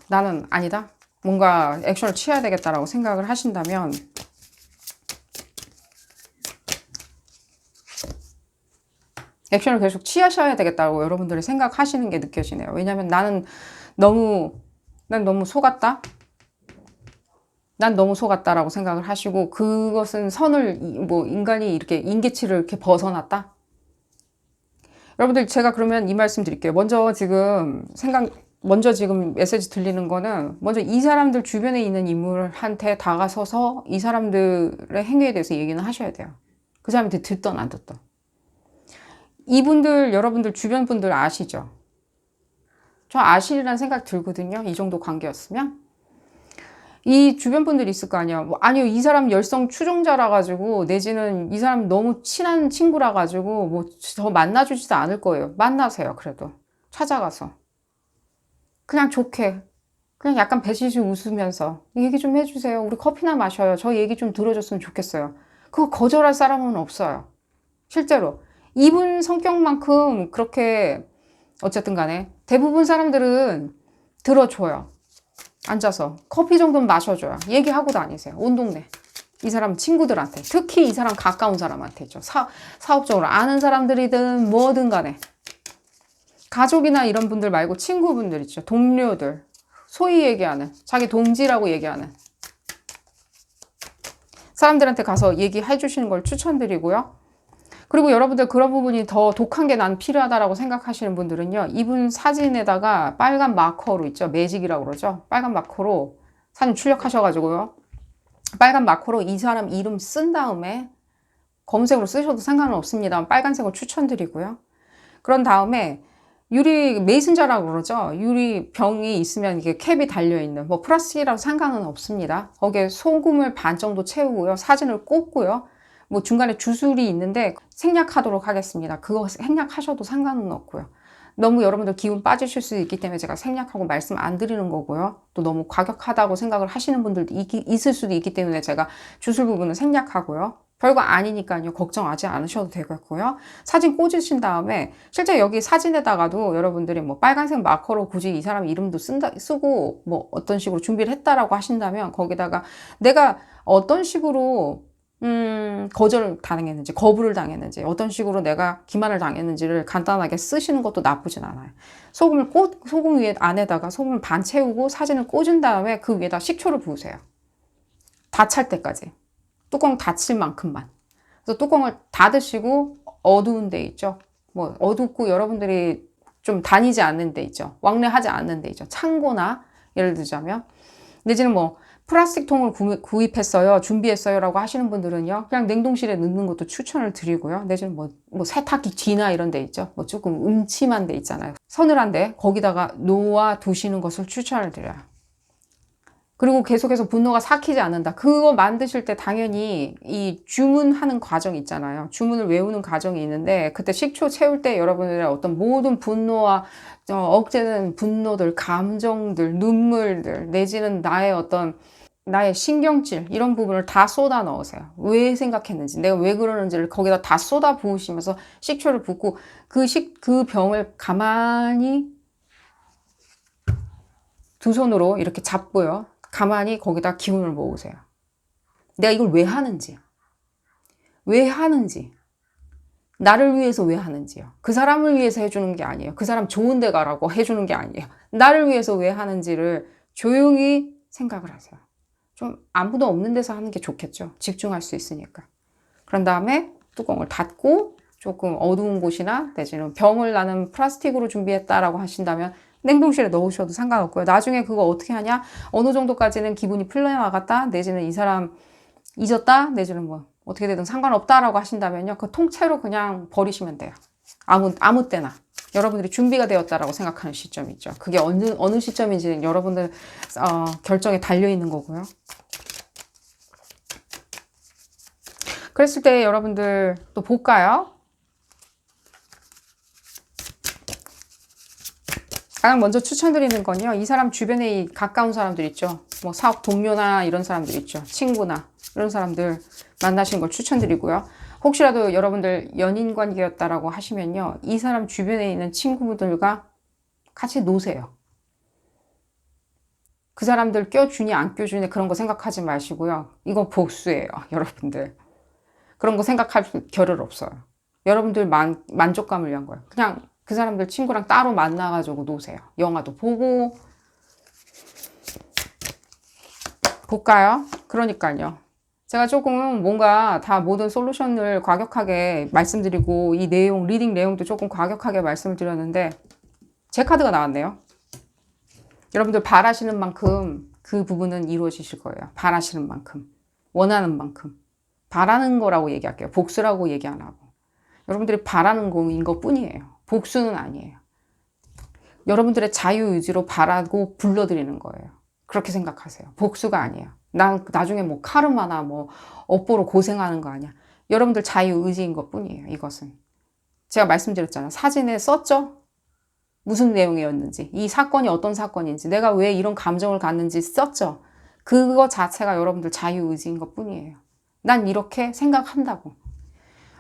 나는 아니다. 뭔가 액션을 취해야 되겠다라고 생각을 하신다면 액션을 계속 취하셔야 되겠다고 여러분들이 생각하시는 게 느껴지네요. 왜냐하면 난 너무 속았다. 난 너무 속았다라고 생각을 하시고 그것은 인간이 이렇게 인계치를 이렇게 벗어났다. 여러분들 제가 그러면 이 말씀 드릴게요. 먼저 지금 메시지 들리는 거는 먼저 이 사람들 주변에 있는 인물한테 다가서서 이 사람들의 행위에 대해서 얘기는 하셔야 돼요. 그 사람한테 듣던 안 듣던. 이분들 여러분들 주변 분들 아시죠? 저 아시리라는 생각 들거든요. 이 정도 관계였으면. 이 주변 분들이 있을 거 아니야. 아니요, 이 사람 열성 추종자라 가지고 내지는 이 사람 너무 친한 친구라 가지고 뭐 더 만나주지도 않을 거예요. 만나세요. 그래도 찾아가서 그냥 좋게 그냥 약간 배시시 웃으면서 얘기 좀 해주세요. 우리 커피나 마셔요. 저 얘기 좀 들어줬으면 좋겠어요. 그거 거절할 사람은 없어요. 실제로 이분 성격만큼 그렇게 어쨌든 간에 대부분 사람들은 들어줘요. 앉아서 커피 정도는 마셔줘요. 얘기하고 다니세요. 온 동네. 이 사람 친구들한테, 특히 이 사람 가까운 사람한테 있죠. 사업적으로 아는 사람들이든 뭐든 간에. 가족이나 이런 분들 말고 친구분들 있죠. 동료들. 소위 얘기하는, 자기 동지라고 얘기하는 사람들한테 가서 얘기해 주시는 걸 추천드리고요. 그리고 여러분들 그런 부분이 더 독한 게 난 필요하다라고 생각하시는 분들은요. 이분 사진에다가 빨간 마커로 있죠. 매직이라고 그러죠. 빨간 마커로 사진 출력하셔가지고요. 빨간 마커로 이 사람 이름 쓴 다음에 검은색으로 쓰셔도 상관은 없습니다. 빨간색을 추천드리고요. 그런 다음에 유리 메이슨저라고 그러죠. 유리 병이 있으면 이게 캡이 달려있는 뭐 플라스틱이라고 상관은 없습니다. 거기에 소금을 반 정도 채우고요. 사진을 꽂고요. 뭐 중간에 주술이 있는데 생략하도록 하겠습니다. 그거 생략하셔도 상관은 없고요. 너무 여러분들 기운 빠지실 수 있기 때문에 제가 생략하고 말씀 안 드리는 거고요. 또 너무 과격하다고 생각을 하시는 분들도 있을 수도 있기 때문에 제가 주술 부분은 생략하고요. 별거 아니니까요. 걱정하지 않으셔도 되겠고요. 사진 꽂으신 다음에 실제 여기 사진에다가도 여러분들이 뭐 빨간색 마커로 굳이 이 사람 이름도 쓰고 뭐 어떤 식으로 준비를 했다라고 하신다면 거기다가 내가 어떤 식으로 거절을 당했는지, 거부를 당했는지, 어떤 식으로 내가 기만을 당했는지를 간단하게 쓰시는 것도 나쁘진 않아요. 소금 위에 안에다가 소금을 반 채우고 사진을 꽂은 다음에 그 위에다 식초를 부으세요. 다 찰 때까지. 뚜껑 닫힐 만큼만. 그래서 뚜껑을 닫으시고 어두운 데 있죠. 뭐 어둡고 여러분들이 좀 다니지 않는 데 있죠. 왕래하지 않는 데 있죠. 창고나 예를 들자면 내지는 뭐 플라스틱 통을 구입했어요. 준비했어요. 라고 하시는 분들은요. 그냥 냉동실에 넣는 것도 추천을 드리고요. 내지는 뭐 세탁기 뒤나 이런 데 있죠. 뭐 조금 음침한 데 있잖아요. 서늘한 데 거기다가 놓아 두시는 것을 추천을 드려요. 그리고 계속해서 분노가 삭히지 않는다. 그거 만드실 때 당연히 이 주문하는 과정이 있잖아요. 주문을 외우는 과정이 있는데 그때 식초 채울 때 여러분들의 어떤 모든 분노와 억제된 분노들, 감정들, 눈물들 내지는 나의 신경질 이런 부분을 다 쏟아 넣으세요. 왜 생각했는지, 내가 왜 그러는지를 거기다 다 쏟아 부으시면서 식초를 붓고 그 병을 가만히 두 손으로 이렇게 잡고요. 가만히 거기다 기운을 모으세요. 내가 이걸 왜 하는지, 나를 위해서 왜 하는지요. 그 사람을 위해서 해주는 게 아니에요. 그 사람 좋은 데 가라고 해주는 게 아니에요. 나를 위해서 왜 하는지를 조용히 생각을 하세요. 좀 아무도 없는 데서 하는 게 좋겠죠. 집중할 수 있으니까. 그런 다음에 뚜껑을 닫고 조금 어두운 곳이나 내지는 병을 나는 플라스틱으로 준비했다라고 하신다면 냉동실에 넣으셔도 상관없고요. 나중에 그거 어떻게 하냐? 어느 정도까지는 기분이 풀려나갔다, 내지는 이 사람 잊었다, 내지는 뭐 어떻게 되든 상관없다라고 하신다면요. 그 통째로 그냥 버리시면 돼요. 아무 때나. 여러분들이 준비가 되었다라고 생각하는 시점이 있죠. 그게 어느 시점인지는 여러분들 결정에 달려있는 거고요. 그랬을 때 여러분들 또 볼까요? 가장 먼저 추천드리는 건요. 이 사람 주변에 가까운 사람들 있죠. 뭐 사업 동료나 이런 사람들 있죠. 친구나 이런 사람들 만나시는 걸 추천드리고요. 혹시라도 여러분들 연인 관계였다라고 하시면요. 이 사람 주변에 있는 친구분들과 같이 노세요. 그 사람들 껴주니 안 껴주니 그런 거 생각하지 마시고요. 이거 복수예요. 여러분들. 그런 거 생각할 겨를 없어요. 여러분들 만족감을 위한 거예요. 그냥 그 사람들 친구랑 따로 만나가지고 노세요. 영화도 보고. 볼까요? 그러니까요. 제가 조금 뭔가 다 모든 솔루션을 과격하게 말씀드리고 이 내용, 리딩 내용도 조금 과격하게 말씀을 드렸는데 제 카드가 나왔네요. 여러분들 바라시는 만큼 그 부분은 이루어지실 거예요. 바라시는 만큼. 원하는 만큼. 바라는 거라고 얘기할게요. 복수라고 얘기 안 하고. 여러분들이 바라는 거인 것 뿐이에요. 복수는 아니에요. 여러분들의 자유의지로 바라고 불러드리는 거예요. 그렇게 생각하세요. 복수가 아니에요. 나중에 뭐 카르마나 뭐 업보로 고생하는 거 아니야. 여러분들 자유의지인 것 뿐이에요. 이것은. 제가 말씀드렸잖아요. 사진에 썼죠? 무슨 내용이었는지, 이 사건이 어떤 사건인지, 내가 왜 이런 감정을 갖는지 썼죠? 그거 자체가 여러분들 자유의지인 것 뿐이에요. 난 이렇게 생각한다고.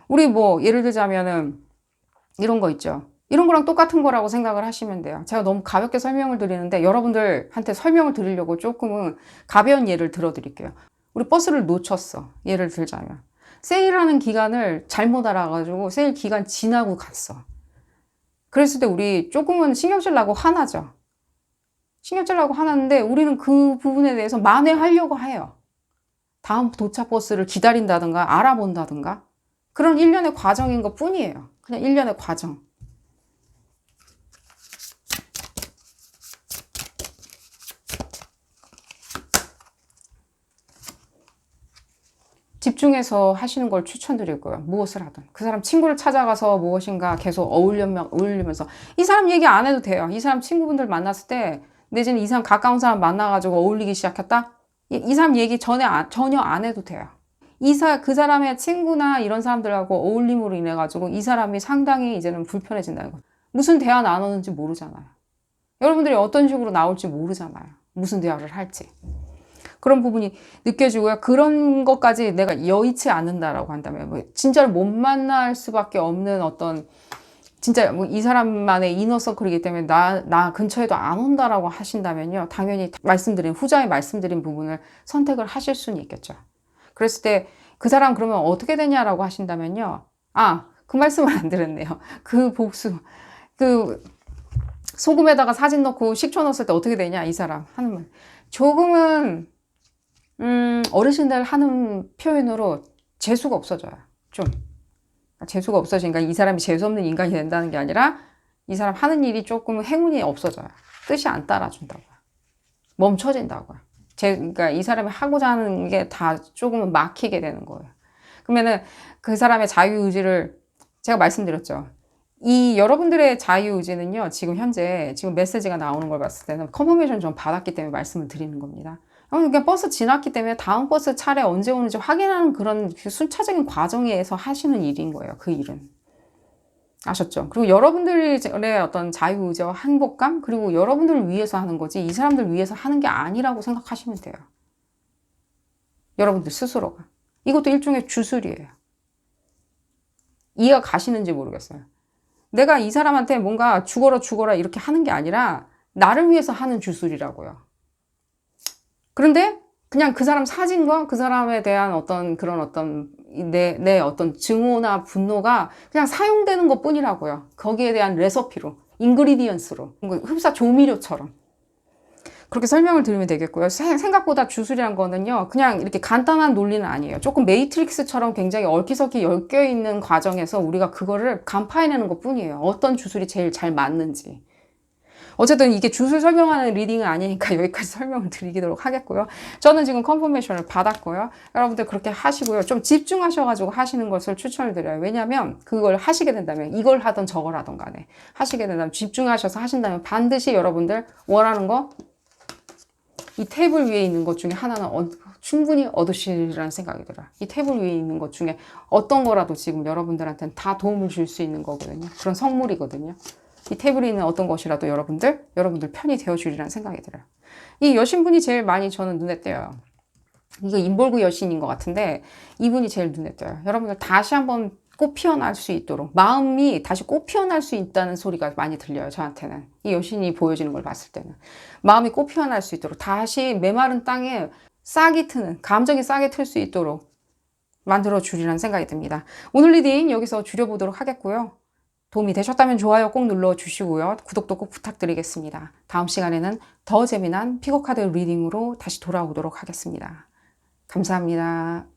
우리 뭐 예를 들자면은 이런 거 있죠. 이런 거랑 똑같은 거라고 생각을 하시면 돼요. 제가 너무 가볍게 설명을 드리는데 여러분들한테 설명을 드리려고 조금은 가벼운 예를 들어 드릴게요. 우리 버스를 놓쳤어. 예를 들자면. 세일하는 기간을 잘못 알아가지고 세일 기간 지나고 갔어. 그랬을 때 우리 조금은 신경질 나고 화나죠. 신경질 나고 화나는데 우리는 그 부분에 대해서 만회하려고 해요. 다음 도착 버스를 기다린다든가 알아본다든가 그런 일련의 과정인 것 뿐이에요. 그냥 일련의 과정. 집중해서 하시는 걸 추천드리고요. 무엇을 하든. 그 사람 친구를 찾아가서 무엇인가 계속 어울리면서 이 사람 얘기 안 해도 돼요. 이 사람 친구분들 만났을 때 내지는 이 사람 가까운 사람 만나가지고 어울리기 시작했다? 이 사람 얘기 전혀 안 해도 돼요. 그 사람의 친구나 이런 사람들하고 어울림으로 인해 가지고 이 사람이 상당히 이제는 불편해진다는 거예요. 무슨 대화 나누는지 모르잖아요. 여러분들이 어떤 식으로 나올지 모르잖아요. 무슨 대화를 할지. 그런 부분이 느껴지고요. 그런 것까지 내가 여의치 않는다라고 한다면, 뭐 진짜로 못 만날 수밖에 없는 어떤, 진짜 뭐 이 사람만의 이너서클이기 때문에 나 근처에도 안 온다라고 하신다면요. 당연히 후자에 말씀드린 부분을 선택을 하실 수는 있겠죠. 그랬을 때 그 사람 그러면 어떻게 되냐라고 하신다면요. 그 말씀을 안 드렸네요. 소금에다가 사진 넣고 식초 넣었을 때 어떻게 되냐, 이 사람 하는 말. 조금은, 어르신들 하는 표현으로 재수가 없어져요. 좀. 재수가 없어지니까 이 사람이 재수없는 인간이 된다는 게 아니라 이 사람 하는 일이 조금 행운이 없어져요. 뜻이 안 따라준다고요. 멈춰진다고요. 그러니까 이 사람이 하고자 하는 게 다 조금은 막히게 되는 거예요. 그러면은 그 사람의 자유의지를 제가 말씀드렸죠. 이 여러분들의 자유의지는요, 지금 메시지가 나오는 걸 봤을 때는 컨퍼메이션 좀 받았기 때문에 말씀을 드리는 겁니다. 그냥 버스 지났기 때문에 다음 버스 차례 언제 오는지 확인하는 그런 순차적인 과정에서 하시는 일인 거예요. 그 일은. 아셨죠? 그리고 여러분들의 어떤 자유의지와 행복감, 그리고 여러분들을 위해서 하는 거지 이 사람들 위해서 하는 게 아니라고 생각하시면 돼요. 여러분들 스스로가. 이것도 일종의 주술이에요. 이해가 가시는지 모르겠어요. 내가 이 사람한테 뭔가 죽어라 이렇게 하는 게 아니라 나를 위해서 하는 주술이라고요. 그런데 그냥 그 사람 사진과 그 사람에 대한 내 어떤 증오나 분노가 그냥 사용되는 것 뿐이라고요. 거기에 대한 레시피로, 인그리디언스로, 흡사 조미료처럼. 그렇게 설명을 드리면 되겠고요. 생각보다 주술이란 거는요, 그냥 이렇게 간단한 논리는 아니에요. 조금 매트릭스처럼 굉장히 얽히설키 엮여있는 과정에서 우리가 그거를 간파해내는 것 뿐이에요. 어떤 주술이 제일 잘 맞는지. 어쨌든 이게 주술 설명하는 리딩은 아니니까 여기까지 설명을 드리도록 하겠고요. 저는 지금 컨퍼메이션을 받았고요. 여러분들 그렇게 하시고요. 좀 집중하셔가지고 하시는 것을 추천을 드려요. 왜냐하면 그걸 하시게 된다면 이걸 하든 저걸 하든 간에 하시게 된다면 집중하셔서 하신다면 반드시 여러분들 원하는 거 이 테이블 위에 있는 것 중에 하나는 충분히 얻으시리라는 생각이 들어요. 이 테이블 위에 있는 것 중에 어떤 거라도 지금 여러분들한테는 다 도움을 줄 수 있는 거거든요. 그런 선물이거든요. 이 테이블에 있는 어떤 것이라도 여러분들 편이 되어주리라는 생각이 들어요. 이 여신분이 제일 많이 저는 눈에 띄어요. 이거 인볼구 여신인 것 같은데 이분이 제일 눈에 띄어요. 여러분들 다시 한번 꽃 피어날 수 있도록 마음이 다시 꽃 피어날 수 있다는 소리가 많이 들려요. 저한테는 이 여신이 보여지는 걸 봤을 때는 마음이 꽃 피어날 수 있도록 다시 메마른 땅에 감정이 싹이 틀 수 있도록 만들어 주리라는 생각이 듭니다. 오늘 리딩 여기서 줄여보도록 하겠고요. 도움이 되셨다면 좋아요 꼭 눌러주시고요. 구독도 꼭 부탁드리겠습니다. 다음 시간에는 더 재미난 픽업카드 리딩으로 다시 돌아오도록 하겠습니다. 감사합니다.